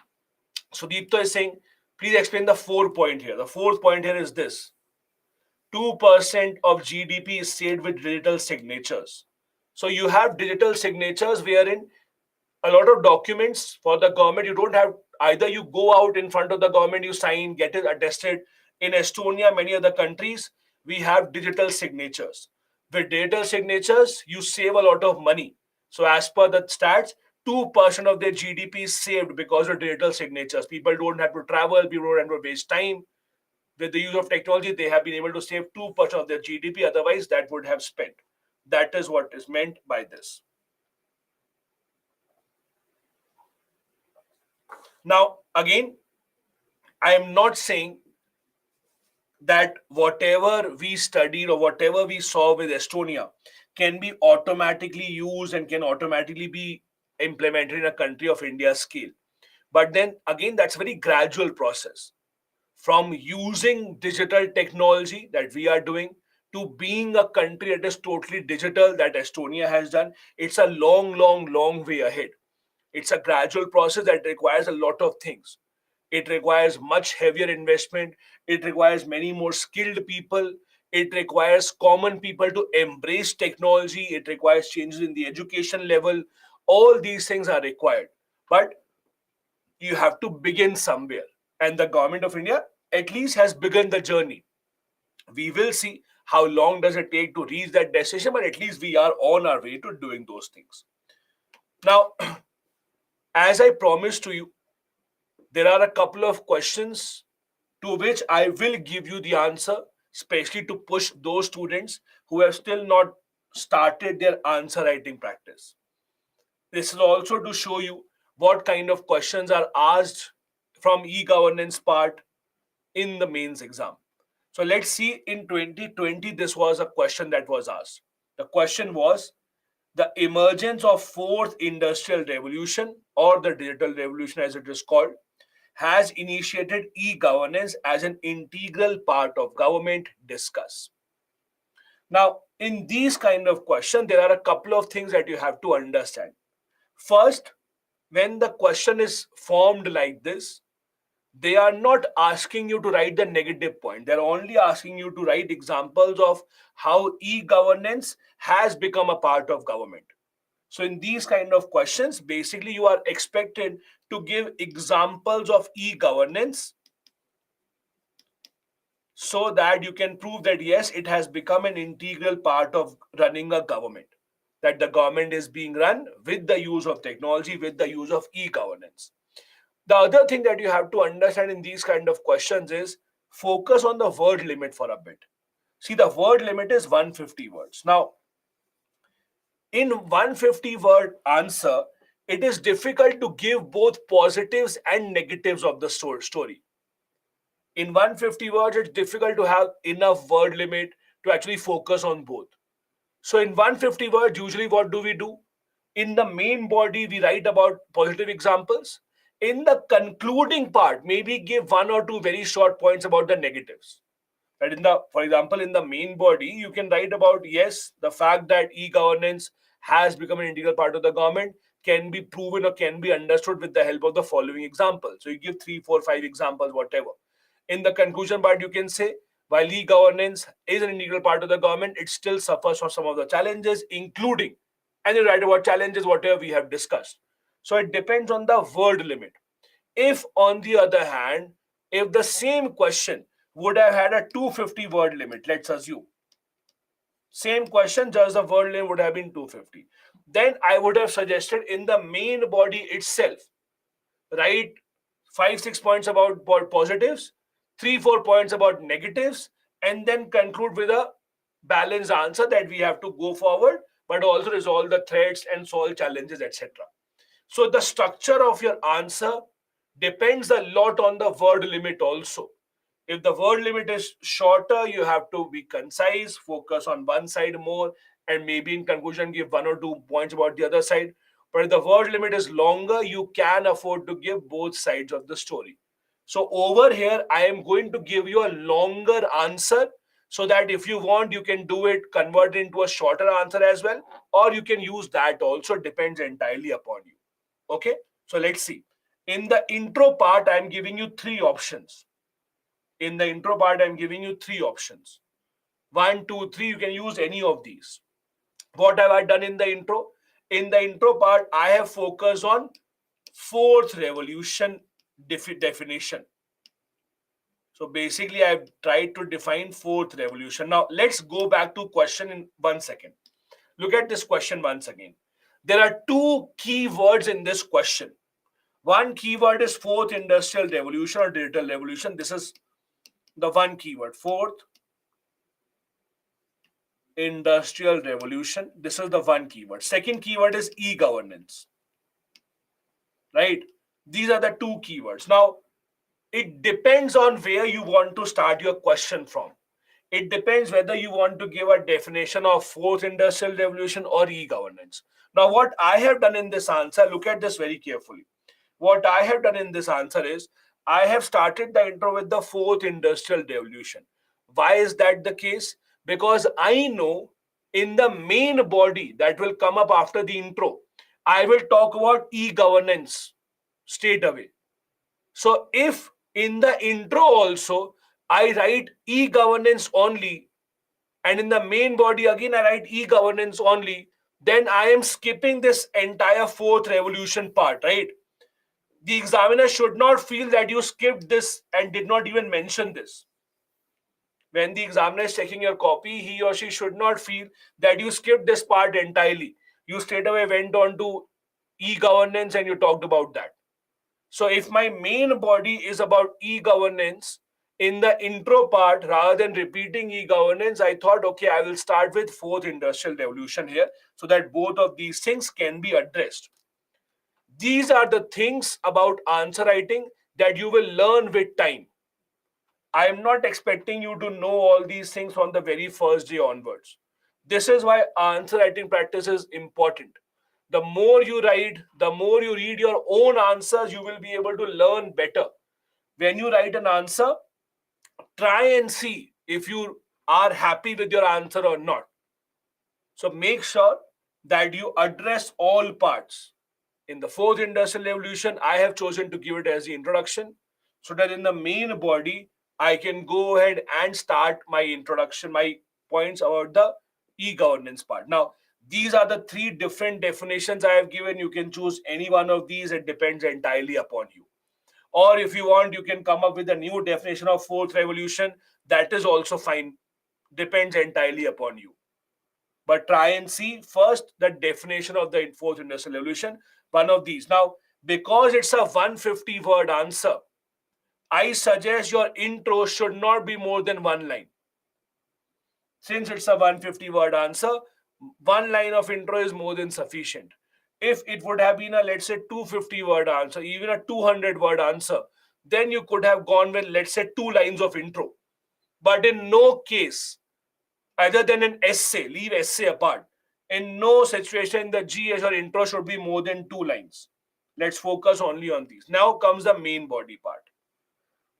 [SPEAKER 1] So Deepta is saying, please explain the 4 point here. The fourth point here is this: 2% of GDP is saved with digital signatures. So you have digital signatures wherein a lot of documents for the government, you don't have, either you go out in front of the government, you sign, get it attested. In Estonia, many other countries, we have digital signatures. With digital signatures, you save a lot of money. So as per the stats, 2% of their GDP is saved because of digital signatures. People don't have to travel, people don't have to waste time. With the use of technology, they have been able to save 2% of their GDP. Otherwise, that would have spent. That is what is meant by this. Now, again, I am not saying that whatever we studied or whatever we saw with Estonia can be automatically used and can automatically be implemented in a country of India's scale. But then again, that's a very gradual process. From using digital technology that we are doing to being a country that is totally digital that Estonia has done, it's a long, long, long way ahead. It's a gradual process that requires a lot of things. It requires much heavier investment. It requires many more skilled people. It requires common people to embrace technology. It requires changes in the education level. All these things are required. But you have to begin somewhere. And the government of India at least has begun the journey. We will see how long does it take to reach that destination, but at least we are on our way to doing those things. Now, as I promised to you, there are a couple of questions to which I will give you the answer, especially to push those students who have still not started their answer writing practice. This is also to show you what kind of questions are asked from e-governance part in the mains exam. So let's see, in 2020, this was a question that was asked. The question was, the emergence of fourth industrial revolution, or the digital revolution as it is called, has initiated e-governance as an integral part of government. Discuss. Now, in these kind of questions, there are a couple of things that you have to understand. First, when the question is formed like this, they are not asking you to write the negative point. They're only asking you to write examples of how e-governance has become a part of government. So in these kind of questions, basically you are expected to give examples of e-governance so that you can prove that yes, it has become an integral part of running a government, that the government is being run with the use of technology, with the use of e-governance. The other thing that you have to understand in these kind of questions is focus on the word limit for a bit. See, the word limit is 150 words. Now, in 150 word answer, it is difficult to give both positives and negatives of the story. In 150 words, it's difficult to have enough word limit to actually focus on both. So in 150 words, usually what do we do? In the main body, we write about positive examples. In the concluding part, maybe give one or two very short points about the negatives. That in the, for example, in the main body, you can write about, yes, the fact that e-governance has become an integral part of the government can be proven or can be understood with the help of the following examples. So you give 3, 4, 5 examples, whatever. In the conclusion part, you can say, while e-governance is an integral part of the government, it still suffers from some of the challenges, including, and you write about challenges, whatever we have discussed. So it depends on the word limit. If, on the other hand, if the same question would have had a 250 word limit, let's assume, same question, just the word limit would have been 250, then I would have suggested in the main body itself, write 5, 6 points about positives, 3, 4 points about negatives, and then conclude with a balanced answer that we have to go forward, but also resolve the threats and solve challenges, etc. So the structure of your answer depends a lot on the word limit also. If the word limit is shorter, you have to be concise, focus on one side more, and maybe in conclusion give 1 or 2 points about the other side. But if the word limit is longer, you can afford to give both sides of the story. So over here, I am going to give you a longer answer so that if you want, you can do it, convert it into a shorter answer as well, or you can use that also. Depends entirely upon you. Okay, so let's see. In the intro part, I'm giving you three options. In the intro part, I'm giving you three options. 1, 2, 3. You can use any of these. What have I done in the intro? In the intro part, I have focused on fourth revolution definition. So basically, I've tried to define fourth revolution. Now, let's go back to question in 1 second. Look at this question once again. There are two keywords in this question. One keyword is fourth industrial revolution or digital revolution. This is the one keyword, fourth industrial revolution. This is the one keyword. Second keyword is e-governance, right? These are the two keywords. Now, it depends on where you want to start your question from. It depends whether you want to give a definition of fourth industrial revolution or e-governance. Now, what I have done in this answer, look at this very carefully. What I have done in this answer is I have started the intro with the fourth industrial revolution. Why is that the case? Because I know in the main body that will come up after the intro, I will talk about e-governance straight away. So if in the intro also I write e-governance only, and in the main body again I write e-governance only, then I am skipping this entire fourth revolution part, right? The examiner should not feel that you skipped this and did not even mention this. When the examiner is checking your copy, he or she should not feel that you skipped this part entirely. You straight away went on to e-governance and you talked about that. So if my main body is about e-governance, in the intro part, rather than repeating e-governance, I thought, okay, I will start with fourth industrial revolution here so that both of these things can be addressed. These are the things about answer writing that you will learn with time. I am not expecting you to know all these things from the very first day onwards. This is why answer writing practice is important. The more you write, the more you read your own answers, you will be able to learn better. When you write an answer, try and see if you are happy with your answer or not. So make sure that you address all parts. In the fourth industrial revolution, I have chosen to give it as the introduction so that in the main body, I can go ahead and start my introduction, my points about the e-governance part. Now, these are the three different definitions I have given. You can choose any one of these. It depends entirely upon you. Or if you want, you can come up with a new definition of fourth revolution. That is also fine. Depends entirely upon you. But try and see first the definition of the fourth industrial revolution, one of these. Now, because it's a 150 word answer, I suggest your intro should not be more than one line. Since it's a 150 word answer, one line of intro is more than sufficient. If it would have been a, let's say, 250 word answer, even a 200 word answer, then you could have gone with, let's say, 2 lines of intro. But in no case, other than an essay, leave essay apart, in no situation the GS or intro should be more than 2 lines. Let's focus only on these. Now comes the main body part.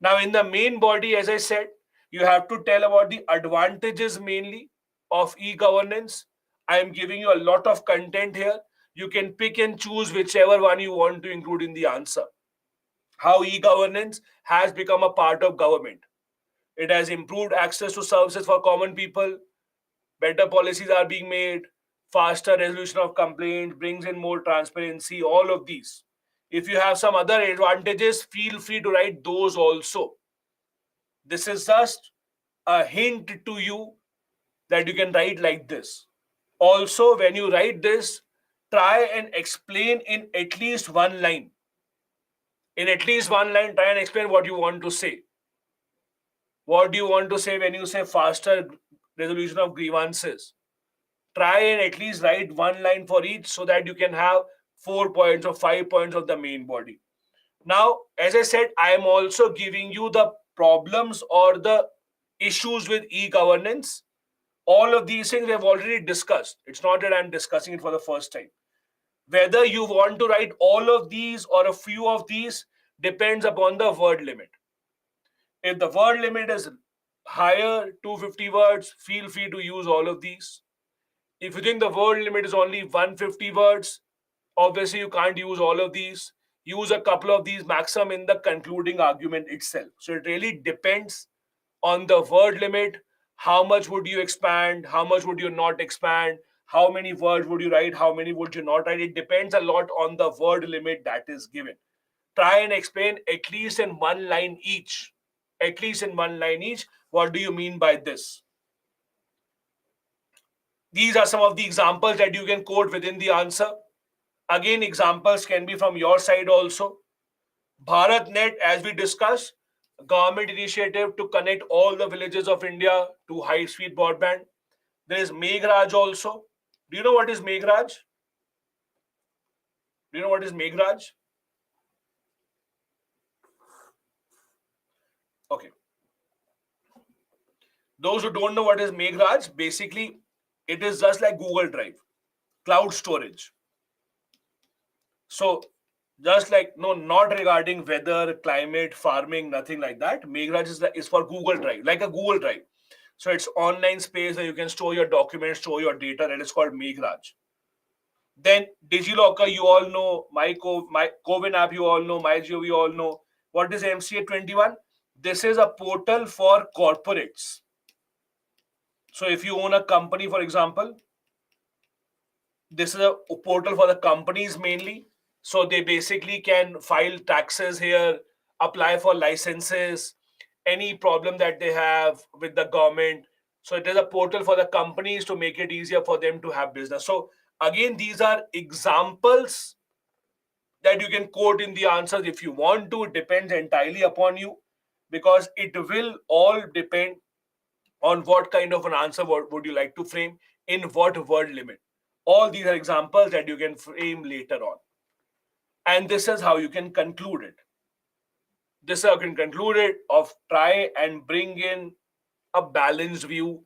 [SPEAKER 1] Now in the main body, as I said, you have to tell about the advantages mainly of e-governance. I am giving you a lot of content here. You can pick and choose whichever one you want to include in the answer. How e-governance has become a part of government. It has improved access to services for common people. Better policies are being made. Faster resolution of complaints, brings in more transparency, all of these. If you have some other advantages, feel free to write those also. This is just a hint to you that you can write like this. Also, when you write this, try and explain in at least one line. In at least one line, try and explain what you want to say. What do you want to say when you say faster resolution of grievances? Try and at least write one line for each so that you can have 4 points or 5 points of the main body. Now, as I said, I am also giving you the problems or the issues with e-governance. All of these things we have already discussed. It's not that I'm discussing it for the first time. Whether you want to write all of these or a few of these depends upon the word limit. If the word limit is higher 250 words, feel free to use all of these. If you think the word limit is only 150 words, obviously you can't use all of these. Use a couple of these maximum in the concluding argument itself. So it really depends on the word limit. How much would you expand? How much would you not expand? How many words would you write? How many would you not write? It depends a lot on the word limit that is given. Try and explain at least in one line each. At least in one line each. What do you mean by this? These are some of the examples that you can quote within the answer. Again, examples can be from your side also. BharatNet, as we discussed, government initiative to connect all the villages of India to high-speed broadband. There is Meghraj also. Do you know what is Meghraj? Do you know what is Meghraj? Okay. Those who don't know what is Meghraj, basically, it is just like Google Drive, cloud storage. So, just like, no, not regarding weather, climate, farming, nothing like that. Meghraj is for Google Drive, like a Google Drive. So, it's online space where you can store your documents, store your data, and it's called Meghraj. Then DigiLocker, you all know. My Covin app, you all know. MyGov, you all know. What is MCA 21? This is a portal for corporates. So if you own a company, for example, this is a portal for the companies mainly. So they basically can file taxes here, apply for licenses, any problem that they have with the government. So it is a portal for the companies to make it easier for them to have business. So again, these are examples that you can quote in the answers if you want to. It depends entirely upon you, because it will all depend on what kind of an answer would you like to frame, in what word limit. All these are examples that you can frame later on. And this is how you can conclude it. This is how you can conclude it, of try and bring in a balanced view,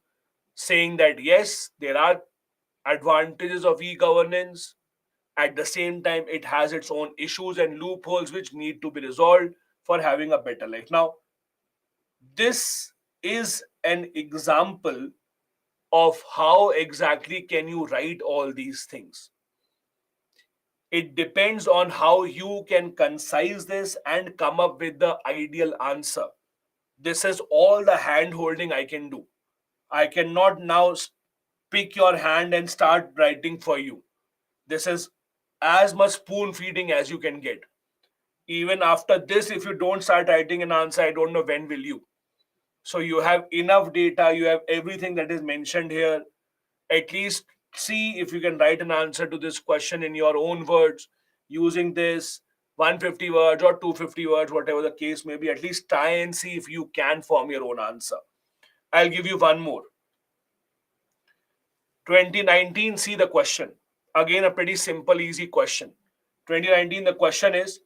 [SPEAKER 1] saying that yes, there are advantages of e-governance. At the same time, it has its own issues and loopholes which need to be resolved for having a better life. Now, this is an example of how exactly can you write all these things. It depends on how you can concise this and come up with the ideal answer. This is all the hand holding I can do. I cannot now pick your hand and start writing for you. This is as much spoon feeding as you can get. Even after this, if you don't start writing an answer, I don't know when will you. So you have enough data, you have everything that is mentioned here. At least see if you can write an answer to this question in your own words using this 150 words or 250 words, whatever the case may be. At least try and see if you can form your own answer. I'll give you one more. 2019, see the question. Again, a pretty simple, easy question. 2019, the question is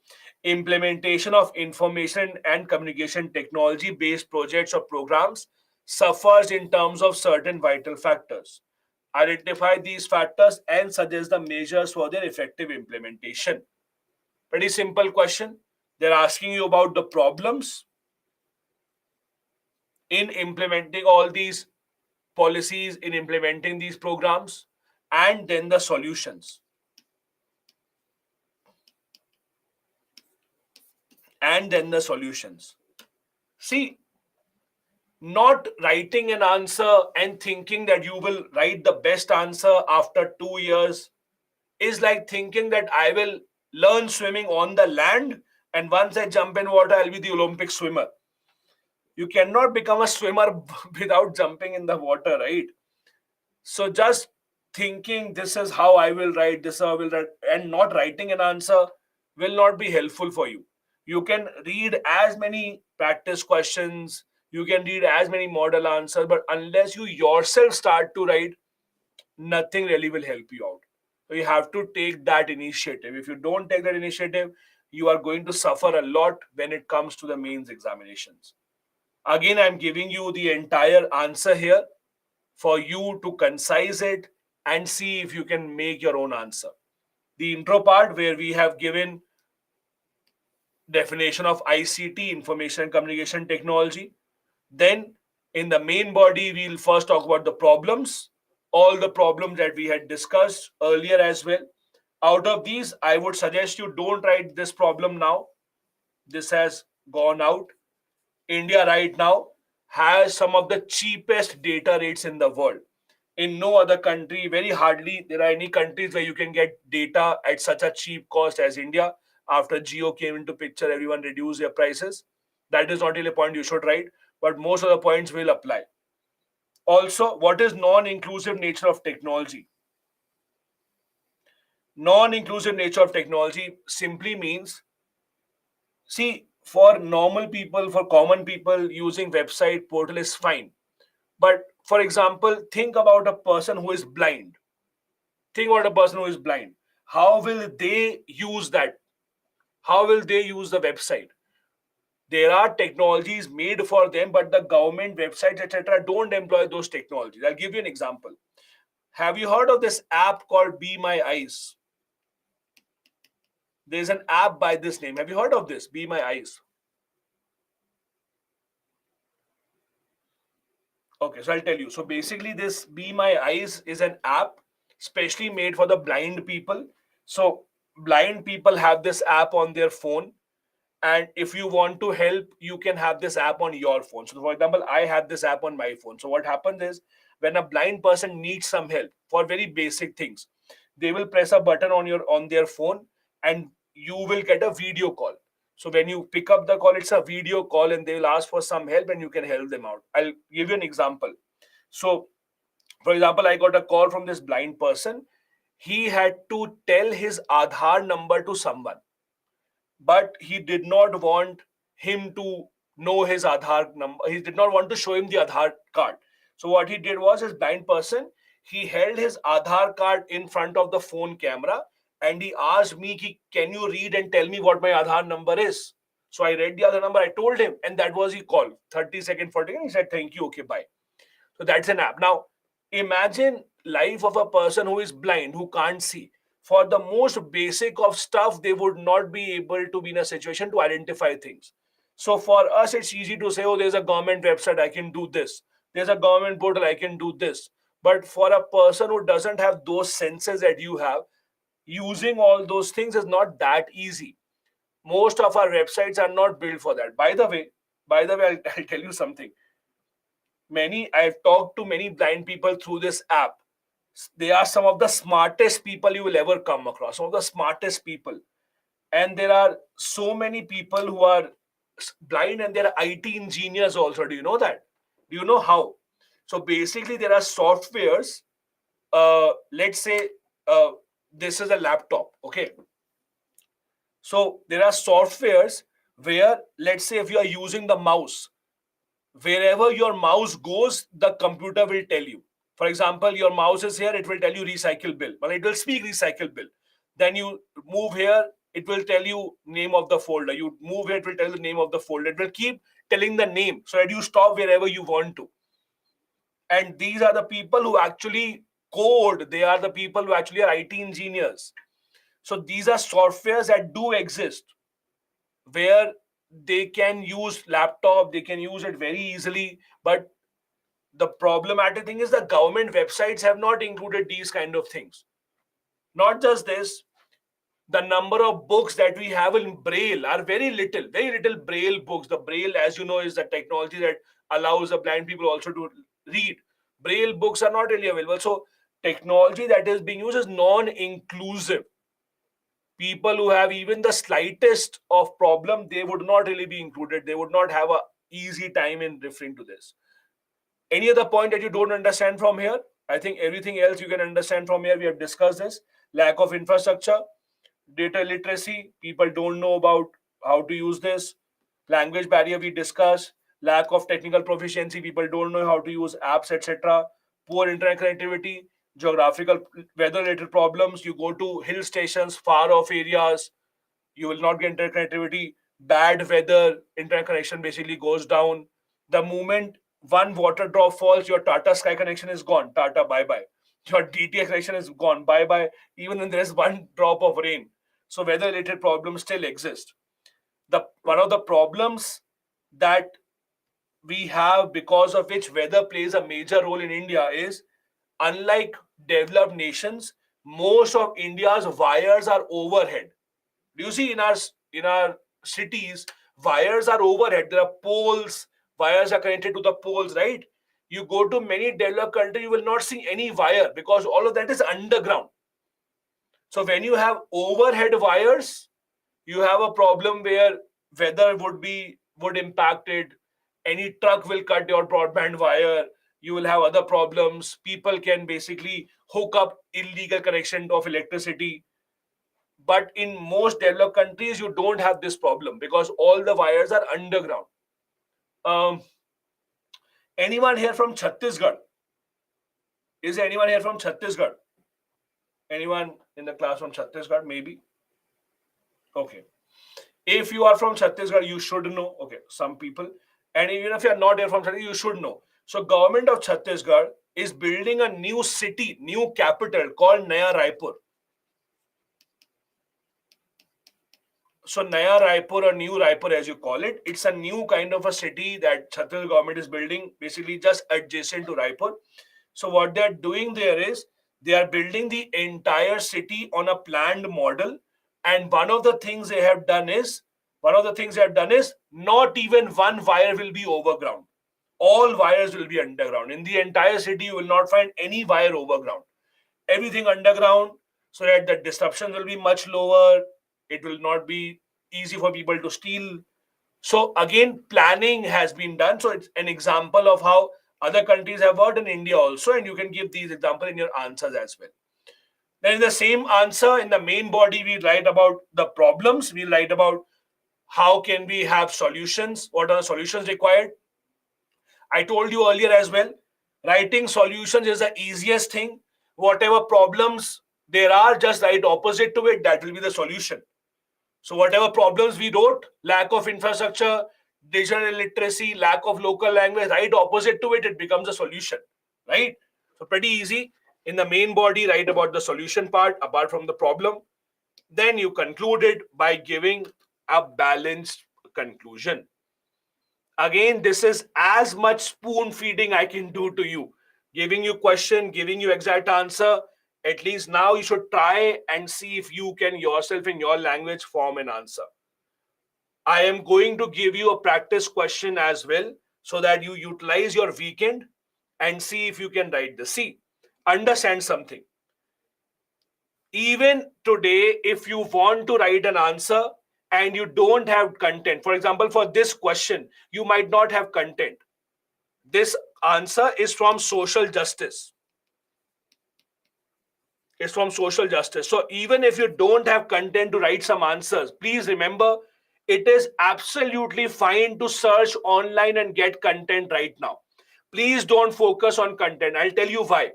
[SPEAKER 1] implementation of information and communication technology based projects or programs suffers in terms of certain vital factors. Identify these factors and suggest the measures for their effective implementation. Pretty simple question. They're asking you about the problems in implementing all these policies, in implementing these programs, and then the solutions. And then the solutions. See, not writing an answer and thinking that you will write the best answer after 2 years is like thinking that I will learn swimming on the land, and once I jump in water, I'll be the Olympic swimmer. You cannot become a swimmer without jumping in the water, right? So just thinking this is how I will write, this I will write, and not writing an answer will not be helpful for you. You can read as many practice questions, you can read as many model answers, but unless you yourself start to write, nothing really will help you out. So you have to take that initiative. If you don't take that initiative, you are going to suffer a lot when it comes to the mains examinations. Again, I'm giving you the entire answer here for you to concise it and see if you can make your own answer. The intro part, where we have given definition of ICT, information and communication technology, then In the main body, we'll first talk about the problems, all the problems that we had discussed earlier as well. Out of these, I would suggest you don't write this problem now. This has gone out. India right now has some of the cheapest data rates in the world. In no other country, very hardly there are any countries where you can get data at such a cheap cost as India. After Geo came into picture, everyone reduced their prices. That is not really a point you should write, but most of the points will apply. Also, what is non-inclusive nature of technology? Non-inclusive nature of technology simply means, see, for normal people, for common people, using website portal is fine. But for example, think about a person who is blind. Think about a person who is blind. How will they use that? How will they use the website? There are technologies made for them, but the government websites, etc., don't employ those technologies. I'll give you an example. Have you heard of this app called Be My Eyes? There's an app by this name. Have you heard of this? Be My Eyes. Okay, so I'll tell you. So basically, this Be My Eyes is an app specially made for the blind people. So blind people have this app on their phone, and if you want to help, you can have this app on your phone. So for example, I have this app on my phone. So what happens is, when a blind person needs some help for very basic things, they will press a button on their phone, and you will get a video call. So when you pick up the call, it's a video call, and they will ask for some help, and you can help them out. I'll give you an example. So for example, I got a call from this blind person. He had to tell his Aadhaar number to someone, but he did not want him to know his Aadhaar number. He did not want to show him the Aadhaar card. So what he did was, his blind person, he held his Aadhaar card in front of the phone camera, and he asked me, can you read and tell me what my Aadhaar number is? So I read the other number, I told him, and that was he called. 30-second, 40 seconds, he said, thank you, okay, bye. So that's an app. Now, imagine life of a person who is blind, who can't see. For the most basic of stuff, they would not be able to be in a situation to identify things. So for us, it's easy to say, oh, there's a government website, I can do this. There's a government portal, I can do this. But for a person who doesn't have those senses that you have, using all those things is not that easy. Most of our websites are not built for that. By the way, I'll tell you something. I've talked to many blind people through this app. They are some of the smartest people you will ever come across, some of the smartest people. And there are so many people who are blind, and they're IT engineers also. Do you know that? Do you know how? So basically, there are softwares. Let's say this is a laptop. Okay. So there are softwares where, let's say, if you are using the mouse, wherever your mouse goes, the computer will tell you. For example, your mouse is here, it will tell you recycle bill, but it will speak recycle bill. Then you move here, it will tell you name of the folder. You move here, it will tell you the name of the folder. It will keep telling the name so that you stop wherever you want to. And these are the people who actually code. They are the people who actually are IT engineers. So these are softwares that do exist, where they can use laptop, they can use it very easily. But the problematic thing is, the government websites have not included these kind of things. Not just this, the number of books that we have in Braille are very little Braille books. The Braille, as you know, is the technology that allows the blind people also to read. Braille books are not really available. So technology that is being used is non-inclusive. People who have even the slightest of problem, they would not really be included. They would not have a easy time in referring to this. Any other point that you don't understand from here? I think everything else you can understand from here. We have discussed this. Lack of infrastructure, data literacy, people don't know about how to use this. Language barrier, we discussed. Lack of technical proficiency, people don't know how to use apps, etc. Poor internet connectivity, geographical weather related problems. You go to hill stations, far off areas, you will not get internet connectivity. Bad weather, internet connection basically goes down. The moment one water drop falls, your Tata Sky connection is gone. Tata, bye bye. Your DTH connection is gone. Bye bye. Even when there is one drop of rain. So weather related problems still exist. The one of the problems that we have, because of which weather plays a major role in India, is unlike developed nations, most of India's wires are overhead. Do you see in our cities, wires are overhead? There are poles, wires are connected to the poles, right? You go to many developed countries, you will not see any wire because all of that is underground. So when you have overhead wires, you have a problem where weather would impact it. Any truck will cut your broadband wire. You will have other problems. People can basically hook up illegal connection of electricity. But in most developed countries, you don't have this problem because all the wires are underground. Um, anyone here from Chhattisgarh? Is there anyone here from Chhattisgarh? Anyone in the class from Chhattisgarh? Maybe. Okay. If you are from Chhattisgarh, you should know. Okay, some people. And even if you are not here from Chhattisgarh, you should know. So government of Chhattisgarh is building a new city, new capital called Naya Raipur. So Naya Raipur or New Raipur as you call it, it's a new kind of a city that Chhattisgarh government is building, basically just adjacent to Raipur. So what they're doing there is they are building the entire city on a planned model. And one of the things they have done is not even one wire will be overground. All wires will be underground. In the entire city, you will not find any wire overground. Everything underground, so that the disruption will be much lower. It will not be easy for people to steal. So again, planning has been done. So it's an example of how other countries have worked in India also, and you can give these examples in your answers as well. Then in the same answer, in the main body, we write about the problems. We write about how can we have solutions, what are the solutions required. I told you earlier as well, writing solutions is the easiest thing. Whatever problems there are, just write opposite to it, that will be the solution. So whatever problems we wrote, lack of infrastructure, digital illiteracy, lack of local language, right opposite to it, it becomes a solution, right? So pretty easy. In the main body, write about the solution part apart from the problem. Then you conclude it by giving a balanced conclusion. Again, this is as much spoon feeding I can do to you. Giving you question, giving you exact answer. At least now you should try and see if you can yourself in your language form an answer. I am going to give you a practice question as well so that you utilize your weekend and see if you can write this. See, understand something. Even today, if you want to write an answer and you don't have content, for example, for this question, you might not have content. This answer is from social justice. It's from social justice. So even if you don't have content to write some answers, please remember it is absolutely fine to search online and get content right now. Please don't focus on content. I'll tell you why.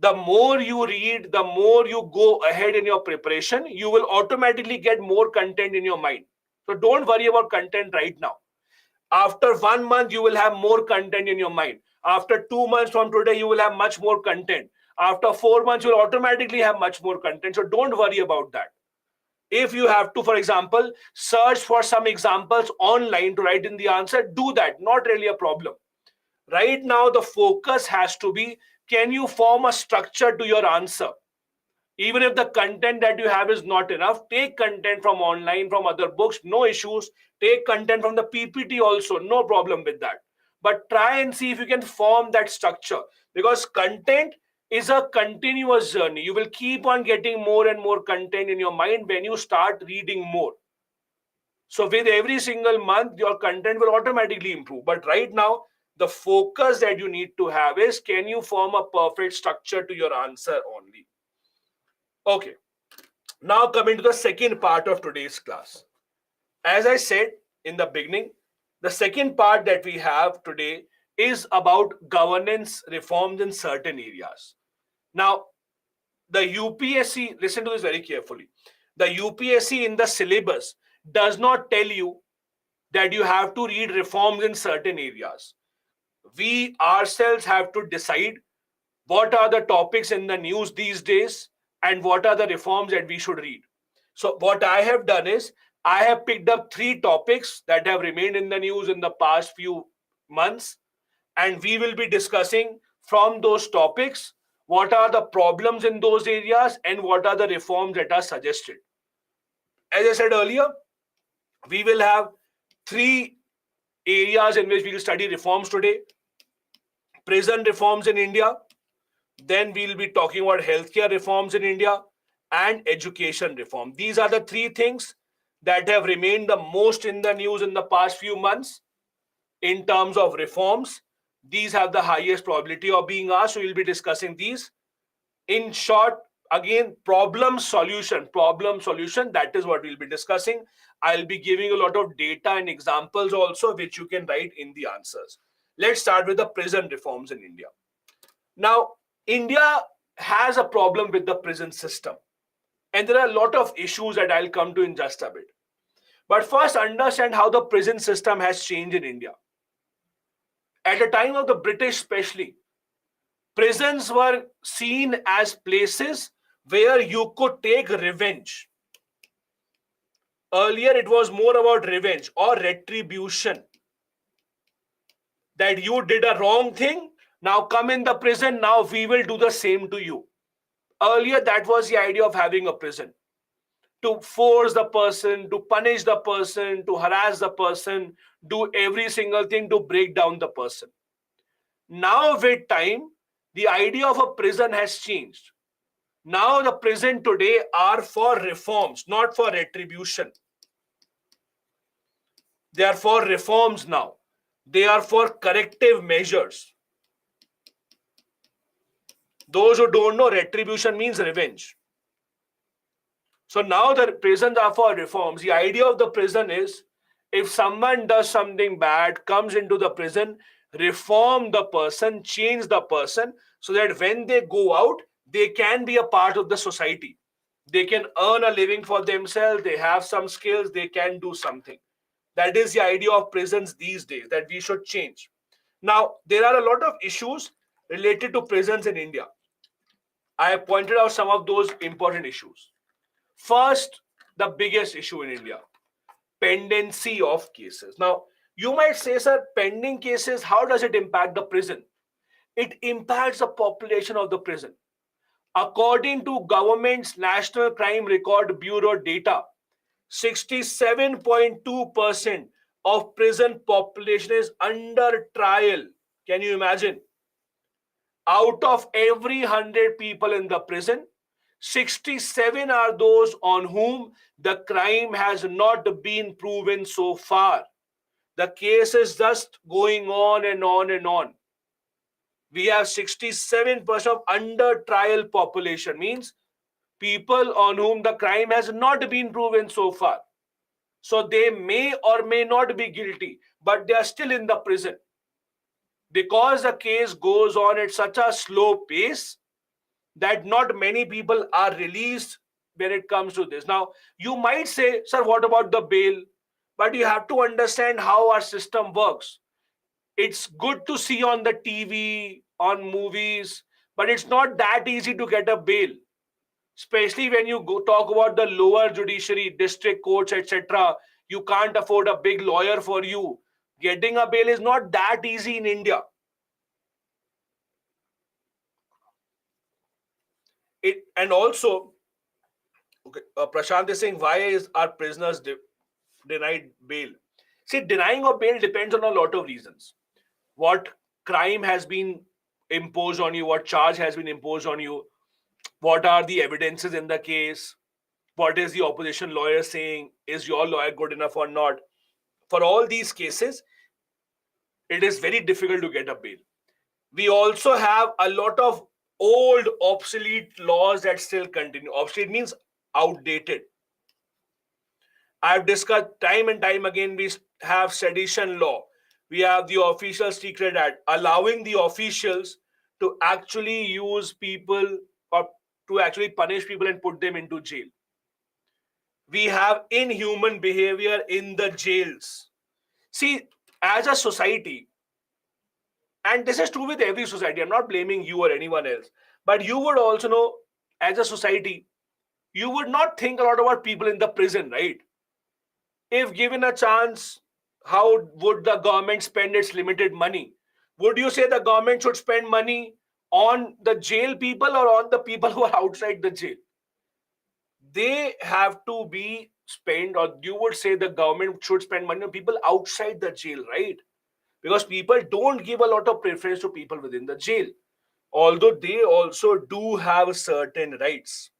[SPEAKER 1] The more you read, the more you go ahead in your preparation, you will automatically get more content in your mind. So don't worry about content right now. After 1 month, you will have more content in your mind. After 2 months from today, you will have much more content. After 4 months, you'll automatically have much more content. So don't worry about that. If you have to, for example, search for some examples online to write in the answer, do that. Not really a problem. Right now, the focus has to be, can you form a structure to your answer? Even if the content that you have is not enough, take content from online, from other books, no issues. Take content from the PPT also, no problem with that. But try and see if you can form that structure, because content is a continuous journey. You will keep on getting more and more content in your mind when you start reading more. So with every single month, your content will automatically improve. But right now, the focus that you need to have is, can you form a perfect structure to your answer only? Okay. Now coming to the second part of today's class. As I said in the beginning, the second part that we have today is about governance reforms in certain areas. Now, the UPSC, listen to this very carefully. The UPSC in the syllabus does not tell you that you have to read reforms in certain areas. We ourselves have to decide what are the topics in the news these days and what are the reforms that we should read. So what I have done is I have picked up 3 topics that have remained in the news in the past few months, and we will be discussing from those topics what are the problems in those areas and what are the reforms that are suggested. As I said earlier, we will have three areas in which we will study reforms today: prison reforms in India, then we'll be talking about healthcare reforms in India, and education reform. These are the three things that have remained the most in the news in the past few months in terms of reforms. These have the highest probability of being asked, so we'll be discussing these. In short, again, problem solution, that is what we'll be discussing. I'll be giving a lot of data and examples also, which you can write in the answers. Let's start with the prison reforms in India. Now, India has a problem with the prison system, and there are a lot of issues that I'll come to in just a bit. But first, understand how the prison system has changed in India. At the time of the British especially, prisons were seen as places where you could take revenge. Earlier, it was more about revenge or retribution. That you did a wrong thing, now come in the prison, now we will do the same to you. Earlier, that was the idea of having a prison. To force the person, to punish the person, to harass the person, do every single thing to break down the person. Now, with time, the idea of a prison has changed. Now, the prison today are for reforms, not for retribution. They are for reforms now. They are for corrective measures. Those who don't know, retribution means revenge. So now the prisons are for reforms. The idea of the prison is, if someone does something bad, comes into the prison, reform the person, change the person, so that when they go out, they can be a part of the society. They can earn a living for themselves, they have some skills, they can do something. That is the idea of prisons these days, that we should change. Now, there are a lot of issues related to prisons in India. I have pointed out some of those important issues. First, the biggest issue in India: pendency of cases. Now, you might say, sir, pending cases, how does it impact the prison? It impacts the population of the prison. According to government's National Crime Record Bureau data, 67.2% of prison population is under trial. Can you imagine? Out of every 100 people in the prison, 67 are those on whom the crime has not been proven so far. The case is just going on and on and on. We have 67% of under trial population, means people on whom the crime has not been proven so far. So they may or may not be guilty, but they are still in the prison. Because the case goes on at such a slow pace, that not many people are released when it comes to this. Now, you might say, sir, what about the bail? But you have to understand how our system works. It's good to see on the TV, on movies, but it's not that easy to get a bail. Especially when you go talk about the lower judiciary, district courts, etc. You can't afford a big lawyer for you. Getting a bail is not that easy in India. And also, okay, Prashant is saying, why is our prisoners denied bail? See, denying of bail depends on a lot of reasons. What crime has been imposed on you, what charge has been imposed on you, what are the evidences in the case, what is the opposition lawyer saying, is your lawyer good enough or not. For all these cases, it is very difficult to get a bail. We also have a lot of old obsolete laws that still continue. Obsolete means outdated. I've discussed time and time again, we have sedition law. We have the Official Secret Act, allowing the officials to actually use people or to actually punish people and put them into jail. We have inhuman behavior in the jails. See, as a society, and this is true with every society, I'm not blaming you or anyone else, but you would also know, as a society, you would not think a lot about people in the prison, right? If given a chance, how would the government spend its limited money? Would you say the government should spend money on the jail people or on the people who are outside the jail? They have to be spent, or you would say the government should spend money on people outside the jail, right? Because people don't give a lot of preference to people within the jail, although they also do have certain rights.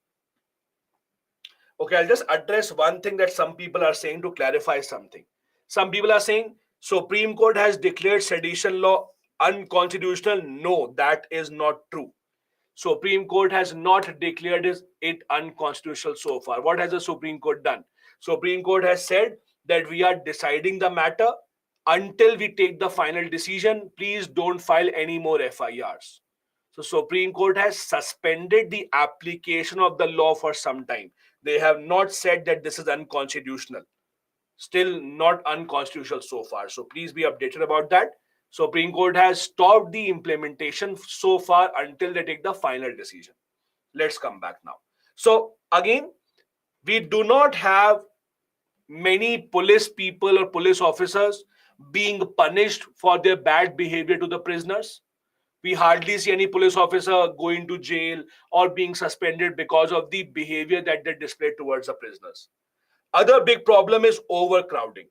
[SPEAKER 1] Okay, I'll just address one thing that some people are saying to clarify something. Some people are saying Supreme Court has declared sedition law unconstitutional. No, that is not true. Supreme Court has not declared it unconstitutional so far. What has the Supreme Court done? Supreme Court has said that we are deciding the matter. Until we take the final decision, please don't file any more FIRs. So Supreme Court has suspended the application of the law for some time. They have not said that this is unconstitutional. Still not unconstitutional so far. So please be updated about that. Supreme Court has stopped the implementation so far until they take the final decision. Let's come back now. So again, we do not have many police people or police officers being punished for their bad behavior to the prisoners. We hardly see any police officer going to jail or being suspended because of the behavior that they display towards the prisoners. Other big problem is overcrowding.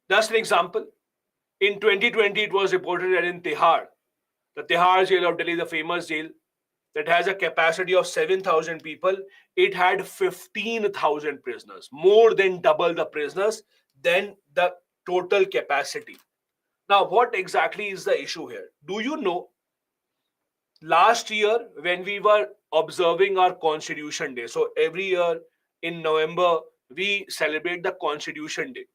[SPEAKER 1] Just an example, in 2020, it was reported that in Tihar, the Tihar jail of Delhi, the famous jail that has a capacity of 7,000 people, it had 15,000 prisoners, more than double the prisoners than the total capacity. Now, what exactly is the issue here? Do you know, last year when we were observing our Constitution Day, so every year in November, we celebrate the Constitution Day.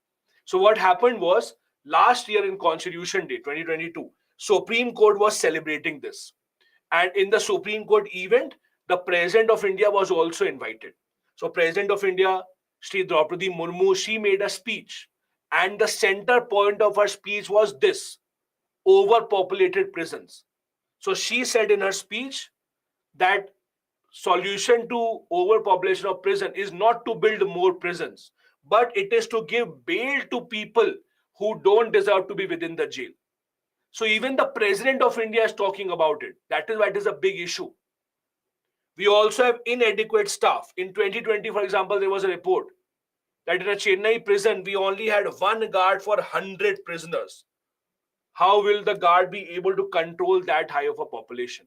[SPEAKER 1] So what happened was, last year in Constitution Day 2022, Supreme Court was celebrating this. And in the Supreme Court event, the President of India was also invited. So President of India, Sri Draupadi Murmu, she made a speech. And the center point of her speech was this: overpopulated prisons. So she said in her speech that solution to overpopulation of prison is not to build more prisons, but it is to give bail to people who don't deserve to be within the jail. So even the President of India is talking about it. That is why it is a big issue. We also have inadequate staff. In 2020, for example, there was a report that in a Chennai prison, we only had one guard for 100 prisoners. How will the guard be able to control that high of a population?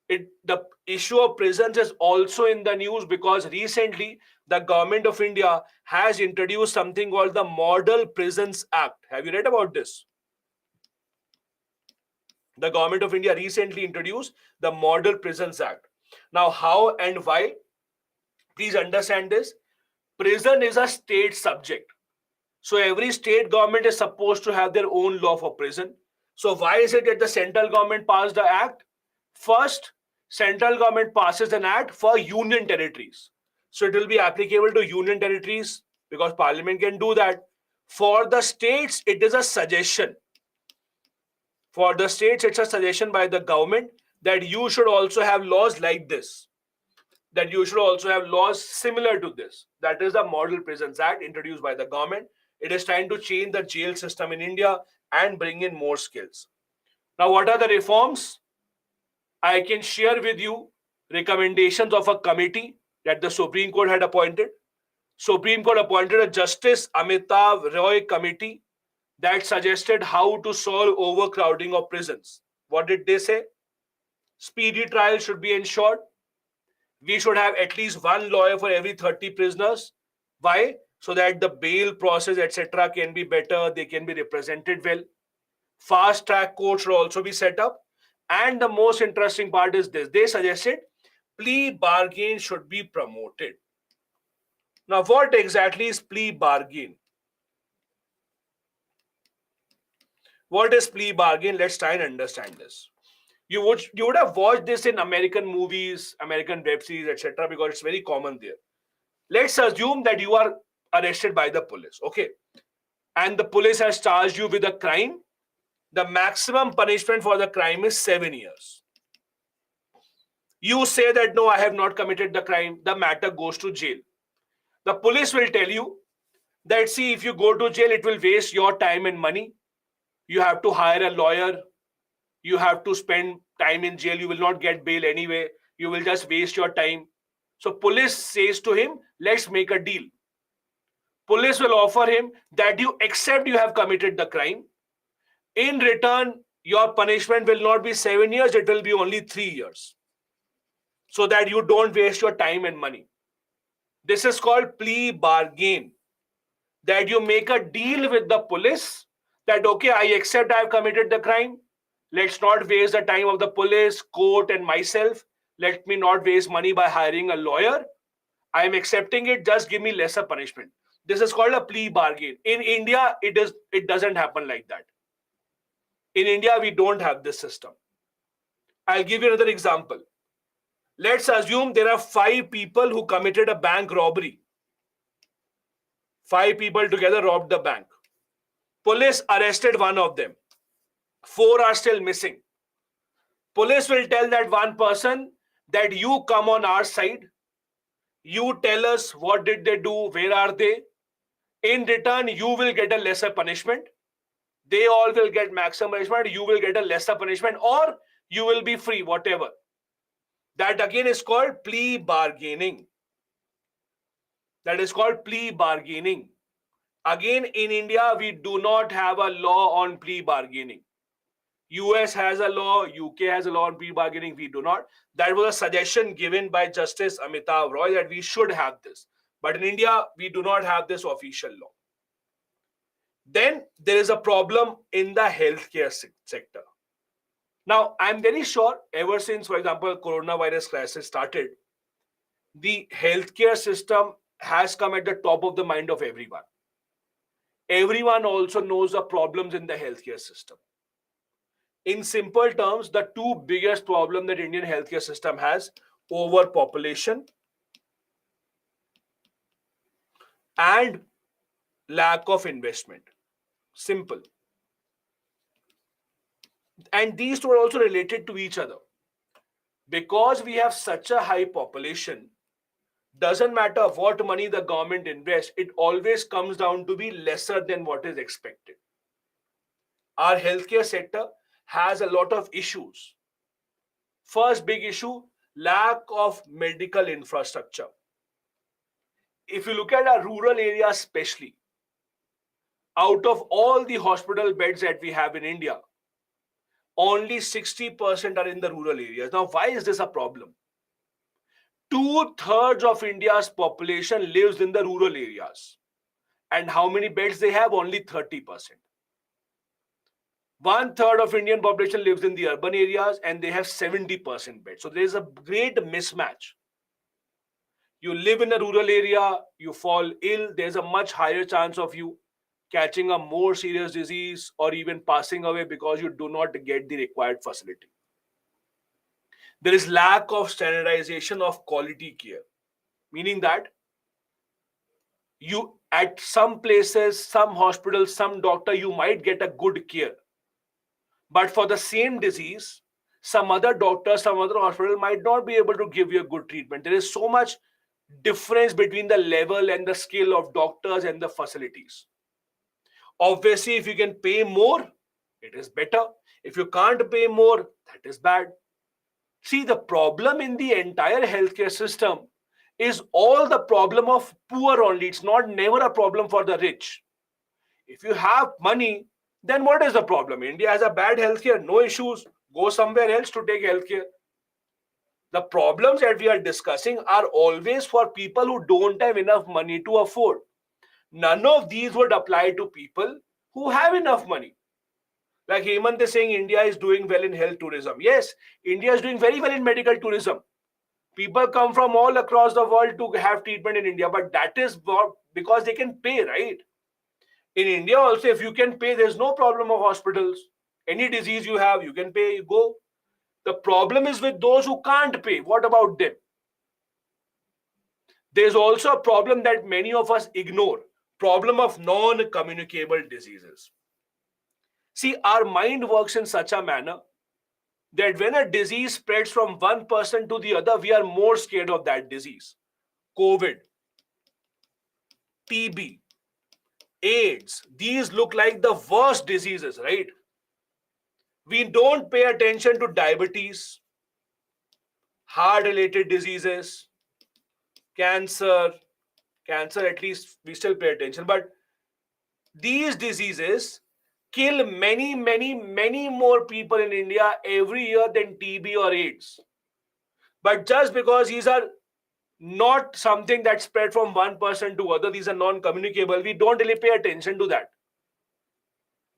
[SPEAKER 1] The issue of prisons is also in the news because recently the government of India has introduced something called the Model Prisons Act. Have you read about this? The government of India recently introduced the Model Prisons Act. Now, how and why? Please understand this. Prison is a state subject. So every state government is supposed to have their own law for prison. So why is it that the central government passed the act? First, central government passes an act for union territories. So it will be applicable to union territories because parliament can do that. For the states, it is a suggestion. For the states, it's a suggestion by the government that you should also have laws like this, that you should also have laws similar to this. That is the Model Prisons Act introduced by the government. It is trying to change the jail system in India and bring in more skills. Now, what are the reforms? I can share with you recommendations of a committee that the Supreme Court had appointed. Supreme Court appointed a Justice Amitav Roy committee that suggested how to solve overcrowding of prisons. What did they say? Speedy trial should be ensured. We should have at least one lawyer for every 30 prisoners. Why? So that the bail process, etc., can be better, they can be represented well. Fast track courts should also be set up. And the most interesting part is this: they suggested plea bargain should be promoted. Now, what exactly is plea bargain? What is plea bargain? Let's try and understand this. You would have watched this in American movies, American web series, etc., because it's very common there. Let's assume that you are arrested by the police, okay? And the police has charged you with a crime. The maximum punishment for the crime is 7 years. You say that, no, I have not committed the crime. The matter goes to jail. The police will tell you that see, if you go to jail, it will waste your time and money. You have to hire a lawyer. You have to spend time in jail. You will not get bail anyway. You will just waste your time. So police says to him, let's make a deal. Police will offer him that you accept you have committed the crime. In return, your punishment will not be 7 years, it will be only 3 years. So that you don't waste your time and money. This is called plea bargain. That you make a deal with the police that, okay, I accept I have committed the crime. Let's not waste the time of the police, court, and myself. Let me not waste money by hiring a lawyer. I am accepting it. Just give me lesser punishment. This is called a plea bargain. In India, it doesn't happen like that. In India, we don't have this system. I'll give you another example. Let's assume there are 5 people who committed a bank robbery. 5 people together robbed the bank. Police arrested one of them. 4 are still missing. Police will tell that one person that you come on our side. You tell us what did they do, where are they. In return, you will get a lesser punishment. They all will get maximum punishment. You will get a lesser punishment, or you will be free, whatever. That again is called plea bargaining. That is called plea bargaining. Again, in India, we do not have a law on plea bargaining. US has a law, UK has a law on plea bargaining, we do not. That was a suggestion given by Justice Amitav Roy that we should have this. But in India, we do not have this official law. Then there is a problem in the healthcare sector. Now, I'm very sure ever since, for example, coronavirus crisis started, the healthcare system has come at the top of the mind of everyone. Everyone also knows the problems in the healthcare system. In simple terms, the 2 biggest problems that Indian healthcare system has: overpopulation and lack of investment. Simple. And these two are also related to each other. Because we have such a high population, doesn't matter what money the government invests, it always comes down to be lesser than what is expected. Our healthcare sector has a lot of issues. First big issue, lack of medical infrastructure. If you look at our rural areas especially, out of all the hospital beds that we have in India, only 60% are in the rural areas. Now, why is this a problem? 2/3 of India's population lives in the rural areas. And how many beds they have? Only 30%. 1/3 of Indian population lives in the urban areas and they have 70% beds. So there is a great mismatch. You live in a rural area, you fall ill, there's a much higher chance of you catching a more serious disease or even passing away because you do not get the required facility. There is lack of standardization of quality care, meaning that you at some places, some hospitals, some doctor, you might get a good care. But for the same disease, some other doctor, some other hospital might not be able to give you a good treatment. There is so much difference between the level and the skill of doctors and the facilities. Obviously, if you can pay more, it is better. If you can't pay more, that is bad. See, the problem in the entire healthcare system is all the problem of poor only. It's not never a problem for the rich. If you have money, then what is the problem? India has a bad healthcare, no issues. Go somewhere else to take healthcare. The problems that we are discussing are always for people who don't have enough money to afford. None of these would apply to people who have enough money. Like Hemant is saying, India is doing well in health tourism. Yes, India is doing very well in medical tourism. People come from all across the world to have treatment in India, but that is because they can pay, right? In India also, if you can pay, there's no problem of hospitals. Any disease you have, you can pay, you go. The problem is with those who can't pay. What about them? There's also a problem that many of us ignore. Problem of non-communicable diseases. See, our mind works in such a manner that when a disease spreads from one person to the other, we are more scared of that disease. COVID, TB, AIDS, these look like the worst diseases, right? We don't pay attention to diabetes, heart related diseases, cancer. Cancer, at least we still pay attention. But these diseases kill many, many, many more people in India every year than TB or AIDS. But just because these are not something that spread from one person to other, these are non-communicable, we don't really pay attention to that.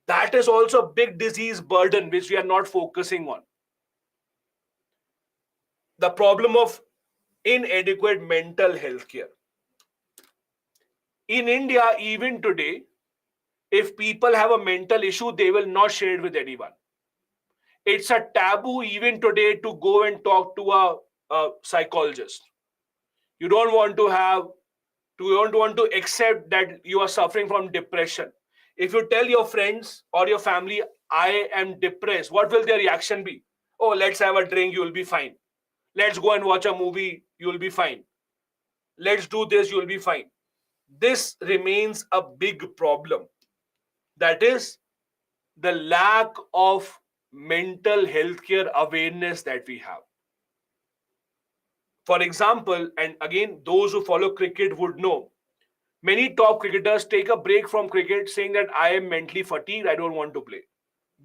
[SPEAKER 1] That is also a big disease burden which we are not focusing on. The problem of inadequate mental health care. In India, even today, if people have a mental issue, they will not share it with anyone. It's a taboo even today to go and talk to a psychologist. You don't want to you don't want to accept that you are suffering from depression. If you tell your friends or your family, I am depressed, what will their reaction be? Oh, let's have a drink, you will be fine. Let's go and watch a movie, you will be fine. Let's do this, you will be fine. This remains a big problem. That is the lack of mental health care awareness that we have. For example, and again, those who follow cricket would know, many top cricketers take a break from cricket saying that I am mentally fatigued, I don't want to play.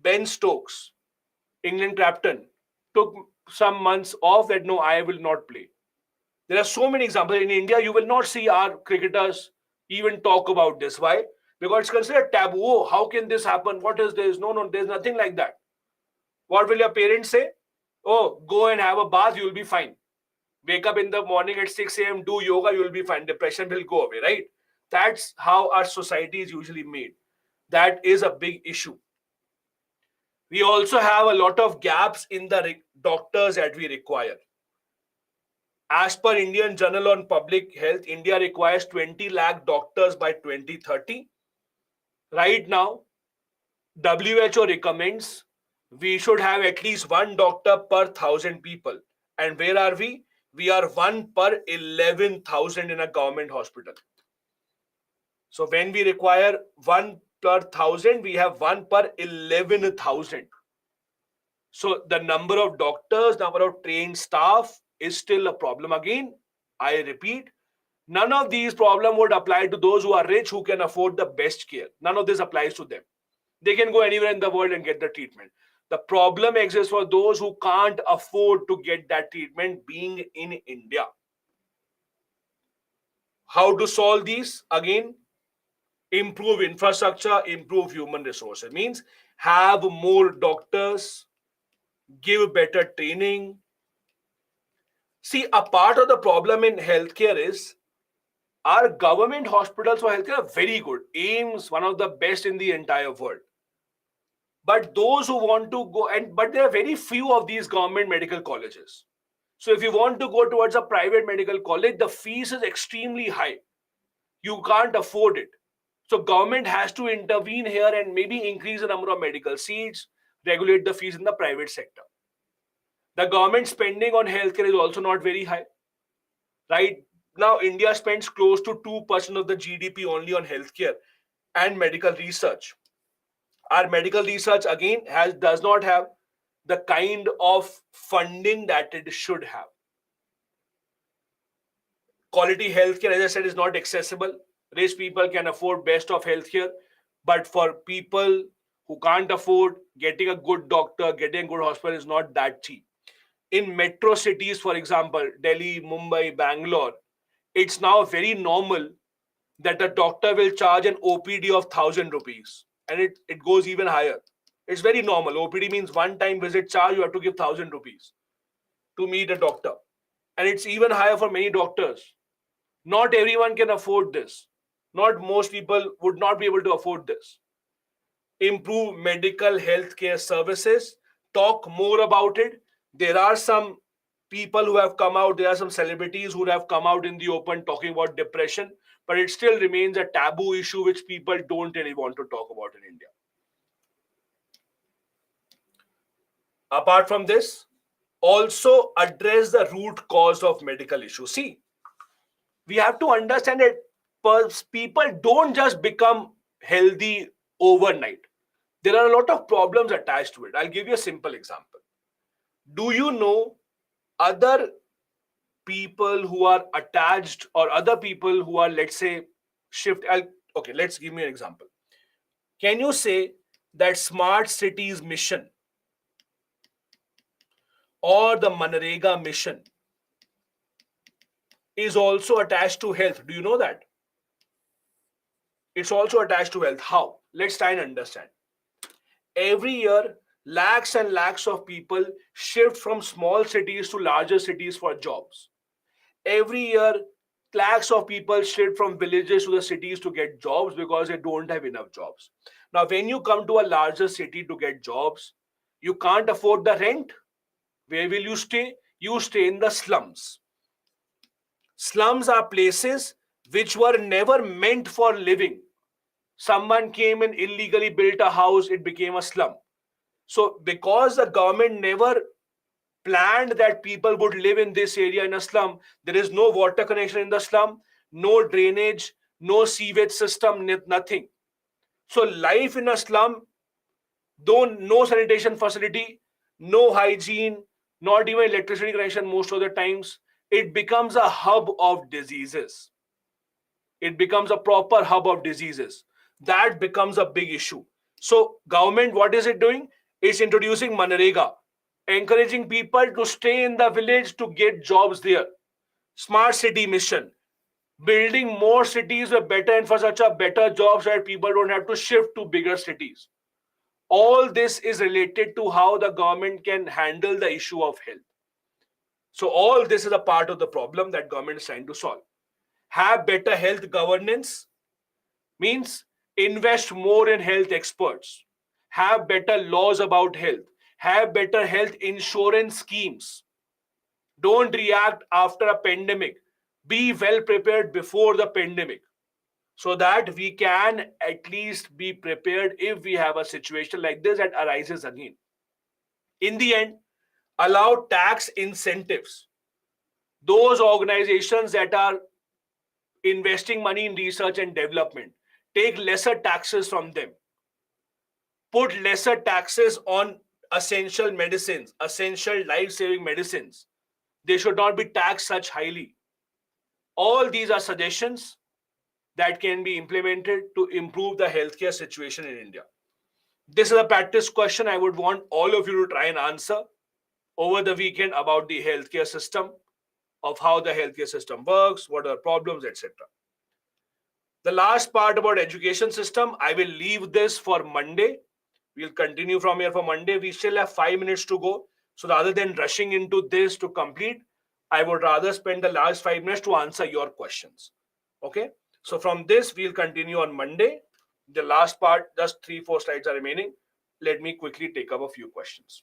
[SPEAKER 1] Ben Stokes, England captain, took some months off that no, I will not play. There are so many examples. In India, you will not see our cricketers even talk about this. Why? Because it's considered taboo. Oh, how can this happen? What is this? No, no, there's nothing like that. What will your parents say? Oh, go and have a bath, you'll be fine. Wake up in the morning at 6 a.m., do yoga, you'll be fine. Depression will go away, right? That's how our society is usually made. That is a big issue. We also have a lot of gaps in the doctors that we require. As per Indian Journal on Public Health, India requires 20 lakh doctors by 2030. Right now, WHO recommends we should have at least one doctor per 1,000 people. And where are we? We are 1 per 11,000 in a government hospital. So when we require 1 per 1,000, we have 1 per 11,000. So the number of doctors, number of trained staff is still a problem. Again, I repeat, none of these problems would apply to those who are rich, who can afford the best care. None of this applies to them. They can go anywhere in the world and get the treatment. The problem exists for those who can't afford to get that treatment, being in India. How to solve these? Again, improve infrastructure, improve human resources. Means have more doctors, give better training. See, a part of the problem in healthcare is our government hospitals for healthcare are very good. AIIMS, one of the best in the entire world. But those who want to go, but there are very few of these government medical colleges. So if you want to go towards a private medical college, the fees is extremely high. You can't afford it. So government has to intervene here and maybe increase the number of medical seats, regulate the fees in the private sector. The government spending on healthcare is also not very high. Right now, India spends close to 2% of the GDP only on healthcare and medical research. Our medical research again does not have the kind of funding that it should have. Quality healthcare, as I said, is not accessible. Rich people can afford best of healthcare, but for people who can't afford, getting a good doctor, getting a good hospital is not that cheap. In metro cities, for example, Delhi, Mumbai, Bangalore, it's now very normal that a doctor will charge an OPD of 1,000 rupees, and it goes even higher. It's very normal. OPD means one time visit charge, you have to give 1,000 rupees to meet a doctor. And it's even higher for many doctors. Not everyone can afford this. Not most people would not be able to afford this. Improve medical healthcare services. Talk more about it. There are some people who have come out, there are some celebrities who have come out in the open talking about depression, but it still remains a taboo issue which people don't really want to talk about in India. Apart from this, also address the root cause of medical issues. See, we have to understand that people don't just become healthy overnight. There are a lot of problems attached to it. I'll give you a simple example. Do you know other people who are attached, or other people who are, let's say, okay, let's give me an example. Can you say that smart cities mission or the Manrega mission is also attached to health? Do you know that? It's also attached to health. How? Let's try and understand. Every year, lakhs and lakhs of people shift from small cities to larger cities for jobs. Every year, lakhs of people shift from villages to the cities to get jobs because they don't have enough jobs. Now, when you come to a larger city to get jobs, you can't afford the rent. Where will you stay? You stay in the slums. Slums are places which were never meant for living. Someone came and illegally built a house, it became a slum. So, because the government never planned that people would live in this area in a slum, there is no water connection in the slum, no drainage, no sewage system, nothing. So, life in a slum, though no sanitation facility, no hygiene, not even electricity connection most of the times, it becomes a hub of diseases. It becomes a proper hub of diseases. That becomes a big issue. So government, what is it doing? It's introducing Manrega, encouraging people to stay in the village to get jobs there. Smart city mission, building more cities with better infrastructure, better jobs, where people don't have to shift to bigger cities. All this is related to how the government can handle the issue of health. So all this is a part of the problem that government is trying to solve. Have better health governance means invest more in health experts, have better laws about health, have better health insurance schemes. Don't react after a pandemic. Be well prepared before the pandemic so that we can at least be prepared if we have a situation like this that arises again. In the end, allow tax incentives. Those organizations that are investing money in research and development, take lesser taxes from them. Put lesser taxes on essential medicines, essential life-saving medicines. They should not be taxed such highly. All these are suggestions that can be implemented to improve the healthcare situation in India. This is a practice question I would want all of you to try and answer over the weekend about the healthcare system, of how the healthcare system works, what are the problems, etc. The last part about education system, I will leave this for Monday. We'll continue from here for Monday. We still have 5 minutes to go. So rather than rushing into this to complete, I would rather spend the last 5 minutes to answer your questions. Okay. So from this, we'll continue on Monday. The last part, just 3-4 slides are remaining. Let me quickly take up a few questions.